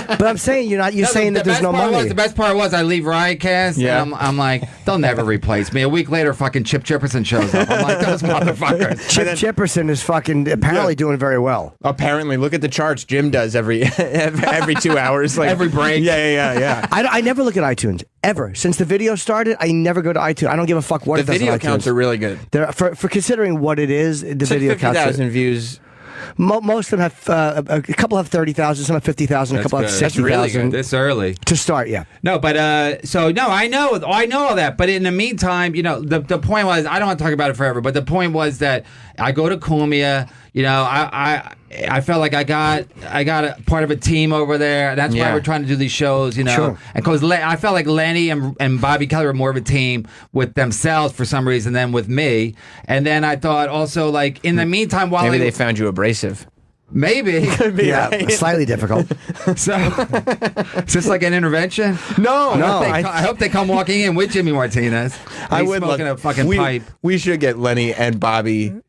But I'm saying you're saying that there's no money. The best part was I leave Riotcast, and I'm like, they'll never replace me. A week later, fucking Chip Chipperson shows up. I'm like, those motherfuckers. Chip Chipperson is fucking apparently doing very well. Apparently, look at the charts Jim does every 2 hours, like every break. Yeah. I never look at iTunes ever since the video started. I never go to iTunes. I don't give a fuck what the it does. The video on counts are really good. For considering what it is. The video counts. 50,000 views. Most of them have a couple have 30,000, some have 50,000, a couple have 60,000. Really good. This early to start, yeah. No, but I know all that. But in the meantime, the point was I don't want to talk about it forever. But the point was that I go to Cumia. I felt like I got a part of a team over there. That's why we're trying to do these shows, Sure. And because I felt like Lenny and Bobby Kelly were more of a team with themselves for some reason than with me. And then I thought also, like, in the meantime, while maybe they found you abrasive. Maybe. Could be, right? Slightly difficult. So, is this like an intervention? No. I hope they come walking in with Jimmy Martinez. I would smoking a fucking pipe. We should get Lenny and Bobby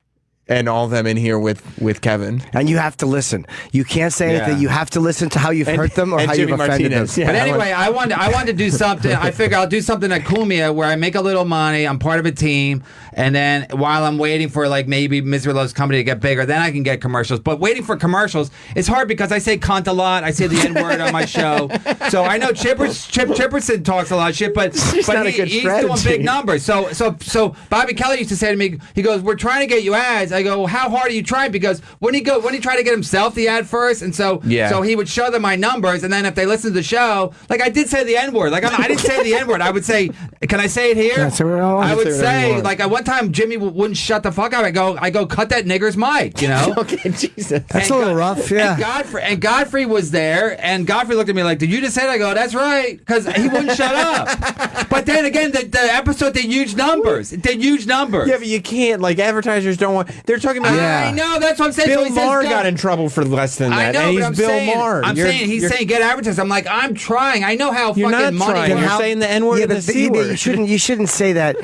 and all of them in here with Kevin. And you have to listen. You can't say anything. You have to listen to how you've hurt them or how Jimmy you've offended Martinez. them. Yeah. But anyway, I wanted to do something. I figure I'll do something at Kumia where I make a little money. I'm part of a team, and then while I'm waiting for like maybe Misery Loves Company to get bigger, then I can get commercials. But waiting for commercials, it's hard because I say cunt a lot. I say the N word on my show, so I know Chipperson talks a lot of shit, but he's doing big numbers. So Bobby Kelly used to say to me, he goes, "We're trying to get you ads." I go, well, "How hard are you trying?" Because when he tried to get himself the ad first, and so he would show them my numbers, and then if they listen to the show, like I did say the N word, like I didn't say the N word. I would say, "Can I say it here?" I would say, like at one time Jimmy wouldn't shut the fuck up. I go, "Cut that nigger's mic," you know? Okay, Jesus, that's a little rough. Yeah. And Godfrey was there, and Godfrey looked at me like, "Did you just say that?" I go, "That's right," because he wouldn't shut up. But then again, the episode did huge numbers. It did huge numbers. Yeah, but you can't. Like advertisers don't want. They're talking about. I know. That's what I'm saying. Bill Maher got in trouble for less than that. I know, and he's but I'm Bill saying, Maher. He's saying get advertised. I'm like, I'm trying. I know how You're fucking not money. trying. You're saying the N word and the C word. You shouldn't say that.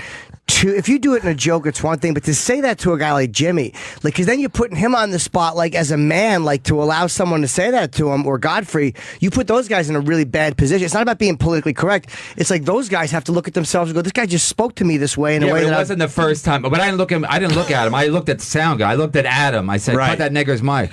If you do it in a joke, it's one thing, but to say that to a guy like Jimmy, like, because then you're putting him on the spot, like as a man, like to allow someone to say that to him, or Godfrey, you put those guys in a really bad position. It's not about being politically correct. It's like those guys have to look at themselves and go, "This guy just spoke to me this way in a way but that it wasn't the first time." But I didn't look at him. I looked at the sound guy. I looked at Adam. I said, "Cut that nigger's mic."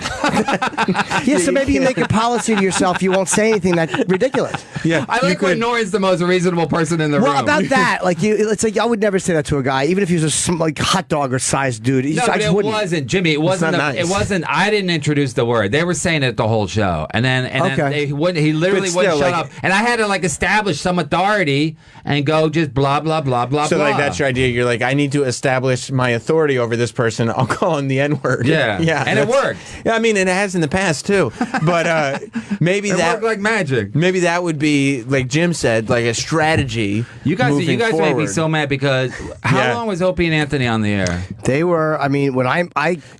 Yeah, so maybe you make a policy to yourself. You won't say anything that's ridiculous. Yeah, I like when Norton's the most reasonable person in the room. Well, about that, like it's like I would never say that to a guy, even if he was a like hot dog or sized dude. No, but it wasn't, Jimmy. It wasn't. nice. It wasn't. I didn't introduce the word. They were saying it the whole show, and then he literally wouldn't shut up. And I had to like establish some authority and go just blah blah blah blah. So blah. like that's your idea. You're like, I need to establish my authority over this person. I'll call him the N word. Yeah, yeah, and it worked. Yeah, I mean, it has in the past too. But maybe it that worked like magic. Maybe that would be like Jim said, like a strategy. You guys forward. make me so mad because how long was Opie and Anthony on the air? They were. I mean, when I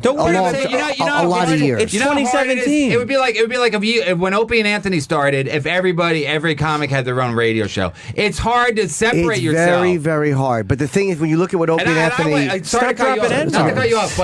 don't worry about it. A lot of years. It's 2017. It would be like if when Opie and Anthony started. If every comic had their own radio show, it's hard to separate yourself. It's very, very hard. But the thing is, when you look at what Opie and Anthony, sorry to cut you off,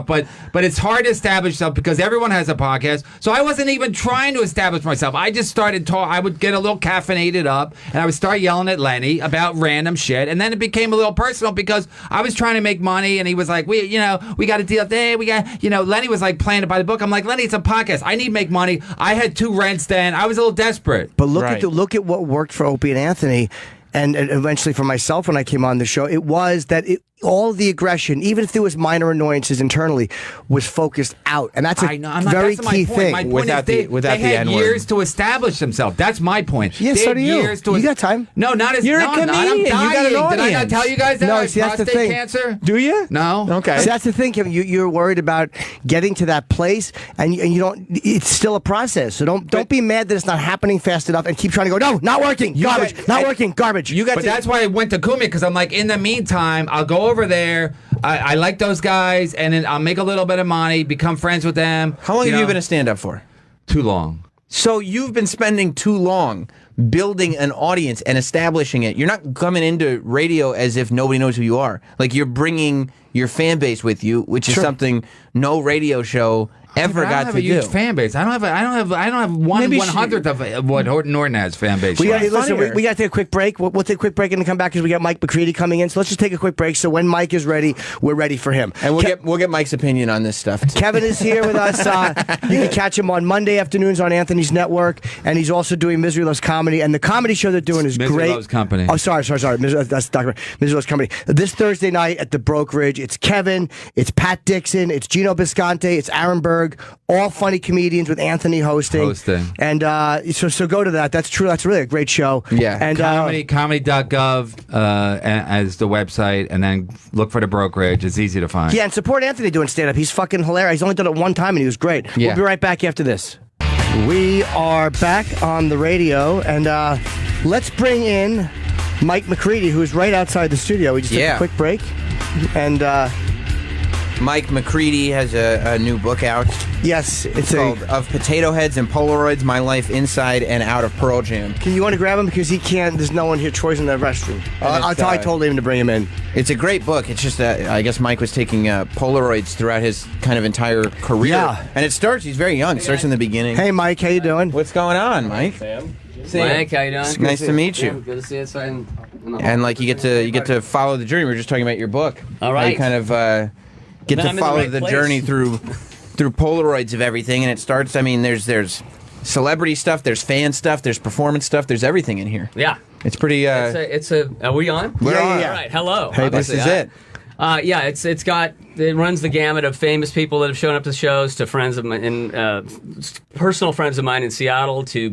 but it's hard to establish yourself because everyone has a podcast. So I wasn't even trying to establish myself. I just started I would get a little caffeinated up, and I would start yelling at Lenny about random shit, and then it became a little personal because I was trying to make money, and he was like, we got to deal there. We got, Lenny was like playing it by the book. I'm like, Lenny, it's a podcast. I need to make money. I had 2 rents then. I was a little desperate. But look at what worked for Opie and Anthony. And eventually for myself when I came on the show, it was that all the aggression, even if there was minor annoyances internally, was focused out. And that's a very key thing. My point is they had years to establish themselves. That's my point. Yeah, so do you. You got time. No, not as... You're a comedian. You got an audience. Did I not tell you guys that I have prostate cancer? Do you? No. Okay. See, that's the thing, Kevin. You're worried about getting to that place, and you don't... It's still a process. So don't be mad that it's not happening fast enough and keep trying to go, no, not working, garbage, not working, garbage. But that's why I went to Kumia, because I'm like, in the meantime, I'll go over there. I like those guys, and then I'll make a little bit of money, become friends with them. How long have you been a stand-up for? Too long. So you've been spending too long building an audience and establishing it. You're not coming into radio as if nobody knows who you are. Like, you're bringing your fan base with you, which is something no radio show ever got to do. I don't have a huge fan base. I don't have 1/100th of what Norton has fan base. We got to take a quick break. We'll take a quick break and then come back because we got Mike McCready coming in. So let's just take a quick break. So when Mike is ready, we're ready for him. And we'll get Mike's opinion on this stuff too. Kevin is here with us. You can catch him on Monday afternoons on Anthony's network, and he's also doing Misery Loves Comedy. And the comedy show they're doing is Misery great. Loves Company. Oh, sorry. That's Dr. Misery Loves Comedy. This Thursday night at the Brokerage, it's Kevin, it's Pat Dixon, it's Gino Bisconte, it's Aaron Berg, all funny comedians with Anthony hosting. And so go to that. That's true. That's really a great show. Yeah. And comedy.gov as the website, and then look for the Brokerage. It's easy to find. Yeah, and support Anthony doing stand-up. He's fucking hilarious. He's only done it one time, and he was great. Yeah. We'll be right back after this. We are back on the radio, and let's bring in Mike McCready, who's right outside the studio. We just took a quick break, and Mike McCready has a new book out. Yes, it's called Of Potato Heads and Polaroids, My Life Inside and Out of Pearl Jam. You want to grab him because he can't? There's no one here. Troy's in the restroom. I told him to bring him in. It's a great book. It's just that I guess Mike was taking Polaroids throughout his kind of entire career. Yeah. And it starts. He's very young. It starts in the beginning. Hey, Mike, how you doing? What's going on, Mike? Sam. Sam. Mike, how you doing? Nice to meet you. Yeah, good to see you. And like you get to follow the journey. We were just talking about your book. All How right. you kind of get Then to I'm in the follow right the place. journey through Polaroids of everything, and it starts. I mean, there's celebrity stuff, there's fan stuff, there's performance stuff, there's everything in here. Yeah. It's pretty. It's a. Are we on? We're on. All right. Hello. Hey, this is it. Yeah, it runs the gamut of famous people that have shown up to shows, to friends of mine, personal friends of mine in Seattle, to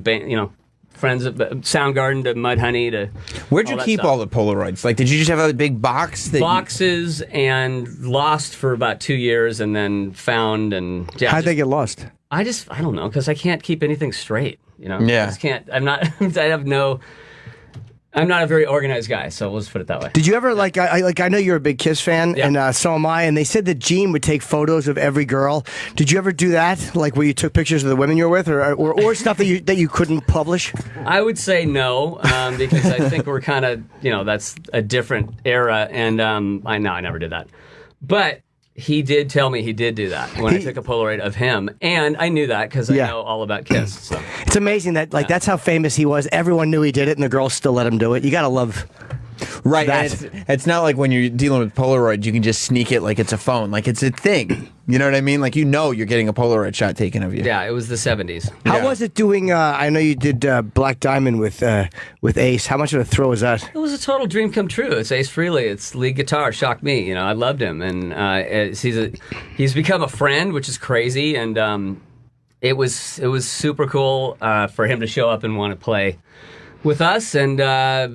friends of Soundgarden, to Mudhoney, to. Where'd you keep all the Polaroids? Like, did you just have a big box? Boxes, and lost for about 2 years, and then found, and How'd they get lost? I don't know, because I can't keep anything straight. Yeah. I just can't. I'm not. I'm not a very organized guy, so we'll just put it that way. Did you ever I know you're a big Kiss fan, Yeah. and so am I. And they said that Gene would take photos of every girl. Did you ever do that? Like where you took pictures of the women you were with, or stuff that you couldn't publish? I would say no, because I think we're kind of that's a different era, and I never did that, but. He did tell me he did do that when I took a Polaroid of him, and I knew that because I know all about Kiss. So. It's amazing that that's how famous he was. Everyone knew he did it, and the girls still let him do it. You gotta love. Right, that. and it's not like when you're dealing with Polaroid, you can just sneak it like it's a phone, like it's a thing. You know what I mean? Like you're getting a Polaroid shot taken of you. Yeah, it was the 70s. How was it doing? I know you did Black Diamond with Ace. How much of a thrill was that? It was a total dream come true. It's Ace Frehley. It's lead guitar. Shocked me. I loved him, and he's become a friend, which is crazy. And it was super cool for him to show up and want to play with us. And I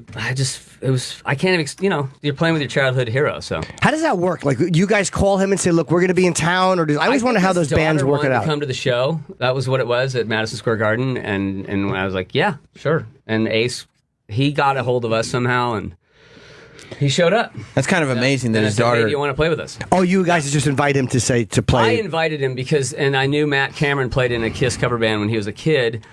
can't even. You're playing with your childhood hero. So how does that work? Like you guys call him and say, "Look, we're going to be in town," or I always wonder how those bands work it out. Come to the show. That was what it was at Madison Square Garden, and I was like, "Yeah, sure." And Ace, he got a hold of us somehow, and he showed up. That's kind of amazing that and his I said, daughter. Hey, do you want to play with us? Oh, you guys just invite him to play. I invited him because, and I knew Matt Cameron played in a Kiss cover band when he was a kid,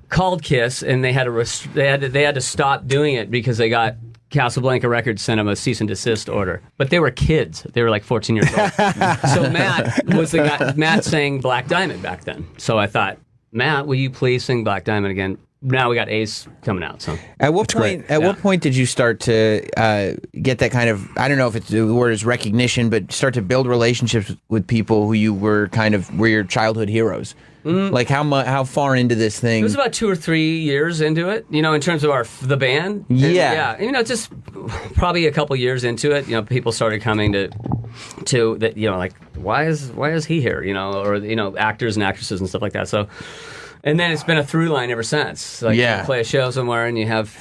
called Kiss, and they had to stop doing it because they got. Casablanca Records sent him a cease and desist order, but they were kids. They were like 14 years old. So Matt was the guy. Matt sang Black Diamond back then. So I thought, Matt, will you please sing Black Diamond again? Now we got Ace coming out. So at what point? At what point did you start to get that kind of? I don't know if it's the word is recognition, but start to build relationships with people who you were were your childhood heroes. Like how far into this thing? It was about 2 or 3 years into it, in terms of the band. Yeah. Just probably a couple years into it, people started coming to that, like why is he here, or actors and actresses and stuff like that. So, and then it's been a through line ever since. Like you play a show somewhere and you have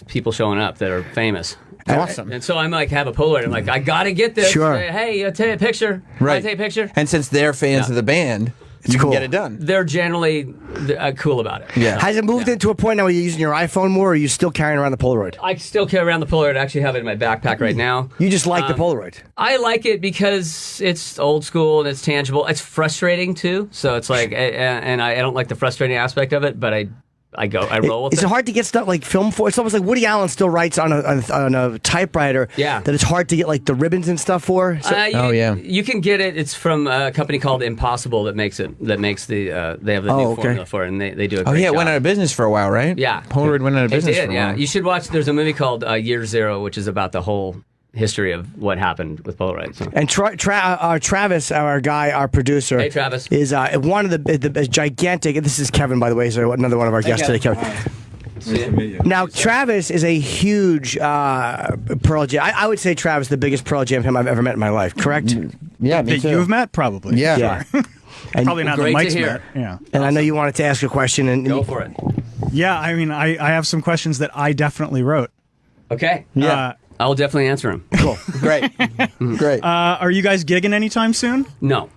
people showing up that are famous. Awesome. And so I'm like, have a Polaroid. I'm like, I gotta get this. Sure. Hey, take a picture. Right. Take a picture. And since they're fans of the band. You can get it done. They're generally cool about it. Yeah. Has it moved into a point now where you're using your iPhone more, or are you still carrying around the Polaroid? I still carry around the Polaroid. I actually have it in my backpack right now. You just like the Polaroid? I like it because it's old school and it's tangible. It's frustrating too. So it's like, and I don't like the frustrating aspect of it, but I roll with it. Is it hard to get stuff like film for? It's almost like Woody Allen still writes on a typewriter. Yeah. That it's hard to get like the ribbons and stuff for. So, you can get it. It's from a company called Impossible that makes it. They have the new formula for it, and they do a great it job. went out of business for a while, right? Yeah, Polaroid went out of business. It did, for a while. You should watch. There's a movie called Year Zero, which is about the whole history of what happened with Polaroid. So. And Travis, our guy, our producer, Hey, Travis. is one of the gigantic. This is Kevin, by the way. So another one of our guests today, Kevin. Now, Travis is a huge Pearl Jam. I would say Travis the biggest Pearl Jam fan I've ever met in my life. Correct? Yeah, me That too. you've met, probably. Yeah. And Probably not that Great to Mike's hear. met. Yeah. And I know you wanted to ask a question. And Go for it. Yeah, I mean, I have some questions that I definitely wrote. Okay. Yeah. I'll definitely answer them. Cool. Great. Great. Are you guys gigging anytime soon? No.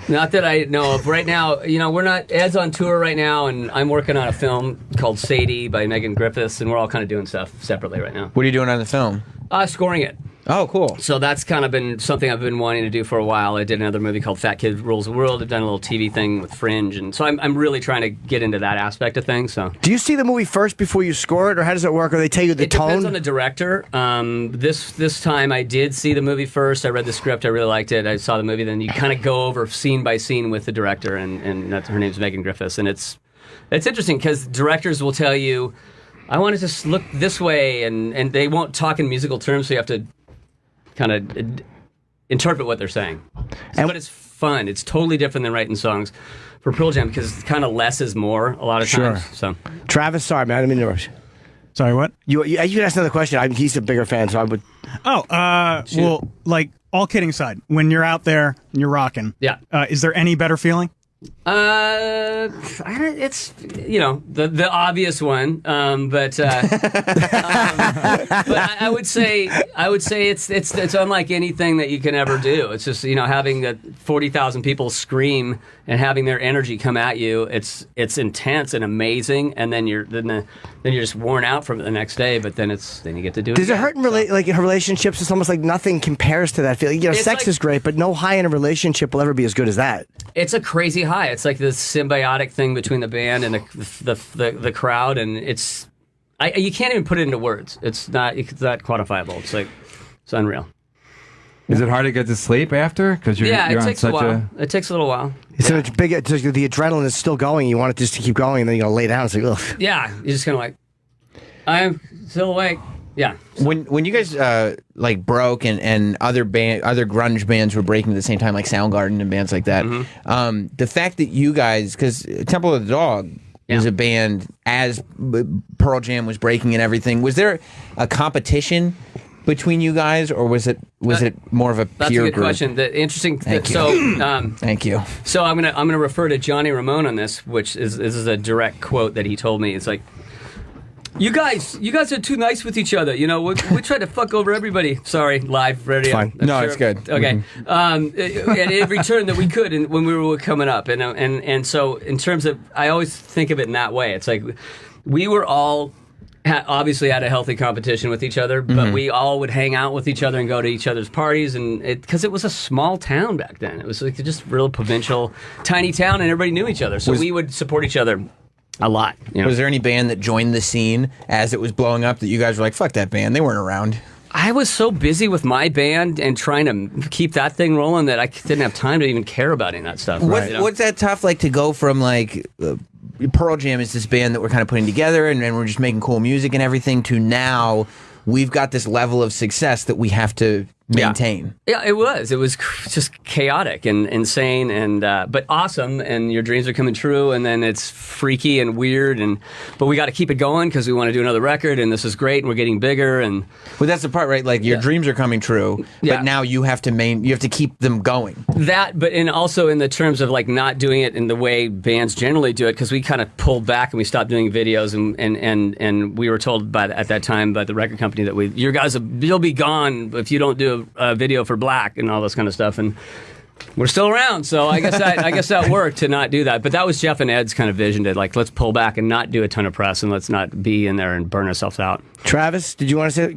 Not that I know of. Right now, we're not. Ed's on tour right now, and I'm working on a film called Sadie by Megan Griffiths, and we're all kind of doing stuff separately right now. What are you doing on the film? Scoring it. Oh, cool. So that's kind of been something I've been wanting to do for a while. I did another movie called Fat Kid Rules the World. I've done a little TV thing with Fringe, and so I'm really trying to get into that aspect of things. So, do you see the movie first before you score it, or how does it work? Or they tell you the tone? It depends on the director. This time I did see the movie first. I read the script. I really liked it. I saw the movie. Then you kind of go over scene by scene with the director, and that's, her name's Megan Griffiths, and it's interesting because directors will tell you, I want it to look this way, and they won't talk in musical terms, so you have to kind of interpret what they're saying. But it's fun. It's totally different than writing songs for Pearl Jam because kind of less is more a lot of times. So, Travis, sorry, man, I didn't mean to rush. Sorry, what? You can ask another question. He's a bigger fan, so I would. Well, like, all kidding aside, when you're out there and you're rocking, is there any better feeling? It's the obvious one, but I would say it's unlike anything that you can ever do. It's just having that 40,000 people scream and having their energy come at you. It's intense and amazing, and then you're just worn out from it the next day. But then you get to do it. Does it hurt in relationships? It's almost like nothing compares to that feeling. Sex is great, but no high in a relationship will ever be as good as that. It's a crazy high. It's like this symbiotic thing between the band and the crowd, and you can't even put it into words. It's not quantifiable. It's unreal. Is it hard to get to sleep after? Because you're it on takes such a while. It takes a little while. So it's big. The adrenaline is still going. You want it just to keep going, and then you gotta lay down. It's like, ugh. Yeah, you're just kind of like, I'm still awake. Yeah. When you guys broke and other grunge bands were breaking at the same time, like Soundgarden and bands like that, the fact that you guys, because Temple of the Dog was a band as Pearl Jam was breaking and everything, was there a competition between you guys, or was it more of a peer group? That's a good question. The interesting. Thank you. So, thank you. So I'm gonna refer to Johnny Ramone on this, which is a direct quote that he told me. It's like, You guys are too nice with each other. We try to fuck over everybody. Sorry, live radio. It's fine. No, it's good. Okay. At every turn that we could, and when we were coming up, and so in terms of, I always think of it in that way. It's like we were all obviously had a healthy competition with each other, but we all would hang out with each other and go to each other's parties, and because it was a small town back then. It was like just real provincial, tiny town, and everybody knew each other, so we would support each other a lot. Was there any band that joined the scene as it was blowing up that you guys were like, fuck that band, they weren't around? I was so busy with my band and trying to keep that thing rolling that I didn't have time to even care about any of that stuff. What's that tough, like, to go from, like, Pearl Jam is this band that we're kind of putting together and we're just making cool music and everything, to now we've got this level of success that we have to maintain? Yeah, it was just chaotic and insane, and but awesome, and your dreams are coming true, and then it's freaky and weird, but we got to keep it going because we want to do another record, and this is great, and we're getting bigger, and well, that's the part, right? Like, your dreams are coming true, but now you have to keep them going. And also in the terms of, like, not doing it in the way bands generally do it, because we kind of pulled back and we stopped doing videos, and we were told at that time by the record company that your guys you'll be gone if you don't do a video for Black and all this kind of stuff, and we're still around, so I guess that worked to not do that. But that was Jeff and Ed's kind of vision, to, like, let's pull back and not do a ton of press, and let's not be in there and burn ourselves out. Travis, did you want to say?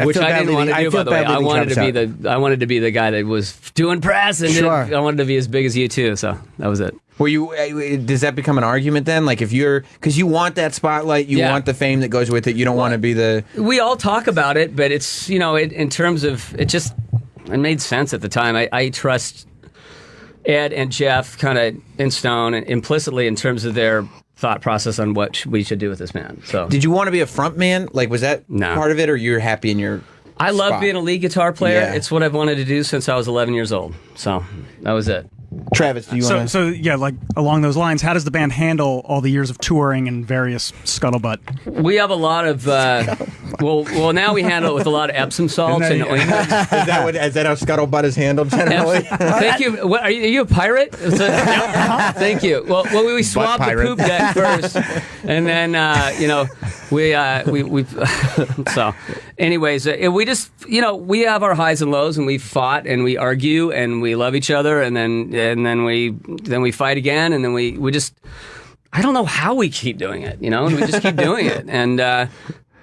Which I didn't want to do, by the way. I wanted to be the guy that was doing press, and I wanted to be as big as you too. So that was it. Were you? Does that become an argument then? Like, because you want that spotlight, you want the fame that goes with it. You don't want to be the. We all talk about it, but it's in terms of it made sense at the time. I trust Ed and Jeff kind of in stone and implicitly in terms of their thought process on what we should do with this band. So, did you want to be a front man? Like, was that part of it, or you're happy in your? I love being a lead guitar player. Yeah. It's what I've wanted to do since I was 11 years old. So that was it. Travis, do you want to? So yeah, like, along those lines, how does the band handle all the years of touring and various scuttlebutt? We have a lot of well, now we handle it with a lot of Epsom salts and ointments. Is that how scuttlebutt is handled generally? Thank you. What, are you a pirate? Thank you. Well, we swab the poop deck first, and then we so. Anyways, we just we have our highs and lows, and we fought and we argue and we love each other, and then we fight again, and then we just, I don't know how we keep doing it, and we just keep doing it, and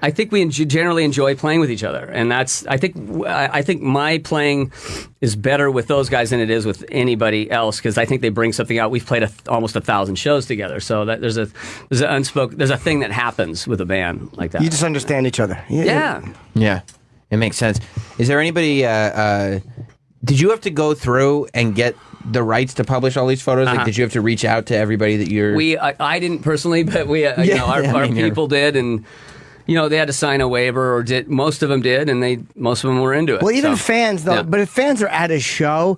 I think we generally enjoy playing with each other, and I think my playing is better with those guys than it is with anybody else because I think they bring something out. We've played almost 1,000 shows together, so that there's a thing that happens with a band like that. You just understand each other. Yeah. It makes sense. Is there anybody? Did you have to go through and get the rights to publish all these photos? Like, did you have to reach out to everybody that you're? I didn't personally, but our people did, and they had to sign a waiver, or most of them did, and most of them were into it. Well, even fans, though. Yeah. But if fans are at a show,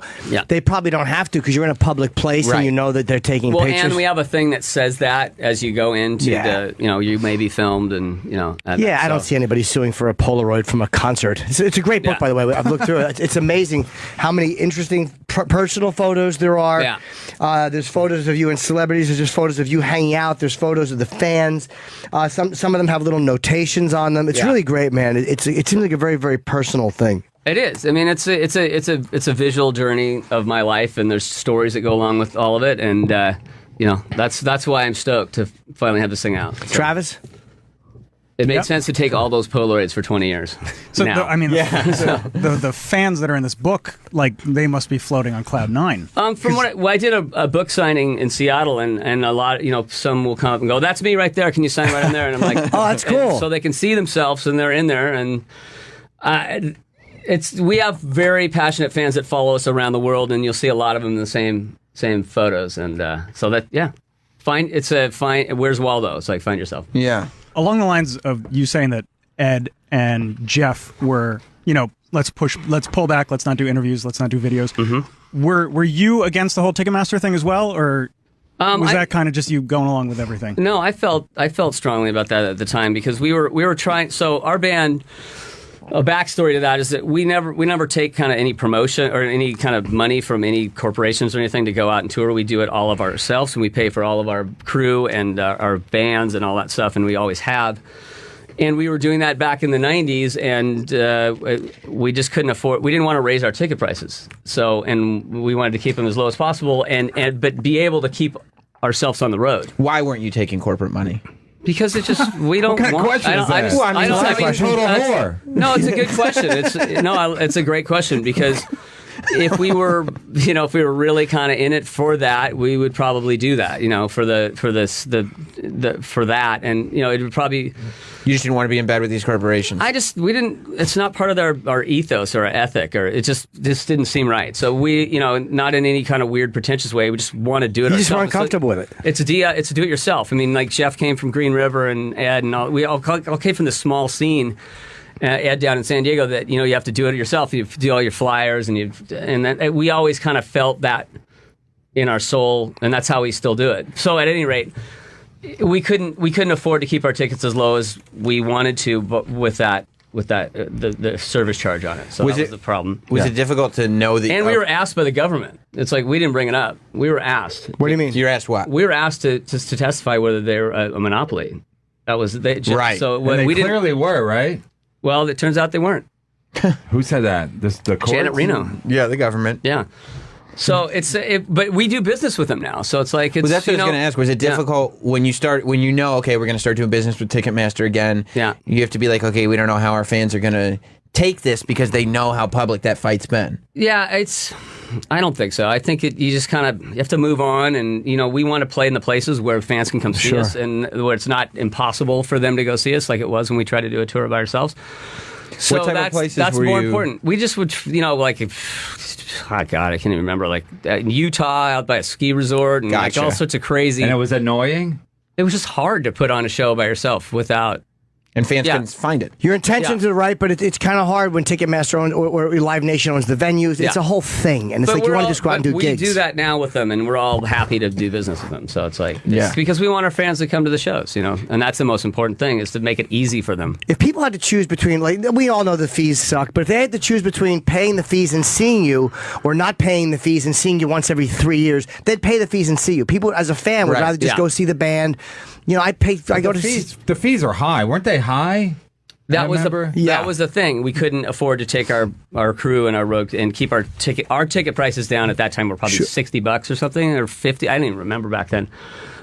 they probably don't have to because you're in a public place and you know that they're taking pictures. And we have a thing that says that as you go into you may be filmed, and I don't see anybody suing for a Polaroid from a concert. It's a great book, by the way. I've looked through it. It's amazing how many interesting personal photos there are. Yeah. There's photos of you and celebrities. There's just photos of you hanging out. There's photos of the fans. Some of them have little notations on them. It's really great, man. It seems like a very, very personal thing. It is. I mean, it's a visual journey of my life, and there's stories that go along with all of it, and that's why I'm stoked to finally have this thing out. So. Travis. It made sense to take all those Polaroids for 20 years. So, the fans that are in this book, like, they must be floating on cloud nine. I did a book signing in Seattle, and a lot, some will come up and go, "That's me right there. Can you sign right in there?" And I'm like, "Oh, that's cool." So they can see themselves, and they're in there, and we have very passionate fans that follow us around the world, and you'll see a lot of them in the same photos, and so that Where's Waldo? It's like find yourself. Yeah. Along the lines of you saying that Ed and Jeff were, let's pull back, let's not do interviews, let's not do videos. Mm-hmm. Were you against the whole Ticketmaster thing as well, or was that kind of just you going along with everything? No, I felt strongly about that at the time because we were trying. So our band. A backstory to that is that we never take kind of any promotion or any kind of money from any corporations or anything to go out and tour. We do it all of ourselves, and we pay for all of our crew and our bands and all that stuff, and we always have. And we were doing that back in the 90s, and we just couldn't afford. We didn't want to raise our ticket prices, and we wanted to keep them as low as possible, but be able to keep ourselves on the road. Why weren't you taking corporate money? Because it's just we don't. What kind of question is that? Total whore. No, it's a good question. It's a great question because if we were really kind of in it for that, we would probably do that. For that, and it would probably. You just didn't want to be in bed with these corporations. We didn't. It's not part of our ethos or our ethic, or it just didn't seem right. So we, not in any kind of weird, pretentious way. We just want to do it. You ourselves. just weren't comfortable with it. It's a do it yourself. I mean, like Jeff came from Green River and Ed, and we all came from this small scene. Ed down in San Diego that you have to do it yourself. You do all your flyers, and we always kind of felt that in our soul, and that's how we still do it. So at any rate. We couldn't afford to keep our tickets as low as we wanted to, but with the service charge on it. So that was the problem. Was it difficult to know that? And we were asked by the government. It's like we didn't bring it up. We were asked. What do you mean? You were asked what? We were asked to testify whether they're a monopoly. That was right. So they clearly were, right? Well, it turns out they weren't. Who said that? The courts? Janet Reno. Yeah, the government. Yeah. So but we do business with them now. So it's like that's what I was going to ask. Was it difficult when you okay, we're going to start doing business with Ticketmaster again? Yeah, you have to be like, okay, we don't know how our fans are going to take this because they know how public that fight's been. Yeah, I don't think so. I think you just kind of you have to move on, and we want to play in the places where fans can come see us, and where it's not impossible for them to go see us, like it was when we tried to do a tour by ourselves. So what type of places that's were more you... important. We just would, like, oh God, I can't even remember, like Utah out by a ski resort and like all sorts of crazy. And it was annoying? It was just hard to put on a show by yourself without. And fans couldn't find it. Your intentions are right, but it's kind of hard when Ticketmaster or Live Nation owns the venues. It's a whole thing, and it's like you want to just go out and do gigs. We do that now with them, and we're all happy to do business with them. So it's like, it's because we want our fans to come to the shows, and that's the most important thing is to make it easy for them. If people had to choose between, like, we all know the fees suck, but if they had to choose between paying the fees and seeing you, or not paying the fees and seeing you once every 3 years, they'd pay the fees and see you. People, as a fan, would rather just go see the band. I go to fees. The fees are high, weren't they high? That was the thing. We couldn't afford to take our crew and our rogue and keep our ticket prices down. At that time were probably $60 or something, or $50. I don't even remember back then.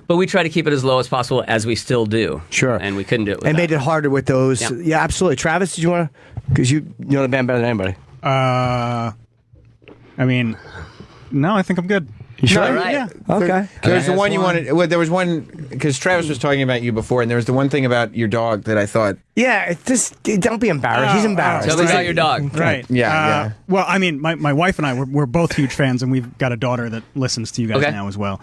but we try to keep it as low as possible, as we still do. Sure. And we couldn't do it with And that. made it harder with those. Yeah. Yeah, absolutely. Travis, did you want to? Because you know the band better than anybody. I mean, no, I think I'm good. You sure? All right. Yeah. Okay. There was the one you wanted. Well, there was one because Travis was talking about you before, and there was the one thing about your dog that I thought. Yeah, it's just don't be embarrassed. He's embarrassed. Tell me about your dog. Right. Yeah. Well, I mean, my wife and I, we're both huge fans, and we've got a daughter that listens to you guys Okay. now as well.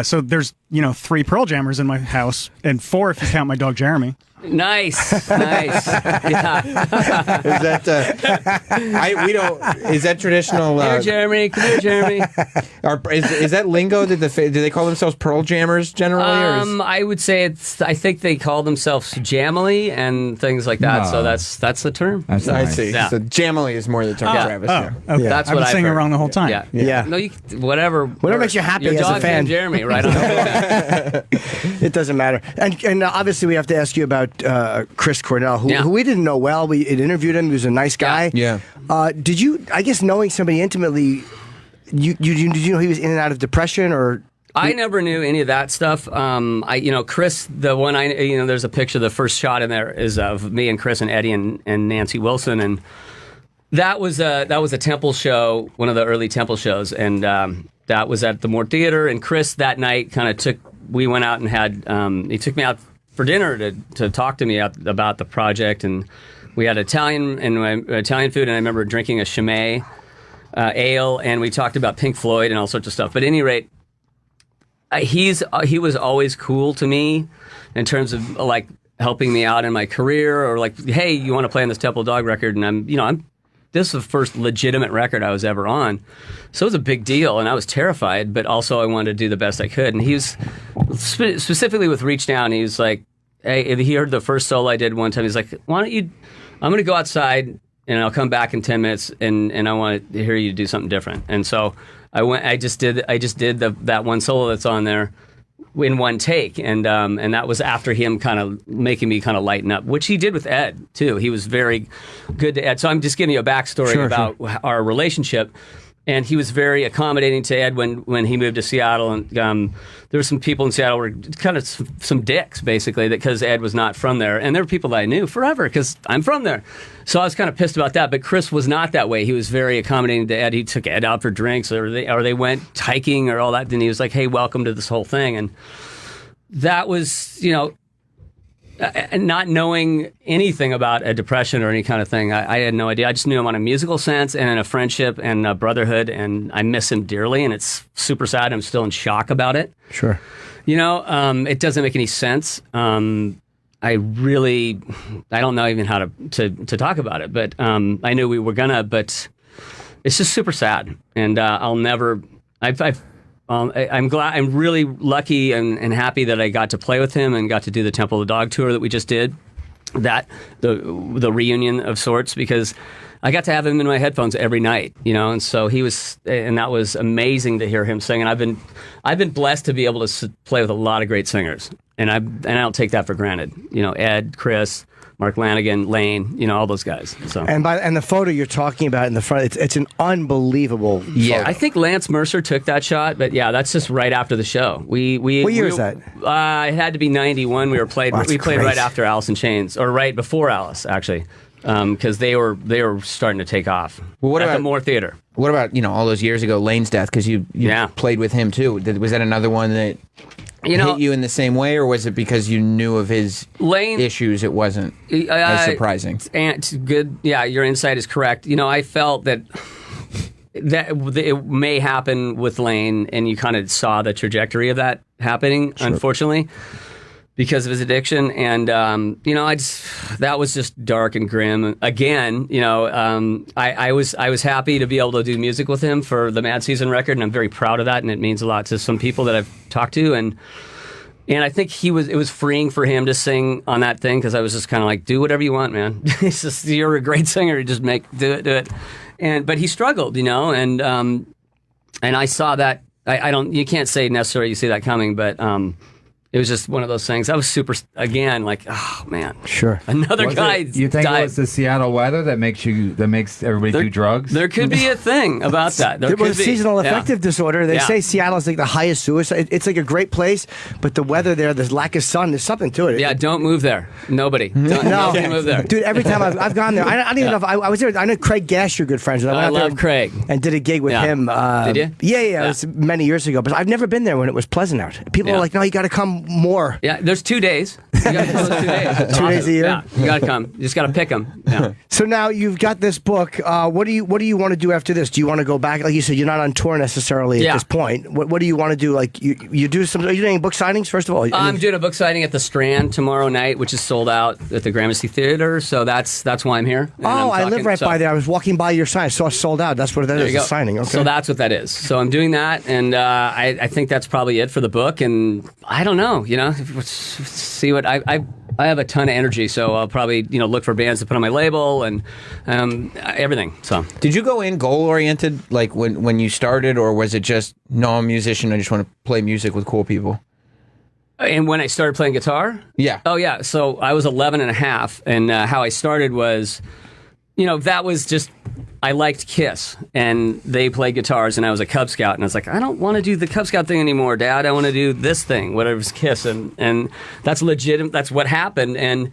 So there's, 3 Pearl Jammers in my house, and 4 if you count my dog Jeremy. Nice. Yeah. Is that we don't? Is that traditional? Here, Jeremy. Come here, Jeremy. Is that lingo? Do they call themselves Pearl Jammers generally? I would say I think they call themselves Jamily and things like that. So No. that's the term. That's I nice. see. Yeah. So Jamily is more the term. Travis. Okay. That's I've what been I've saying it heard. wrong the whole time. Yeah. Yeah. No, whatever. Makes you happy Your as a dog's fan. named Jeremy, right? On It doesn't matter. And obviously we have to ask you about Chris Cornell, who Yeah. we didn't know well. We had interviewed him. He was a nice guy. Yeah. Did you? I guess knowing somebody intimately, did you know he was in and out of depression or? I never knew any of that stuff. Chris, the one there's a picture. The first shot in there is of me and Chris and Eddie and Nancy Wilson, and that was a Temple show, one of the early Temple shows, and that was at the Mort Theater. And Chris that night we went out and had he took me out for dinner to talk to me about the project, and we had Italian food, and I remember drinking a Chimay ale, and we talked about Pink Floyd and all sorts of stuff. But at any rate, he was always cool to me in terms of like helping me out in my career, or like, hey, you want to play on this Temple Dog record? And this is the first legitimate record I was ever on, so it was a big deal, and I was terrified, but also I wanted to do the best I could. And he was specifically with Reach Down. He was like, hey, he heard the first solo I did one time. He's like, why don't you? I'm going to go outside and I'll come back in 10 minutes, and I want to hear you do something different. And so I went. I just did that one solo that's on there in one take, and that was after him kind of making me kind of lighten up, which he did with Ed too. He was very good to Ed. So I'm just giving you a backstory about our relationship. And he was very accommodating to Ed when he moved to Seattle. And there were some people in Seattle who were kind of some dicks, basically, because Ed was not from there. And there were people that I knew forever because I'm from there. So I was kind of pissed about that. But Chris was not that way. He was very accommodating to Ed. He took Ed out for drinks, or they went hiking or all that. And he was like, hey, welcome to this whole thing. And that was, not knowing anything about a depression or any kind of thing, I had no idea. I just knew him on a musical sense and in a friendship and a brotherhood, and I miss him dearly, and it's super sad. I'm still in shock about it. Sure. It doesn't make any sense. I don't know even how to talk about it, but I knew we were gonna, but it's just super sad, and I'm glad. I'm really lucky and happy that I got to play with him and got to do the Temple of the Dog tour that we just did. That the reunion of sorts, because I got to have him in my headphones every night, and so he was, and that was amazing to hear him sing. And I've been blessed to be able to play with a lot of great singers, and I don't take that for granted. Ed, Chris, Mark Lanigan, Lane, all those guys. So and the photo you're talking about in the front, it's an unbelievable photo. I think Lance Mercer took that shot, but yeah, that's just right after the show. What year is that? It had to be 91. We played great. right after Alice in Chains, or right before Alice, actually, because they were starting to take off. Well, what at about the Moore Theater? What about all those years ago, Lane's death? Because you played with him too. Was that another one that hit you in the same way, or was it because you knew of his issues? It wasn't as surprising. And good, yeah, your insight is correct. I felt that it may happen with Lane, and you kind of saw the trajectory of that happening, unfortunately, because of his addiction. And that was just dark and grim. Again, I was happy to be able to do music with him for the Mad Season record, and I'm very proud of that, and it means a lot to some people that I've talked to, and I think it was freeing for him to sing on that thing, because I was just kind of like, do whatever you want, man. It's just, you're a great singer. You just do it. But he struggled, and I saw that. You can't say necessarily you see that coming, but It was just one of those things. I was super, again, like, oh man, sure. Another guy. You think died. it was the Seattle weather that makes everybody do drugs? There could be a thing about that. There could be. Seasonal affective disorder. They say Seattle's like the highest suicide. It's like a great place, but the weather there, the lack of sun, there's something to it. Yeah, don't move there. Nobody. Nobody move there. Dude, every time I've gone there, I don't even know if I was there. I know Craig Gash, you're good friends with. I love Craig. And did a gig with him. Did you? Yeah. It was many years ago, but I've never been there when it was pleasant out. People are like, no, you got to come more. Yeah, there's 2 days. You got to come those 2 days. It's 2 days a year? Yeah, you got to come. You just got to pick them. Yeah. So now you've got this book. What do you want to do after this? Do you want to go back? Like you said, you're not on tour necessarily at this point. What do you want to do? Like you do some? Are you doing book signings first of all? I'm doing a book signing at the Strand tomorrow night, which is sold out at the Gramercy Theater. So that's why I'm here. And I live right by there. I was walking by your sign. I saw it sold out. That's what that is. A signing. Okay. So that's what that is. So I'm doing that, and I think that's probably it for the book. And I don't know. See what I have a ton of energy, so I'll probably look for bands to put on my label and everything. So did you go in goal oriented like when you started, or was it just no, I'm a musician, I just want to play music with cool people? And when I started playing guitar? Yeah. Oh, yeah. So I was 11 and a half, and how I started was, that was just, I liked Kiss, and they played guitars, and I was a Cub Scout, and I was like, I don't want to do the Cub Scout thing anymore, Dad. I want to do this thing, whatever's Kiss, and that's legitimate. That's what happened, and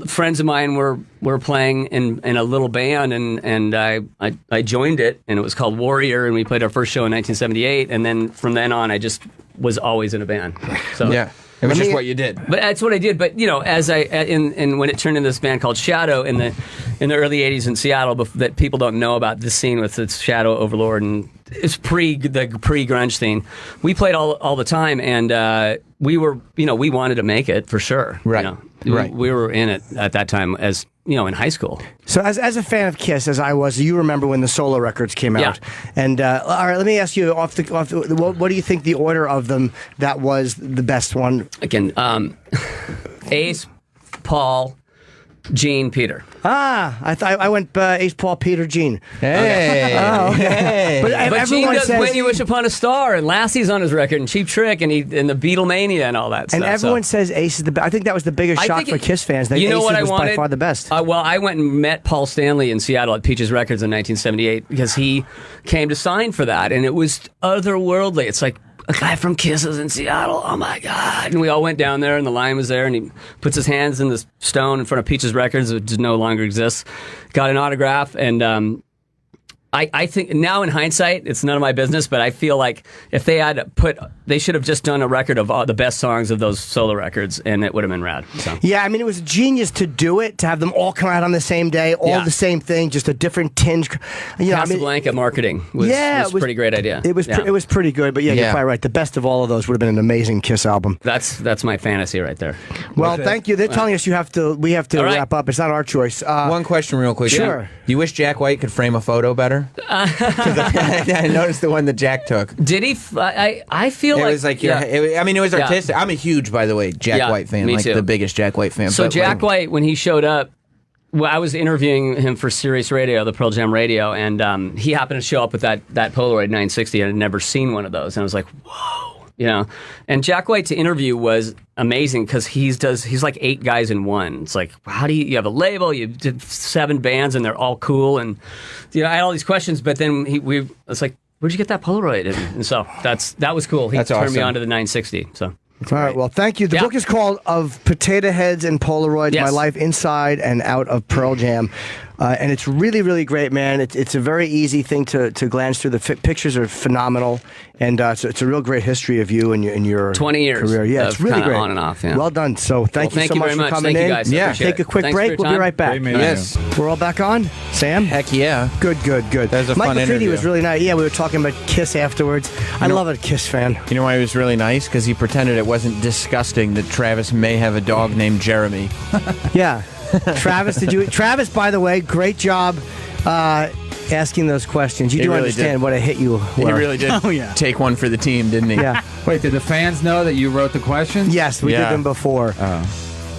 friends of mine were playing in a little band, and I joined it, and it was called Warrior, and we played our first show in 1978, and then from then on, I just was always in a band. So yeah. It was just what you did. But that's what I did. But as when it turned into this band called Shadow in the early '80s in Seattle, that people don't know about this scene with its Shadow, Overlord, and it's the pre-grunge scene. We played all the time, and we were we wanted to make it for sure. Right. Right. We were in it at that time as in high school. So as a fan of Kiss, as I was, you remember when the solo records came out. And all right, let me ask you what do you think the order of them that was the best one? Again, Ace, Paul, Gene, Peter. I went Ace, Paul, Peter, Gene. Hey. Okay. But Gene does When You Wish Upon a Star, and Lassie's on his record, and Cheap Trick, and the Beatlemania and all that stuff. And everyone says Ace is the best. I think that was the biggest shock for Kiss fans. That Ace was by far the best. Well, I went and met Paul Stanley in Seattle at Peaches Records in 1978 because he came to sign for that, and it was otherworldly. It's like, a guy from Kiss is in Seattle. Oh my God. And we all went down there, and the line was there, and he puts his hands in the stone in front of Peaches Records, which no longer exists, got an autograph, and I think now in hindsight, it's none of my business, but I feel like if they should have just done a record of all the best songs of those solo records, and it would have been rad. So. Yeah, I mean, it was genius to do it, to have them all come out on the same day, all the same thing, just a different tinge. Casablanca marketing was a pretty great idea. It was pretty good, but you're probably right. The best of all of those would have been an amazing Kiss album. That's my fantasy right there. Well, thank you. They're telling us we have to wrap up. It's not our choice. One question real quick. Sure. You wish Jack White could frame a photo better? I noticed the one that Jack took. Did he? I feel it like was like it was artistic. I'm a huge, by the way, Jack White fan. Me like too. the biggest Jack White fan. So Jack White, when he showed up, I was interviewing him for Sirius Radio, the Pearl Jam radio, and he happened to show up with that Polaroid 960. I had never seen one of those, and I was like, whoa. And Jack White to interview was amazing because he's like 8 guys in one. It's like, how do you have a label? You did 7 bands and they're all cool, and I had all these questions. But then it's like, where'd you get that Polaroid? And so that was cool. He turned me on to the 960. So. All right, well, thank you. The book is called Of Potato Heads and Polaroids, My Life Inside and Out of Pearl Jam. And it's really, really great, man. It's a very easy thing to glance through. The pictures are phenomenal. And it's a real great history of you and your 20 years career. Yeah, it's really great. On and off, yeah. Well done. So thank you so much for coming in. You guys. Yeah, take a quick break. We'll be right back. Yes. We're all back on? Sam? Heck yeah. Good. That was a Mike fun McCready interview. was really nice. Yeah, we were talking about Kiss afterwards. I love a Kiss fan. You know why he was really nice? Because he pretended it wasn't disgusting that Travis may have a dog named Jeremy. Yeah. Travis, by the way, great job asking those questions. You do really understand did. what a hit you were. He really did take one for the team, didn't he? Yeah. Wait, did the fans know that you wrote the questions? Yes, we did them before.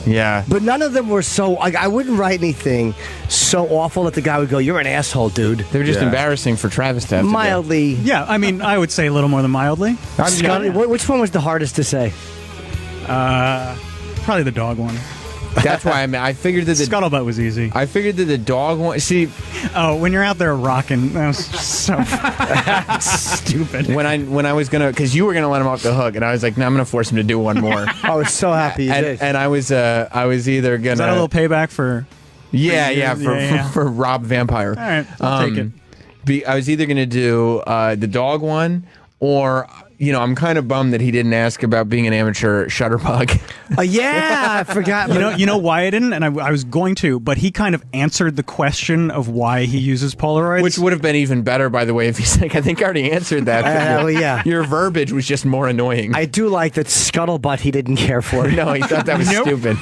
Yeah. But none of them were so... I wouldn't write anything so awful that the guy would go, you're an asshole, dude. They were just embarrassing for Travis to have mildly. Yeah, I mean, I would say a little more than mildly. Scotty, which one was the hardest to say? Probably the dog one. That's why I figured that the Scuttlebutt was easy. I figured that the dog one. See, when you're out there rocking, that was so stupid. when I was gonna, because you were gonna let him off the hook, and I was like, no, I'm gonna force him to do one more. I was so happy you did. And I was either gonna. Is that a little payback for? For Rob Vampire. All right, I'll take it. I was either gonna do the dog one, or I'm kind of bummed that he didn't ask about being an amateur shutterbug. Yeah, I forgot. You know why I didn't, and I was going to, but he kind of answered the question of why he uses Polaroids, which would have been even better, by the way, if he's like, I think I already answered that. Well, yeah. Your verbiage was just more annoying. I do like that Scuttlebutt he didn't care for. No, he thought that was stupid.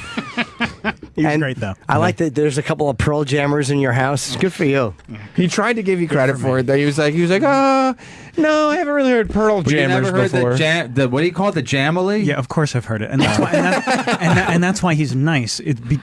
He was great, though. I like that there's a couple of Pearl Jammers in your house. It's good for you. He tried to give you credit for it, though. He was like, oh, no, I haven't really heard Pearl Jammers before. The what do you call it? The Jamily? Yeah, of course I've heard it, and that's why, and that's why he's nice.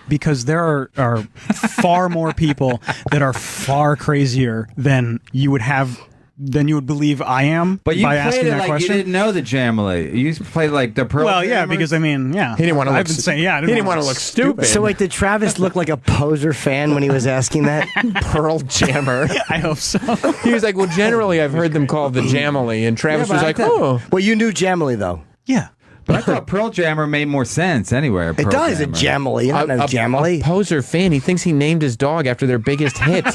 Because there are far more people that are far crazier than you would believe I am. But you by played asking it that like question. you didn't know the Jamily. You played like the Pearl. Well, yeah, Jammers? because I mean, yeah, he didn't want to. I've been saying, yeah, he didn't want to look stupid. So wait, did Travis look like a poser fan when he was asking that? Pearl Jammer. I hope so. He was like, well, generally I've heard them called the Jamily, and Travis was like, oh. Well, you knew Jamily though. Yeah. But I thought Pearl Jammer made more sense anyway. It does, a Jamily. You don't know Jamily. A poser fan. He thinks he named his dog after their biggest hit.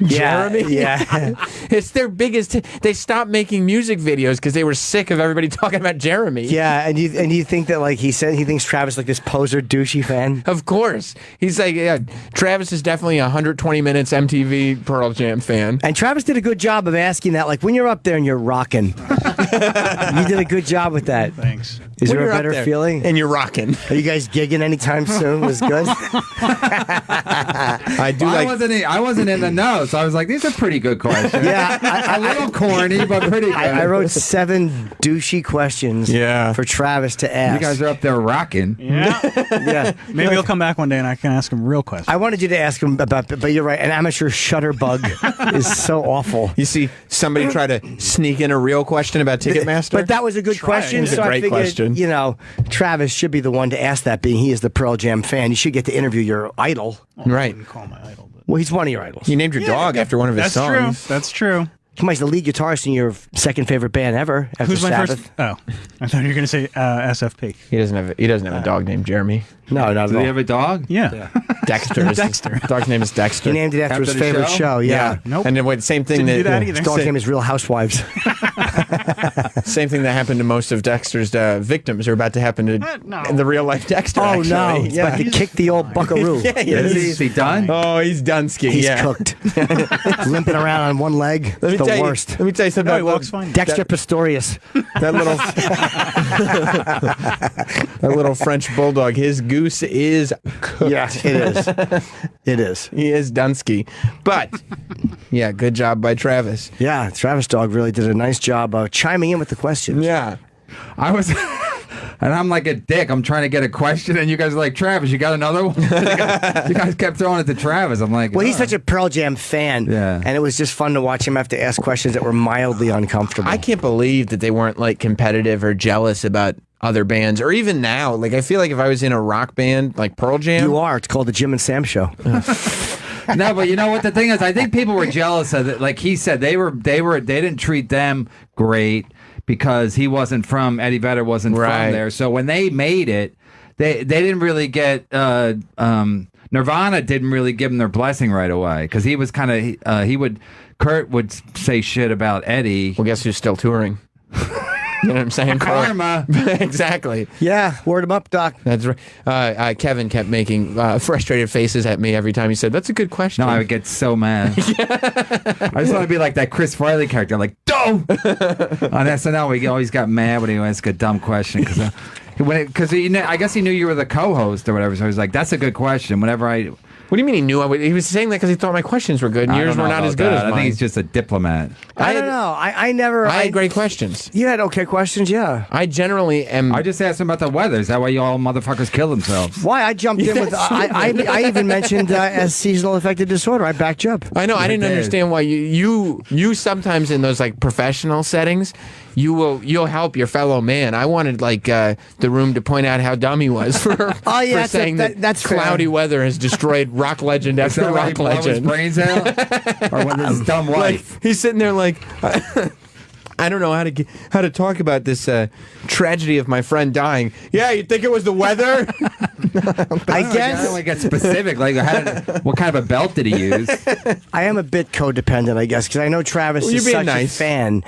Jeremy? Yeah. It's their biggest hit. They stopped making music videos because they were sick of everybody talking about Jeremy. Yeah, and you think that like he said he thinks Travis like this poser douchey fan? Of course. He's like, yeah, Travis is definitely a 120 minutes MTV Pearl Jam fan. And Travis did a good job of asking that. Like when you're up there and you're rocking. You did a good job with that. Thanks. Is When there a you're up better there feeling? And you're rocking. Are you guys gigging anytime soon? Was good. I wasn't in the know, so I was like, these are pretty good questions. Yeah, a little corny, but pretty good. I wrote 7 douchey questions for Travis to ask. You guys are up there rocking. Yeah. Maybe he'll come back one day and I can ask him real questions. I wanted you to ask him about, but you're right. An amateur shutterbug is so awful. You see somebody try to sneak in a real question about Ticketmaster? But that was a good question. It was So a I great figured, question. Travis should be the one to ask that, being he is the Pearl Jam fan. You should get to interview your idol. Right. I wouldn't call my idol, but Well, he's one of your idols. You named your dog after one of his that's songs. true. That's true. He's the lead guitarist in your second favorite band ever. After Who's my Sabbath. first? Oh, I thought you were going to say SFP. He doesn't have a dog named Jeremy. No, not Do at they all. have a dog? Yeah. Dexter. Dexter. Dog's name is Dexter. He named it after his After the favorite show? show. Yeah. Nope. And then wait, same thing Didn't do that that either. His dog's name is Real Housewives. same thing that happened to most of Dexter's victims are about to happen to no. the real life Dexter. Oh, actually. no. He's about to kick the old buckaroo. Yeah, Is he done? Oh, he's done skiing. He's yeah. cooked. Limping around on one leg. Let me It's tell the you- worst. Let me tell you something. No, he about walks fine. Dexter Pistorius. That little French bulldog. His goose is cooked. Yeah, it is. It is. He is Dunsky. But yeah, good job by Travis. Yeah, Travis Dog really did a nice job of chiming in with the questions. Yeah. I was, and I'm like a dick. I'm trying to get a question, and you guys are like, Travis, you got another one? You guys kept throwing it to Travis. I'm like, Well, he's such a Pearl Jam fan. Yeah. And it was just fun to watch him have to ask questions that were mildly uncomfortable. I can't believe that they weren't like competitive or jealous about other bands, or even now. Like, I feel like if I was in a rock band like Pearl Jam, You are. It's called the Jim and Sam Show. No, but you know what the thing is? I think people were jealous of it. Like he said, they didn't treat them great because he wasn't from Eddie Vedder wasn't Right. from there. So when they made it, they didn't really get Nirvana didn't really give him their blessing right away because he was kind of Kurt would say shit about Eddie. well, guess who's still touring? You know what I'm saying? Karma. Exactly. Yeah, word him up, Doc. That's right. Kevin kept making frustrated faces at me every time he said, "That's a good question." No, I would get so mad. I just want to be like that Chris Farley character, like, "Don't!" On SNL, we always got mad when he asked a dumb question because I guess he knew you were the co-host or whatever. So he was like, "That's a good question." Whenever What do you mean he knew? He was saying that because he thought my questions were good, and I yours don't know were not about as good that. as mine. I think he's just a diplomat. I don't know. I never. I had great questions. You had okay questions, yeah. I generally am. I just asked him about the weather. Is that why you all motherfuckers kill themselves? Why? I jumped in with. I even mentioned as seasonal affective disorder. I backed you up. I know. I didn't did. understand why you sometimes in those like professional settings, you'll help your fellow man. I wanted like the room to point out how dumb he was for, for saying that's cloudy weather has destroyed rock legend after rock legend. Brains out? Or with his dumb wife? Like, he's sitting there like. I don't know how to talk about this tragedy of my friend dying. Yeah, you think it was the weather? I guess. I don't like get specific. Like, what kind of a belt did he use? I am a bit codependent, I guess, because I know Travis is such a fan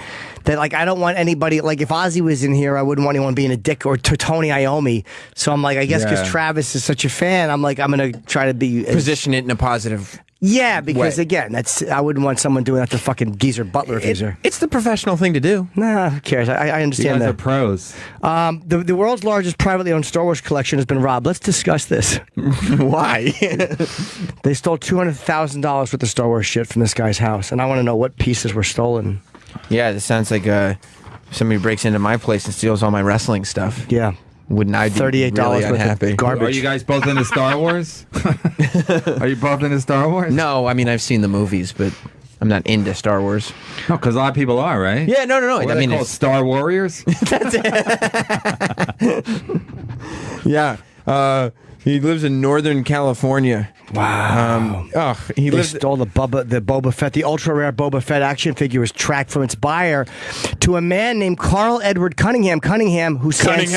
that, like, I don't want anybody. Like, if Ozzy was in here, I wouldn't want anyone being a dick, or to Tony Iommi. So I'm like, I guess because Travis is such a fan, I'm like, I'm gonna try to be position it in a positive. Yeah, because again, I wouldn't want someone doing that to fucking Geezer Butler. It's the professional thing to do. Nah, who cares? I understand that. They're pros. The world's largest privately owned Star Wars collection has been robbed. Let's discuss this. Why? They stole $200,000 worth of Star Wars shit from this guy's house, and I want to know what pieces were stolen. Yeah, this sounds like somebody breaks into my place and steals all my wrestling stuff. Yeah. Wouldn't I be $38 really unhappy? Worth of garbage. Are you guys both into Star Wars? Are you both into Star Wars? No, I mean I've seen the movies, but I'm not into Star Wars. No, because a lot of people are, right? Yeah, no. What I mean, called Star Warriors. That's it. Yeah. He lives in Northern California. Wow. They stole the Boba Fett. The ultra rare Boba Fett action figure was tracked from its buyer to a man named Carl Edward Cunningham. Cunningham, Mr.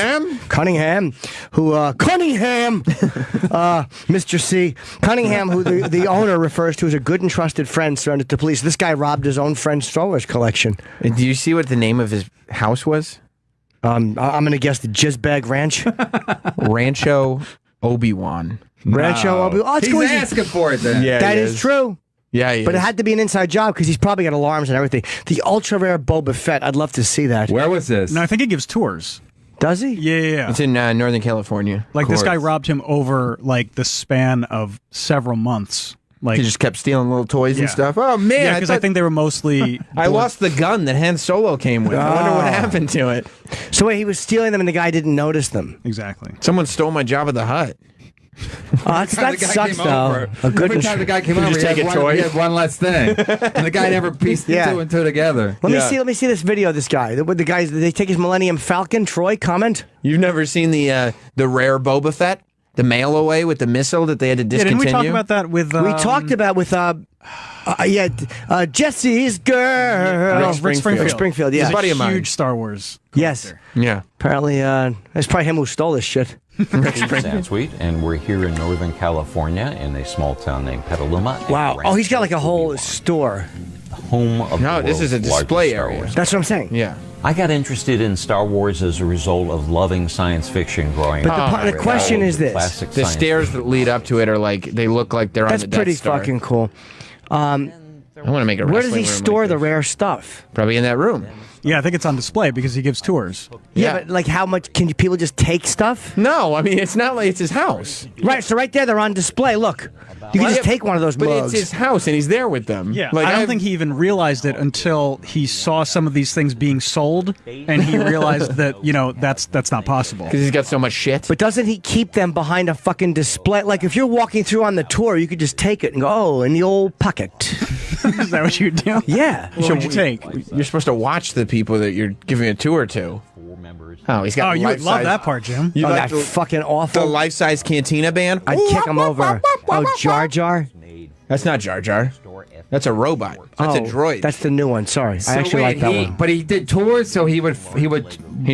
C. Cunningham, who the owner refers to as a good and trusted friend, surrendered to police. This guy robbed his own friend's Star Wars collection. Do you see what the name of his house was? I'm going to guess the Jizzbag Ranch. Rancho Obi-Wan. Rancho Obi-Wan. Oh, he's asking for it then. Yeah, that is true. Yeah, but it had to be an inside job because he's probably got alarms and everything. The ultra rare Boba Fett. I'd love to see that. Where was this? No, I think he gives tours. Does he? Yeah. It's in Northern California. Like this guy robbed him over like the span of several months. Like he just kept stealing little toys and stuff. Oh man! Yeah, because I think they were mostly. I lost the gun that Han Solo came with. I wonder what happened to it. So wait, he was stealing them and the guy didn't notice them. Exactly. Someone stole my Jabba the Hutt. That sucks though. Every time the guy came over, he had one less thing, and the guy never pieced two and two together. Let me see this video of this guy. The guys, they take his Millennium Falcon. Troy, comment. You've never seen the rare Boba Fett? The mail away with the missile that they had to discontinue? Didn't we talk about that with... we talked about with... Jesse's girl. Rick Springfield. Yeah. He's buddy of mine. Huge Star Wars Yes. collector. Yeah. Apparently, it's probably him who stole this shit. Suite, and we're here in Northern California in a small town named Petaluma. Wow. Oh, he's got like a whole store. Home of no, this is a display area. That's what I'm saying. Yeah. I got interested in Star Wars as a result of loving science fiction growing up. But the question is this. The stairs that lead up to it are like, they look like they're on the Death Star. That's pretty fucking cool. I want to make a wrestling Where does he room store like the this. rare stuff? Probably in that room. Yeah, I think it's on display because he gives tours. Yeah, but like how much can people just take stuff? No, I mean, it's not like it's his house. Right, so right there they're on display. Look. You can just take one of those mugs. But it's his house and he's there with them. Yeah, like, I don't think he even realized it until he saw some of these things being sold, and he realized that that's not possible. Because he's got so much shit. But doesn't he keep them behind a fucking display? Like if you're walking through on the tour, you could just take it and go, oh, in the old pocket. Is that what you do? Yeah. What would you take? You're supposed to watch the people that you're giving a tour to. Oh, he's got. Oh, you would love that part, Jim. Oh, that's fucking awful. The life-size Cantina band. I'd kick him over. Oh, Jar Jar. That's not Jar Jar. That's a robot. That's a droid. That's the new one. Sorry, I actually like that one. But he did tours, so he'd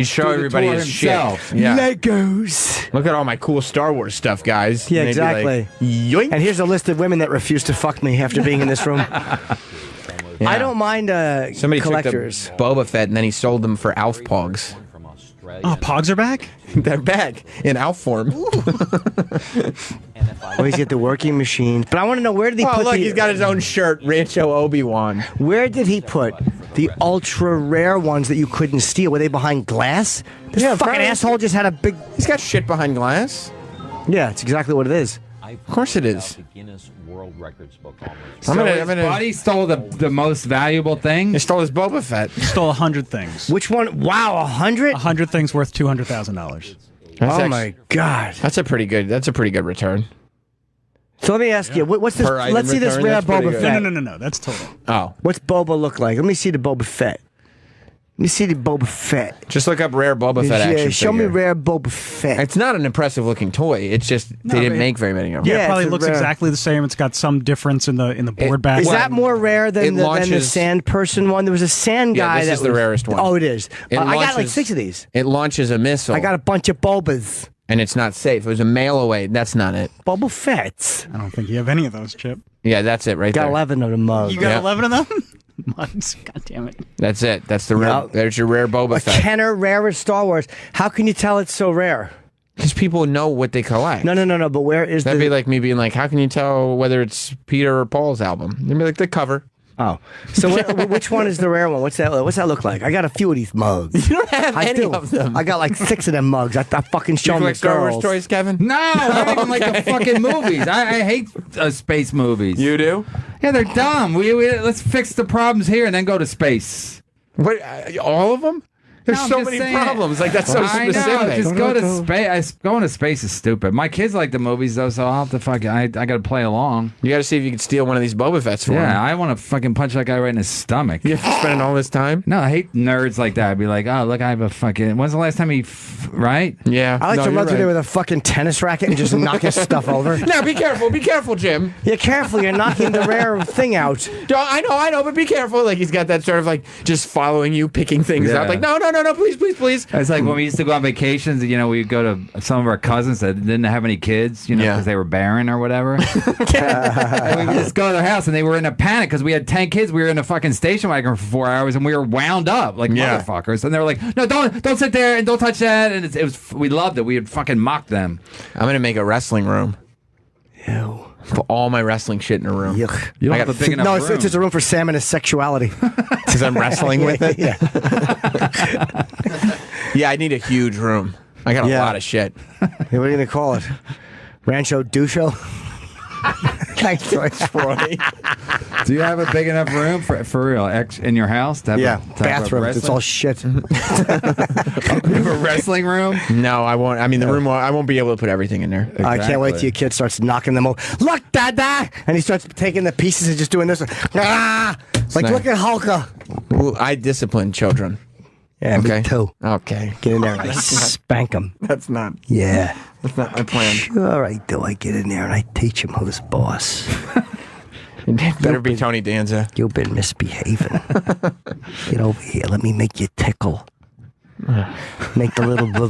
show everybody his himself. Shit. Yeah. Legos. Look at all my cool Star Wars stuff, guys. Yeah, and exactly. Like, yoink. And here's a list of women that refuse to fuck me after being in this room. Yeah. I don't mind Somebody collectors. took the Boba Fett and then he sold them for Alf Pogs. Oh, Pogs are back? They're back in Alf form. Oh, he's got the working machines. But I want to know, where did he put look, he's got his own shirt, Rancho Obi-Wan. Where did he put the ultra rare ones that you couldn't steal? Were they behind glass? This fucking asshole just had a big... He's got shit behind glass. Yeah, it's exactly what it is. Of course it is. So his buddy stole the most valuable thing? He stole his Boba Fett. He stole 100 things. Which one? Wow, 100? 100 things worth $200,000. Oh my God. That's a pretty good return. So let me ask you, what's this? Let's see this rare Boba Fett. No. That's total. Oh. What's Boba look like? Let me see the Boba Fett. me see the Boba Fett. Just look up rare Boba Fett action show me figure. rare Boba Fett. It's not an impressive looking toy. It's just they didn't make very many of them. Yeah, it probably it's a looks rare. exactly the same. It's got some difference in the board back. Is that more rare than the sand person one? There was a sand guy. This is the rarest one. Oh, it is. It I got like launches- 6 of these. It launches a missile. I got a bunch of Bobas. And it's not safe. It was a mail away. That's not it. Boba Fett. I don't think you have any of those, Chip. Yeah, that's it right Got there. 11 of the mugs. You got Yeah. 11 of them? Mugs. God damn it. That's it. That's the rare. There's your rare Boba A Fett. Kenner rarest Star Wars. How can you tell it's so rare? Because people know what they collect. No. But where is That'd be like me being like, how can you tell whether it's Peter or Paul's album? They'd be like, the cover. Oh, so which one is the rare one? What's that look like? I got a few of these mugs. You don't have I any do. of them. I got like 6 of them mugs. I fucking show You them collect to Star Wars girls. toys, Kevin? No, I don't even like the fucking movies. I hate space movies. You do? Yeah, they're dumb. We let's fix the problems here and then go to space. What? All of them? There's No, I'm so just many saying. problems. Like that's so I specific. know. Just go to space. Going to space is stupid. My kids like the movies though, so I'll have to fucking. I got to play along. You got to see if you can steal one of these Boba Fett's for him. Yeah, I want to fucking punch that guy right in his stomach. You're spending all this time? No, I hate nerds like that. I'd be like, oh, look, I have a fucking. When's the last time he? Right? Yeah. I like to run through there with a fucking tennis racket and just knock his stuff over. Now be careful, Jim. You're careful. You're knocking the rare thing out. I know, but be careful. Like he's got that sort of like just following you, picking things up. Like no, please. It's like when we used to go on vacations, we'd go to some of our cousins that didn't have any kids, because they were barren or whatever. And we would just go to their house and they were in a panic because we had 10 kids. We were in a fucking station wagon for 4 hours and we were wound up like motherfuckers. And they were like, no, don't sit there and don't touch that. And it was we loved it. We would fucking mock them. I'm going to make a wrestling room. Ew. Put all my wrestling shit in a room. Yuck. You don't have a big enough No, room. it's just a room for Sam and his sexuality. Because I'm wrestling with it? Yeah. Yeah, I need a huge room. I got a lot of shit. Hey, what are you going to call it? Rancho Dusho? Thanks, Troy. Do you have a big enough room for real in your house? To have to have a bathrooms. It's all wrestling? shit. You have a wrestling room? No, I won't. I mean, the room. I won't be able to put everything in there. I can't wait till your kid starts knocking them over. Look, Dada! And he starts taking the pieces and just doing this. Ah! Like, nice. look at Hulka. Well, I discipline children. Yeah, Okay. me too. Okay. Get in there and I spank them. That's not. Yeah. That's not my plan. Sure I do. I get in there and I teach him who's boss. It better be Tony Danza. You've been misbehaving. Get over here. Let me make you tickle. Make the little blah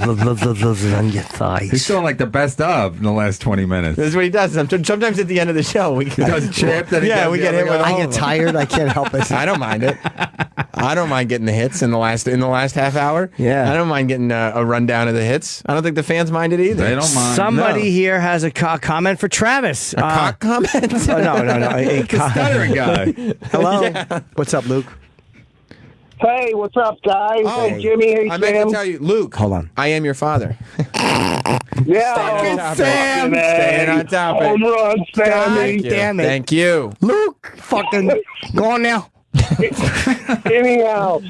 on your thighs. He's still like the best of in the last 20 minutes. This is what he does. Sometimes at the end of the show, we does chip, then he yeah, does we the get other hit with. guy. I get tired. I can't help it. I don't mind it. I don't mind getting the hits in the last half hour. Yeah. I don't mind getting a rundown of the hits. I don't think the fans mind it either. They don't mind. Somebody here has a comment for Travis. A cock comment? Oh, no. The stuttering guy. Hello. What's up, Luke? Hey, what's up, guys? Oh, Hey, Jimmy. Hey, I meant to Sam. tell you, Luke. Hold on. I am your father. Yeah, Sam. Staying on topic. Home run, Sammy. Damn it. Thank you. Luke, fucking go on now. Anyhow,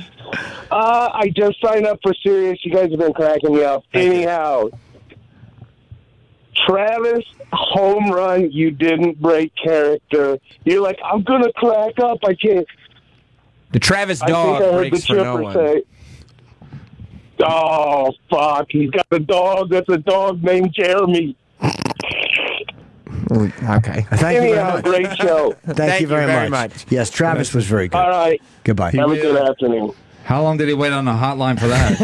I just signed up for Sirius. You guys have been cracking me up. Anyhow, Travis, home run. You didn't break character. You're like, I'm gonna crack up. I can't. The Travis I think dog I heard the breaks for no chipper one. say, "Oh fuck, he's got a dog. That's a dog named Jeremy." Okay. Thank you very Anyhow, much. great show. Thank you very much. Yes, Travis was very good. All right. Goodbye. Have a good afternoon. How long did he wait on the hotline for that?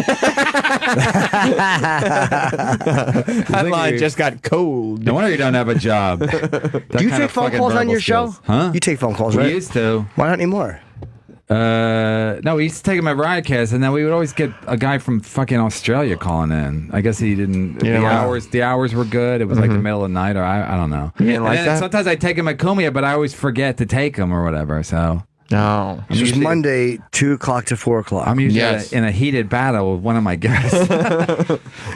That line just got cold. No wonder you don't have a job. Do you take phone calls on your show? Huh? You take phone calls, We right? used to. Why not anymore? No, we used to take him at Riotcast, and then we would always get a guy from fucking Australia calling in. I guess he didn't. didn't like The hours were good. It was like the middle of the night, or I don't know. You didn't And like then that? sometimes I take him at Kumia, but I always forget to take him or whatever. So No. It was Monday, 2 o'clock to 4 o'clock. I'm usually Yes. in a heated battle with one of my guests.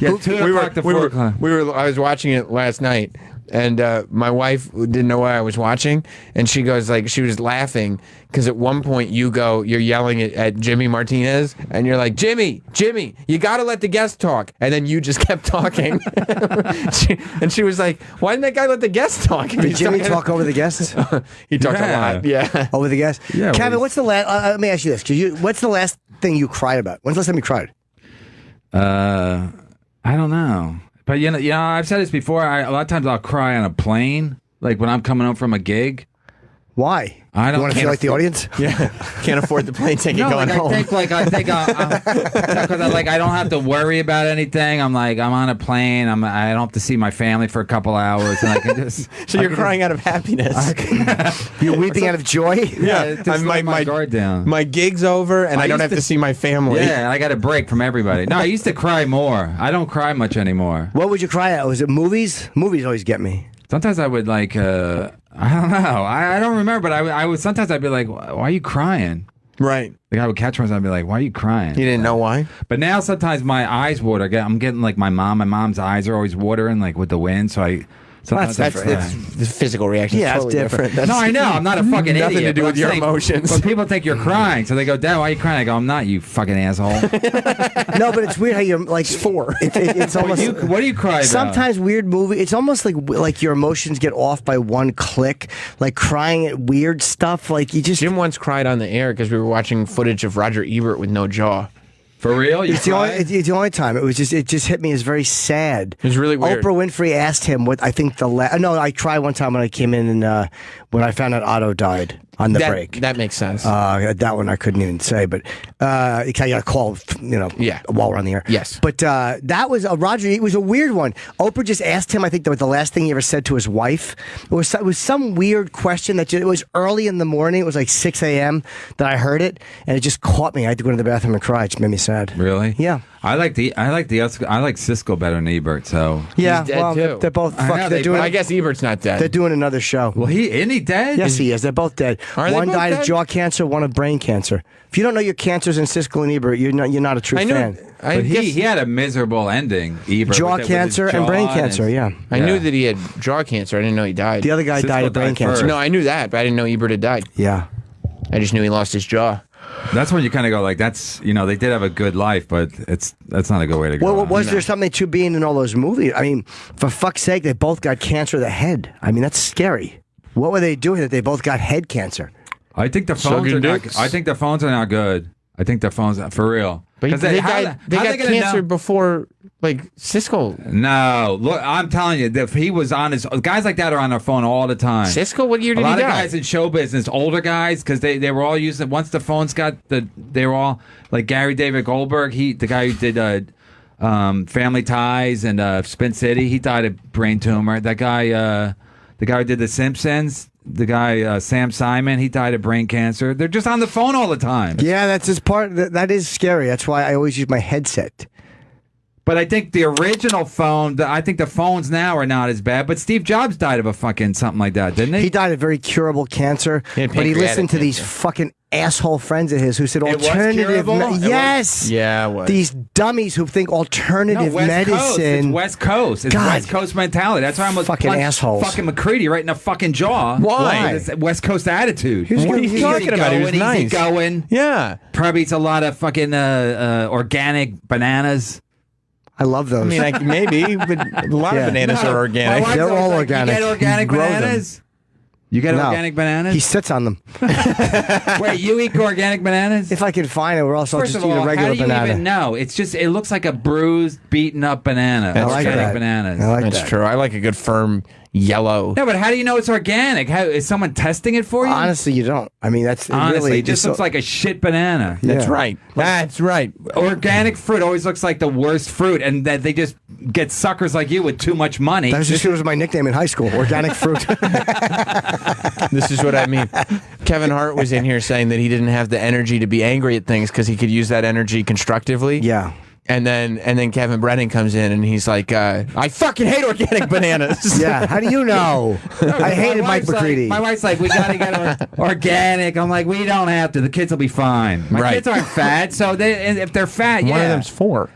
Yeah, 2 o'clock to 4 o'clock. I was watching it last night, and my wife didn't know what I was watching, and she goes like, she was laughing because at one point you're yelling at Jimmy Martinez, and you're like, Jimmy, you got to let the guest talk, and then you just kept talking, and she was like, why didn't that guy let the guest talk? Did Jimmy talk over the guests? He talked a lot. Yeah. Over the guests? Yeah, Kevin, well, what's the last... let me ask you this. What's the last thing you cried about? When's the last time you cried? I don't know. But you know, I've said this before. A lot of times I'll cry on a plane, like when I'm coming home from a gig. Why? I don't want to feel like the audience. Yeah, can't afford the plane ticket going home. I think because I don't have to worry about anything. I'm on a plane. I don't have to see my family for a couple hours, and I can just. So you're crying out of happiness. You're weeping out of joy. Yeah, just let my guard down. My gig's over, and I don't have to see my family. Yeah, I got a break from everybody. No, I used to cry more. I don't cry much anymore. What would you cry at? Was it movies? Movies always get me. Sometimes I would like. I don't know. I don't remember, but I would. Sometimes I'd be like, "Why are you crying?" Right. Like I would catch myself and be like, "Why are you crying?" You didn't know why. But now sometimes my eyes water. I'm getting like my mom. My mom's eyes are always watering, like with the wind. So I. That's the physical reaction. Yeah, totally it's different. That's no, I know. I'm not a fucking nothing idiot. to do with your emotions. But people think you're crying, so they go, "Dad, why are you crying?" I go, "I'm not, you fucking asshole." No, but it's weird how you're like four. It's almost. What do you cry about? Sometimes weird movie. It's almost like your emotions get off by one click. Like crying at weird stuff. Like you just. Jim once cried on the air because we were watching footage of Roger Ebert with no jaw. For real? It's the only time. It just hit me as very sad. It was really weird. Oprah Winfrey asked him what I think no, I cried one time when I came in and when I found out Otto died on the break. That makes sense. That one I couldn't even say, but I got a call, while we're on the air. Yes. But that was Roger. It was a weird one. Oprah just asked him, I think that was the last thing he ever said to his wife. It was some weird question it was early in the morning. It was like 6 a.m. that I heard it, and it just caught me. I had to go to the bathroom and cry. It just made me sad. Really? Yeah. I like Siskel better than Ebert. So yeah, he's dead too. They're both fucked. I guess Ebert's not dead. They're doing another show. Well, isn't he dead? Yes, he is. They're both dead. One died of jaw cancer, one of brain cancer. If you don't know your cancers in Siskel and Ebert, you're not a true fan. But he had a miserable ending. Ebert, jaw cancer and brain cancer. Yeah, I knew that he had jaw cancer. I didn't know he died. The other guy died of brain cancer. No, I knew that, but I didn't know Ebert had died. Yeah, I just knew he lost his jaw. That's when you kind of go like, that's they did have a good life, but that's not a good way to go. Well, was there something to being in all those movies? I mean, for fuck's sake, they both got cancer of the head. I mean, that's scary. What were they doing that they both got head cancer? I think the phones are not. I think the phones are not good. I think the phones for real. But they got cancer before, like Siskel. No, look, I'm telling you, if he was on his guys like that are on their phone all the time. Siskel, what year did he die? A lot of guys in show business, older guys, because they were all using. Once the phones got they were all like Gary David Goldberg. The guy who did Family Ties and Spin City. He died of brain tumor. That guy, the guy who did The Simpsons. The guy Sam Simon, he died of brain cancer. They're just on the phone all the time. Yeah, that's his part. That is scary. That's why I always use my headset. But I think the original phone, I think the phones now are not as bad. But Steve Jobs died of a fucking something like that, didn't he? He died of very curable cancer. But he listened to these fucking asshole friends of his who said alternative. Yes. Yeah, it was. These dummies who think alternative medicine. It's West Coast. It's West Coast mentality. That's why I'm fucking assholes. Fucking McCready right in the fucking jaw. Why? It's West Coast attitude. What are you talking about? He was nice. Easy going. Yeah. Probably eats a lot of fucking organic bananas. I love those. I mean, maybe, but a lot of bananas are organic. They're all organic. You get organic bananas? You get organic bananas? He sits on them. Wait, you eat organic bananas? If I can find it, we're also First just of eat all, a regular how do you banana. even know? It looks like a bruised, beaten up banana. That's organic true. bananas. I like That's that. true. I like a good firm yellow. No, but how do you know it's organic? Is someone testing it for you? Honestly, you don't. I mean, that's Honestly, really it just looks like a shit banana. That's right. That's right. Organic fruit always looks like the worst fruit, and that they just get suckers like you with too much money. That was my nickname in high school. Organic fruit. This is what I mean. Kevin Hart was in here saying that he didn't have the energy to be angry at things because he could use that energy constructively. Yeah. And then Kevin Brennan comes in and he's like, I fucking hate organic bananas. Yeah, how do you know? I hated Mike McCready. My wife's like, we gotta get organic. I'm like, we don't have to. The kids will be fine. My kids aren't fat, so if they're fat, One of them's 4.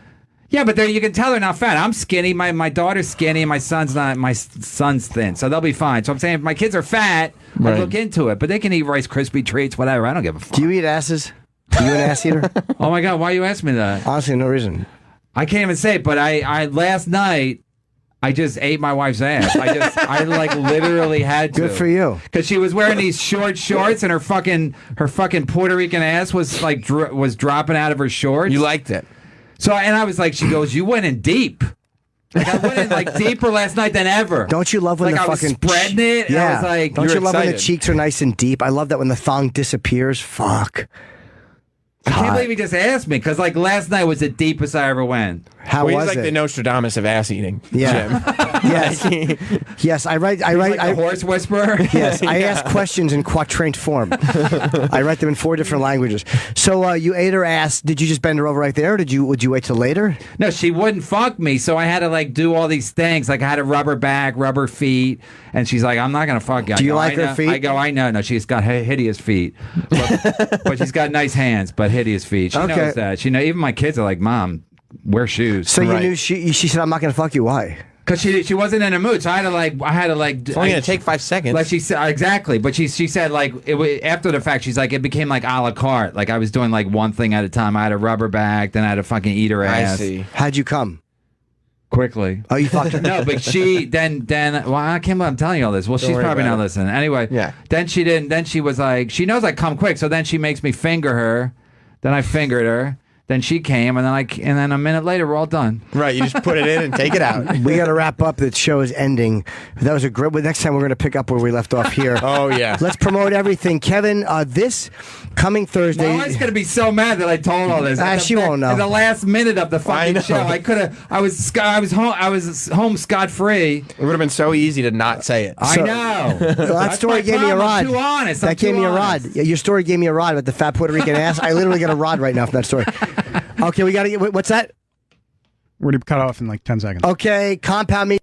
Yeah, but you can tell they're not fat. I'm skinny. My daughter's skinny, and my son's not. My son's thin, so they'll be fine. So I'm saying, if my kids are fat, I'll look into it. But they can eat Rice Krispie treats, whatever. I don't give a fuck. Do you eat asses? Are you an ass eater? Oh my God, why you asking me that? Honestly, no reason. I can't even say it, but I last night I just ate my wife's ass. I like literally had to. Good for you. Because she was wearing these short shorts and her fucking Puerto Rican ass was like was dropping out of her shorts. You liked it. So and I was like, she goes, you went in deep. Like I went in like deeper last night than ever. Don't you love when like the I was fucking spreading it? Yeah. I was like, don't you love when the excited. cheeks are nice and deep? I love that when the thong disappears. Fuck. I can't believe he just asked me because like last night was the deepest I ever went. How Well, was he's like it? the Nostradamus of ass eating. Yeah. Yes. Yes. I write. Like a horse whisperer. Yes. I ask questions in quatrain form. I write them in 4 different languages. So you ate her ass. Did you just bend her over right there? Or would you wait till later? No, she wouldn't fuck me, so I had to like do all these things. Like I had to rub her back, rub her feet, and she's like, "I'm not gonna fuck you." Do you I go, like "I her know." feet? I go, "I know." No, she's got hideous feet, but she's got nice hands, but hideous feet. She Okay. knows that. She know. Even my kids are like, "Mom, wear shoes." So you knew she said, "I'm not going to fuck you." Why? Because she wasn't in a mood, so I had to like It's only gonna take 5 seconds. Like she said exactly, but she said like after the fact, she's like it became like a la carte. Like I was doing like one thing at a time. I had to rub her back, then I had to fucking eat her I ass. see. How'd you come? Quickly. Oh, you fucked her? No, but she then well, I can't believe I'm telling you all this. Well, she's worry probably about not it. listening. Anyway, Yeah. Then she didn't. Then she was like, she knows I come quick, so then she makes me finger her. Then I fingered her. Then she came, and then a minute later, we're all done. Right, you just put it in and take it out. We got to wrap up. The show is ending. That was a great. Next time we're going to pick up where we left off here. Oh yeah. Let's promote everything, Kevin. This coming Thursday. My wife's gonna be so mad that I told all this. She won't know. At the last minute of the fucking know. show, I was home scot free. It would have been so easy to not say it. I know. Well, that That's story my gave me a problem. rod. I'm too honest. That gave me a rod. Yeah, your story gave me a rod about the fat Puerto Rican ass. I literally got a rod right now from that story. Okay, we got to get. What's that? We're going to cut off in like 10 seconds. Okay, compound me.